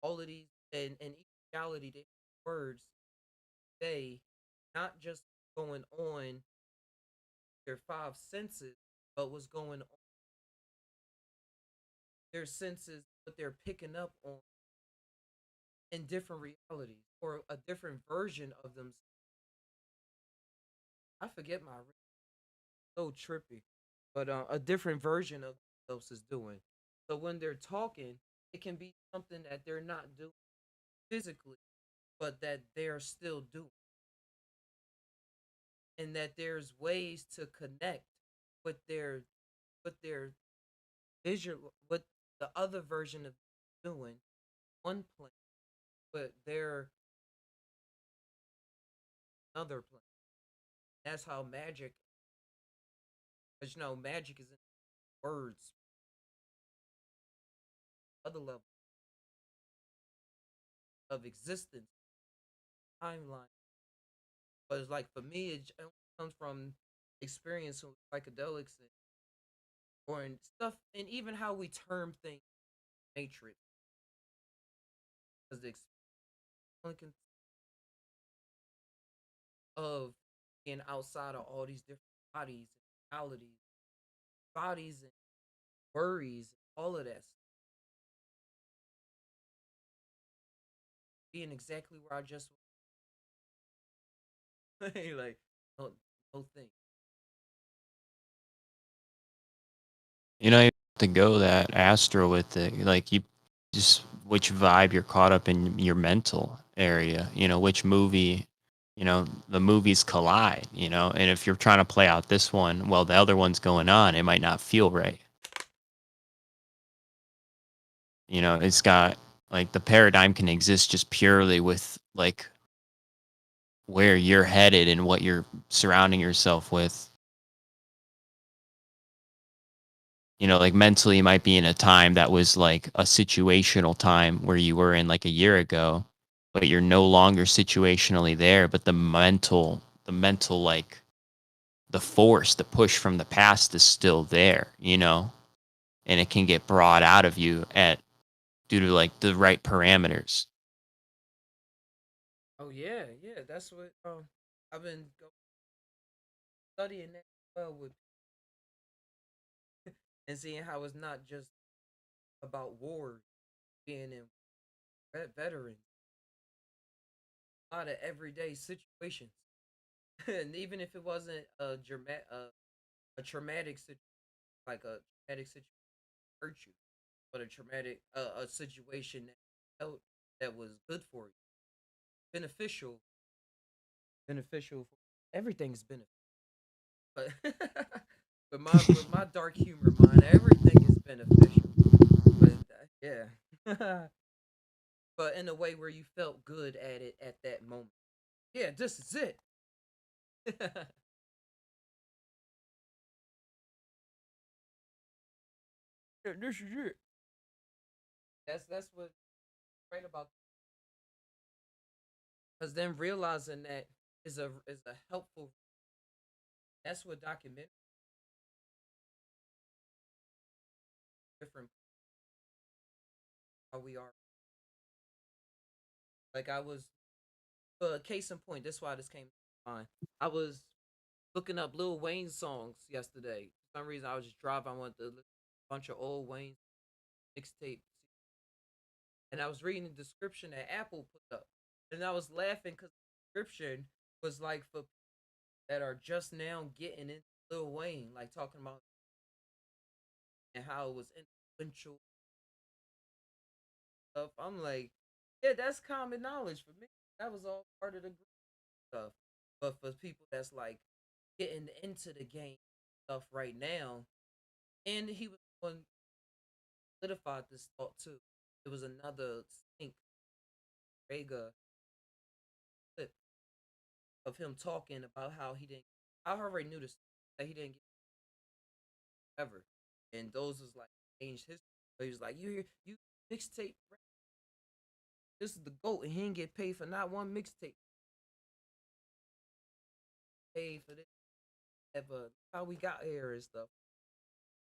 S1: all of these and each reality the words they not just going on their five senses, but what's going on their senses, what they're picking up on in different realities or a different version of them. I forget my so trippy, but a different version of themselves is doing. So when they're talking, it can be something that they're not doing physically, but that they're still doing, and that there's ways to connect with their visual, with the other version of doing one plane, but they're another plane. That's how magic, because magic is in words, other level of existence, timeline. But it's like for me, it comes from experience with psychedelics and stuff, and even how we term things, matrix, because the experience of being outside of all these different bodies and realities, bodies and worries, all of that, being exactly where I just like no no thing.
S2: You know, you have to go that astral with it. Like you just which vibe you're caught up in your mental area, which movie, the movies collide, and if you're trying to play out this one while the other one's going on, it might not feel right. It's got like the paradigm can exist just purely with like where you're headed and what you're surrounding yourself with. Like mentally you might be in a time that was like a situational time where you were in like a year ago, but you're no longer situationally there, but the mental like the force, the push from the past is still there, and it can get brought out of you at due to like the right parameters.
S1: Oh yeah, yeah, that's what I've been studying that well with and seeing how it's not just about wars, being in veterans, a lot of everyday situations, and even if it wasn't a traumatic situation, like a traumatic situation hurt you, but a situation that felt that was good for you, beneficial, beneficial. Everything's beneficial, but with my dark humor mind, everything is beneficial. But yeah, but in a way where you felt good at it at that moment. Yeah, this is it. Yeah, this is it. That's what's great about Because then realizing that is a helpful. That's what document different how we are. Like I was, case in point. That's why this came to mind. I was looking up Lil Wayne songs yesterday. For some reason, I was just driving. I wanted to listen to a bunch of old Wayne mixtape, and I was reading the description that Apple put up, and I was laughing because the description was like for people that are just now getting into Lil Wayne, like talking about and how it was influential stuff. I'm like, yeah, that's common knowledge for me. That was all part of the group stuff. But for people that's like getting into the game stuff right now, and he was going solidified this thought too. It was another Stink Rega clip of him talking about how he didn't. I already knew this that he didn't get ever, and those was like changed history. So he was like, you mixtape. This is the goat, and he didn't get paid for not one mixtape. Paid for this, ever how we got here and stuff.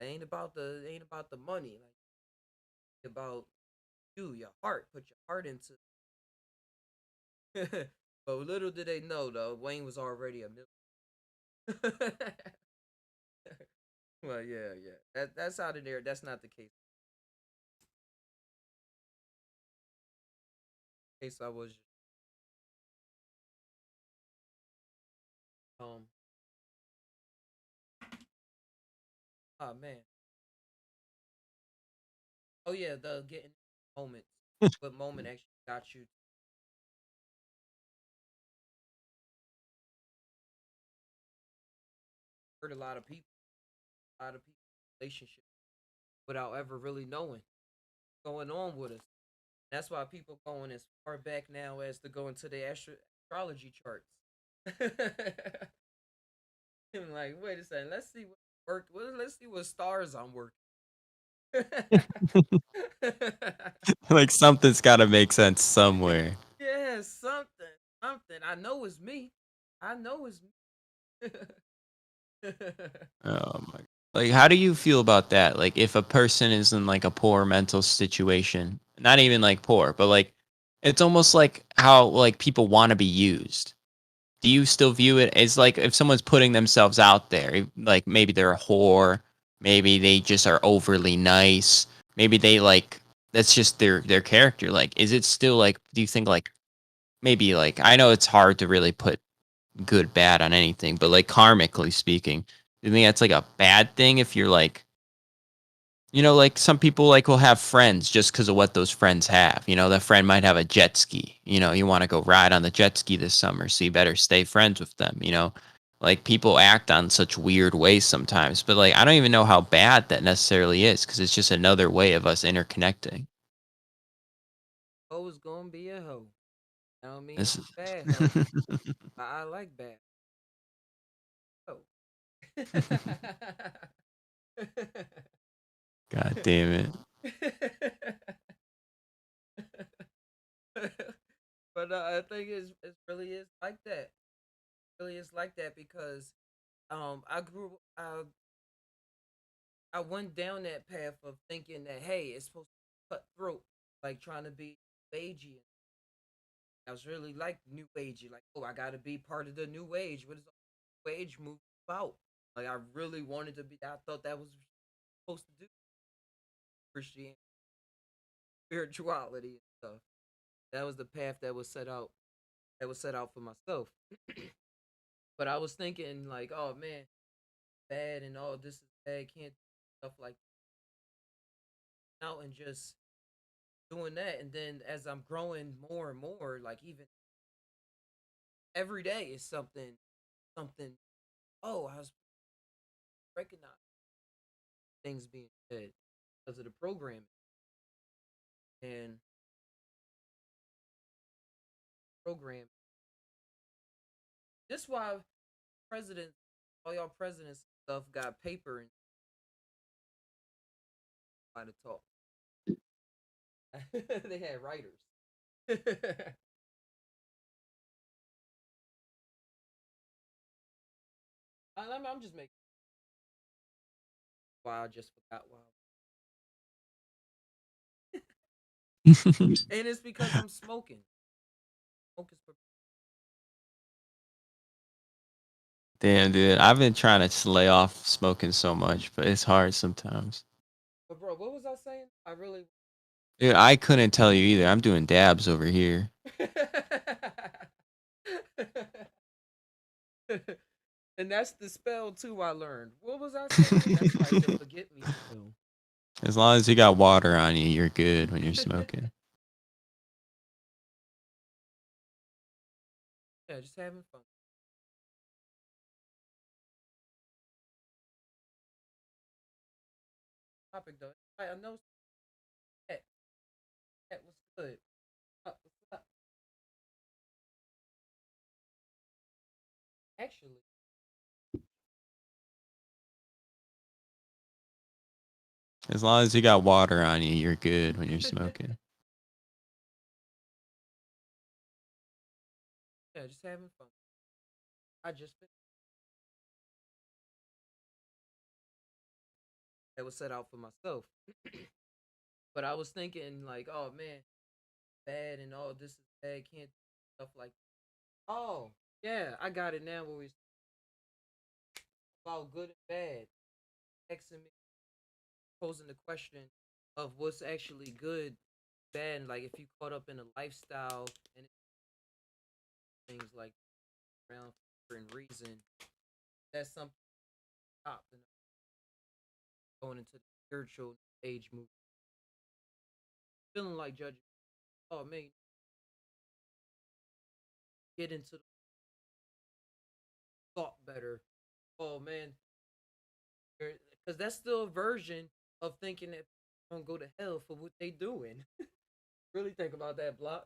S1: It ain't about the money. Like it's about you, your heart. Put your heart into. But little did they know, though, Wayne was already a million. Well, yeah, yeah. That's out of there. That's not the case. Case I was um. Oh man. Oh yeah, the getting moments. What moment actually got you hurt a lot of people relationship without ever really knowing going on with us. That's why people going as far back now as to go into the astrology charts. I'm like, wait a second, let's see what work. Well, let's see what stars I'm working.
S2: Like something's got to make sense somewhere.
S1: Yeah, something. I know it's me. I know it's me.
S2: Oh my. Like, how do you feel about that? Like, if a person is in like a poor mental situation, not even like poor, but like, it's almost like how like people want to be used. Do you still view it as like if someone's putting themselves out there, like maybe they're a whore, maybe they just are overly nice, maybe they like that's just their character. Like, is it still like? Do you think like maybe like I know it's hard to really put good bad on anything, but like karmically speaking, do you think that's like a bad thing if you're like like some people like will have friends just because of what those friends have. That friend might have a jet ski. You want to go ride on the jet ski this summer, so you better stay friends with them. Like people act on such weird ways sometimes, but like I don't even know how bad that necessarily is because it's just another way of us interconnecting.
S1: Hoe is gonna be a hoe. I don't mean
S2: This
S1: she's
S2: is
S1: bad hoe. I like bad hoe.
S2: God damn it.
S1: But I think it really is like that. Really is like that because I went down that path of thinking that hey, it's supposed to cut throat, like trying to be agey. I was really like new agey, like oh, I got to be part of the new age. What is the new age move about? Like I really wanted to be. I thought that was supposed to do Christianity, spirituality and stuff. That was the path that was set out. That was set out for myself. But I was thinking like, oh man, bad and all this is bad. Can't do stuff like out and just doing that. And then as I'm growing more and more, like even every day is something. Oh, I was recognizing things being said because of the programming and program. This why presidents, all y'all presidents stuff got paper and how to talk. They had writers. I'm just making. Wow, I just forgot. Wow, and it's because I'm smoking. Focus for.
S2: Damn, dude. I've been trying to lay off smoking so much, but it's hard sometimes.
S1: But bro, what was I saying? I really.
S2: Dude, I couldn't tell you either. I'm doing dabs over here.
S1: And that's the spell too. I learned. What was I saying? That's like the forget me spell.
S2: As long as you got water on you, you're good when you're smoking.
S1: Yeah, just having fun. Topic though. I know that that was good. What's up? Actually,
S2: As long as you got water on you, you're good when you're smoking.
S1: yeah, just having fun. I just that was set out for myself. But I was thinking like, oh man, bad and all this is bad. Can't do stuff like. Oh yeah, I got it now. Where we about good and bad. Asking me, posing the question of what's actually good, bad, and like if you caught up in a lifestyle and things like around for and reason, that's something top and going into the spiritual age movement. Feeling like judging. Oh man, get into the thought better. Oh man, because that's still a version of thinking that people don't go to hell for what they doing. Really think about that block.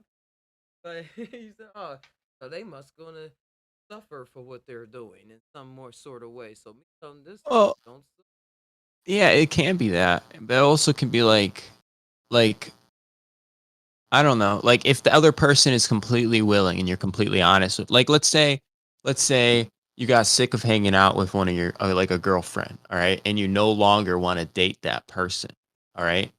S1: Like you said, oh, so they must gonna suffer for what they're doing in some more sort of way. So me telling this
S2: Oh,
S1: don't
S2: yeah, it can be that, but it also can be like I don't know, like if the other person is completely willing and you're completely honest with, like, let's say you got sick of hanging out with one of your like a girlfriend, all right, and you no longer want to date that person, all right,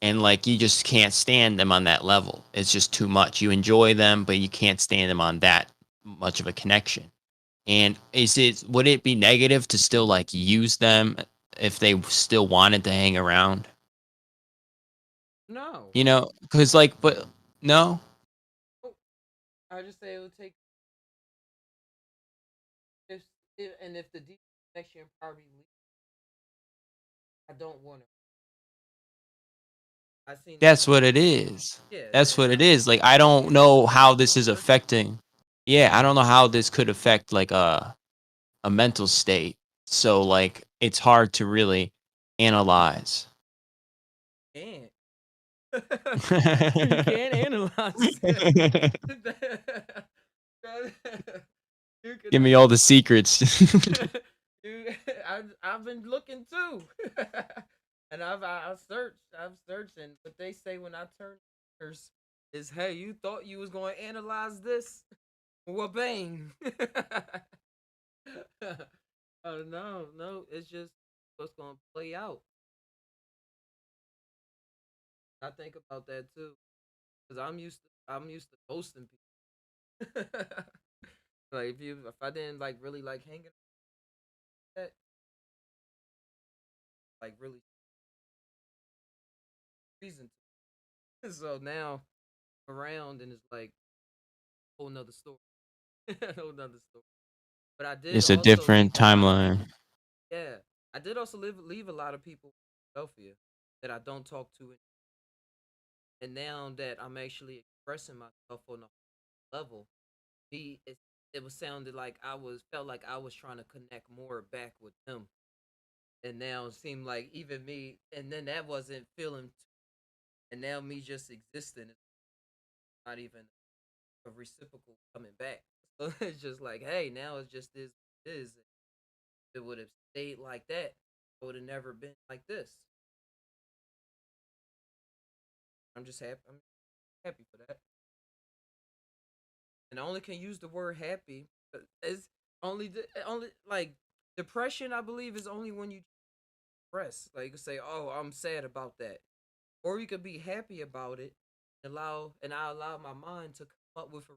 S2: and like you just can't stand them on that level. It's just too much. You enjoy them, but you can't stand them on that much of a connection. And would it be negative to still like use them if they still wanted to hang around?
S1: no.
S2: You know, because like, but no.
S1: Oh, I just say it would take if, and if the deep connection probably I don't want to. I seen that.
S2: That's what it is.
S1: Yeah,
S2: That's
S1: and
S2: what
S1: I
S2: it is. Like I
S1: I
S2: don't
S1: seen that
S2: know
S1: with
S2: how this
S1: my
S2: is
S1: first
S2: affecting. Yeah, I don't know how this could affect like a mental state. So like it's hard to really analyze.
S1: and you can't analyze it. You can
S2: Give me all the secrets.
S1: you, I've been looking too, and I've searched, and what they say when I turn is, hey, you thought you was going to analyze this? Well, bang. Oh no, no, it's just what's going to play out. I think about that too, because I'm used to ghosting people. Like if I didn't like really like hanging that like really reason to. So now around and it's like a whole nother story. A whole nother story. But I did
S2: It's a
S1: also
S2: different
S1: leave a lot of
S2: timeline.
S1: people. Yeah. I did also leave a lot of people in Philadelphia that I don't talk to and now that I'm actually expressing myself on a level, it was sounded like I was felt like I was trying to connect more back with them. And now it seemed like even me and then that wasn't feeling and now me just existing is not even a reciprocal coming back. So it's just like, hey, now it's just this is. If it would have stayed like that, it would have never been like this. I'm just happy. I'm happy for that. And I only can use the word happy. It's only like Depression, I believe, is only when you depress. Like you say, "Oh, I'm sad about that," or you could be happy about it. I allow my mind to come up with a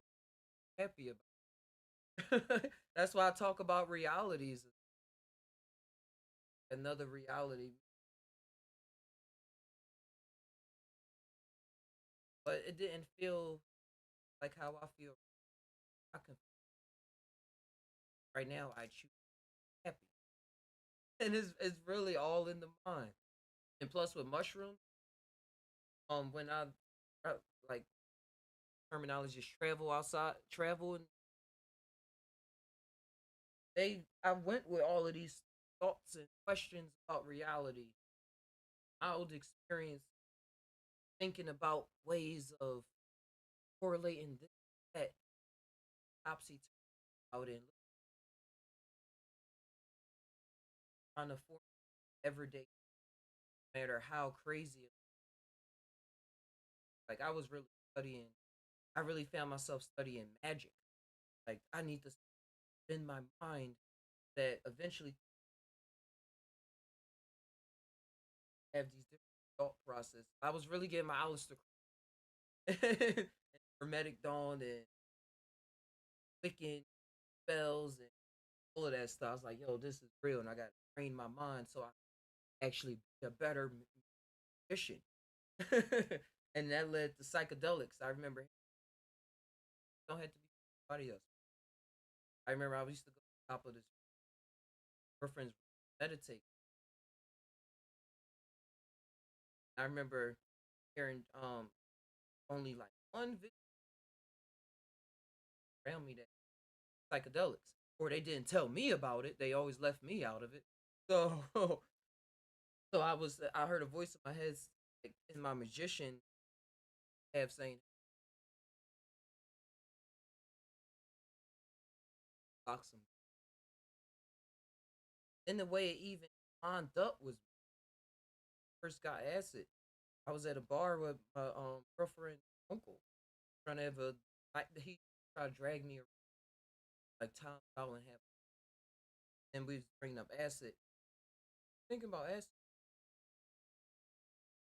S1: happy about it. That's why I talk about realities. Another reality, but it didn't feel like how I feel. I can right now. I choose happy, and it's really all in the mind. And plus, with mushrooms, when I like terminology is travel outside, travel, and I went with all of these thoughts and questions about reality. I would experience thinking about ways of correlating this, that, topsy out and trying to form everyday, no matter how crazy. Like I was really studying. I really found myself studying magic. Like I need to spin my mind that eventually have these different thought process. I was really getting my Alistair and Hermetic Dawn and Wiccan spells and all of that stuff. I was like, yo, this is real, and I got to train my mind so I actually be a better magician. And that led to psychedelics. I remember don't have to be somebody else. I remember I used to go to the top of this girlfriend's meditate. I remember hearing only like one video around me that psychedelics, or they didn't tell me about it. They always left me out of it. So, so I heard a voice in my head, like, in my magician have saying, "Box them." And the way it even lined up was first got acid. I was at a bar with my girlfriend uncle trying to have a like he tried to drag me like Tom Holland have, and we was bringing up acid. Thinking about acid,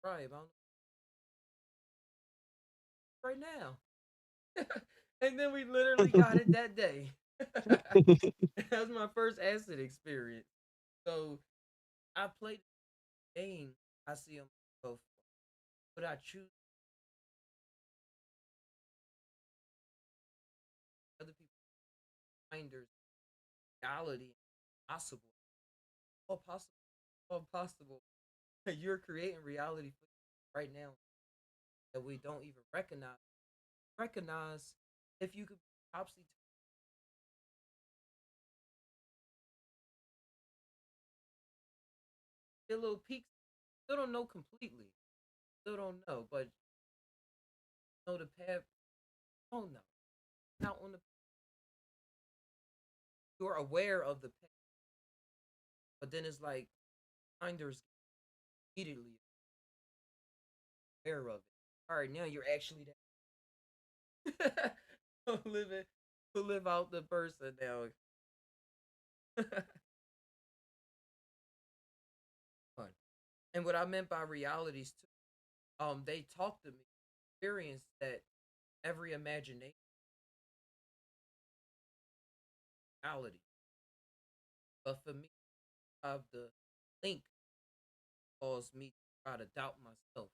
S1: right? About right now. And then we literally got it that day. That was my first acid experience. So I played the game. I see them both, but I choose other people's finders reality possible. All possible. All possible. You're creating reality right now that we don't even recognize. Recognize if you could obviously get a little peaks. Still don't know completely. Still don't know, but know the path. Don't know. Not on the. You're aware of the path, but then it's like finders immediately aware of it. All right, now you're actually that. Living to live out the person now. Fun. And what I meant by realities too, they talked to me, experience that every imagination reality. But for me, of the link caused me to try to doubt myself.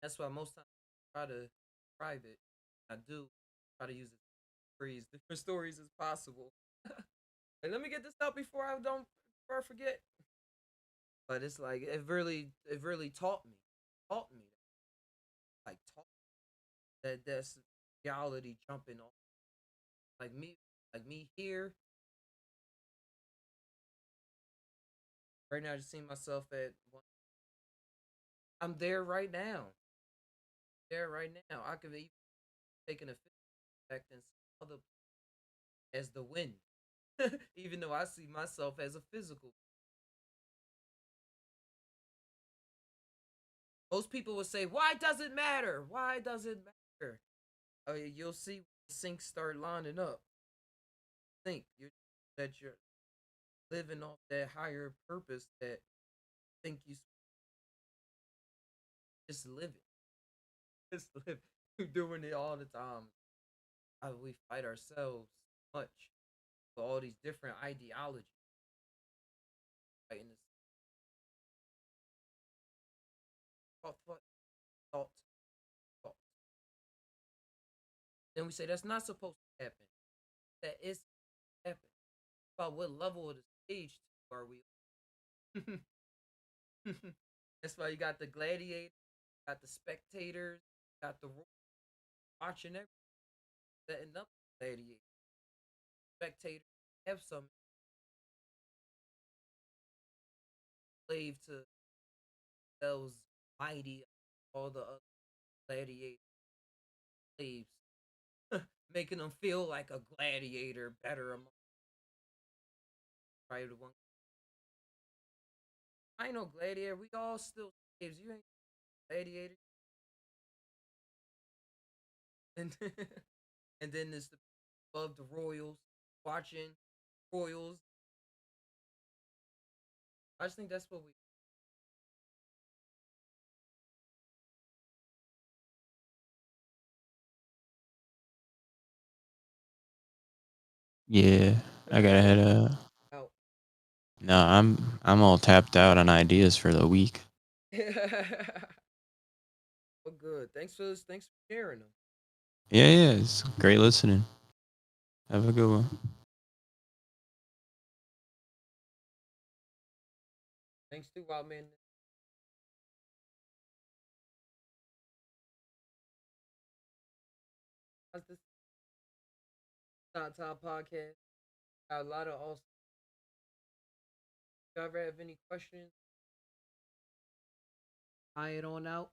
S1: That's why most times I try to describe it. I do try to use it as different stories as possible. And let me get this out before I forget. But it's like it really taught me like taught that that's reality jumping on like me here right now. I just see myself at one. I'm there right now. There right now. I could be taking a effect and some other as the wind, even though I see myself as a physical. Most people would say, "Why does it matter? Why does it matter?" You'll see when the sinks start lining up. Think you that you're living off that higher purpose that think you just live it. Just live. You doing it all the time. We fight ourselves much with all these different ideologies. Fighting this thought, thought, thought. Then we say that's not supposed to happen. That is happening. About what level of the stage are we on? That's why you got the gladiators, got the spectators, got the watching everything, setting up the gladiators. Spectators have some slave to those mighty, all the other gladiator slaves, making them feel like a gladiator better among right the one. I ain't no gladiator. We all still slaves. You ain't gladiator. And and then there's the above the royals watching royals. I just think that's what we.
S2: Yeah, I gotta head out.
S1: Out.
S2: No, I'm all tapped out on ideas for the week.
S1: Well, good. Thanks for sharing them.
S2: Yeah, yeah, it's great listening. Have a good one.
S1: Thanks too, Wild Man. That's the Psy Tai Podcast. Got a lot of awesome. If you ever have any questions, I it on out.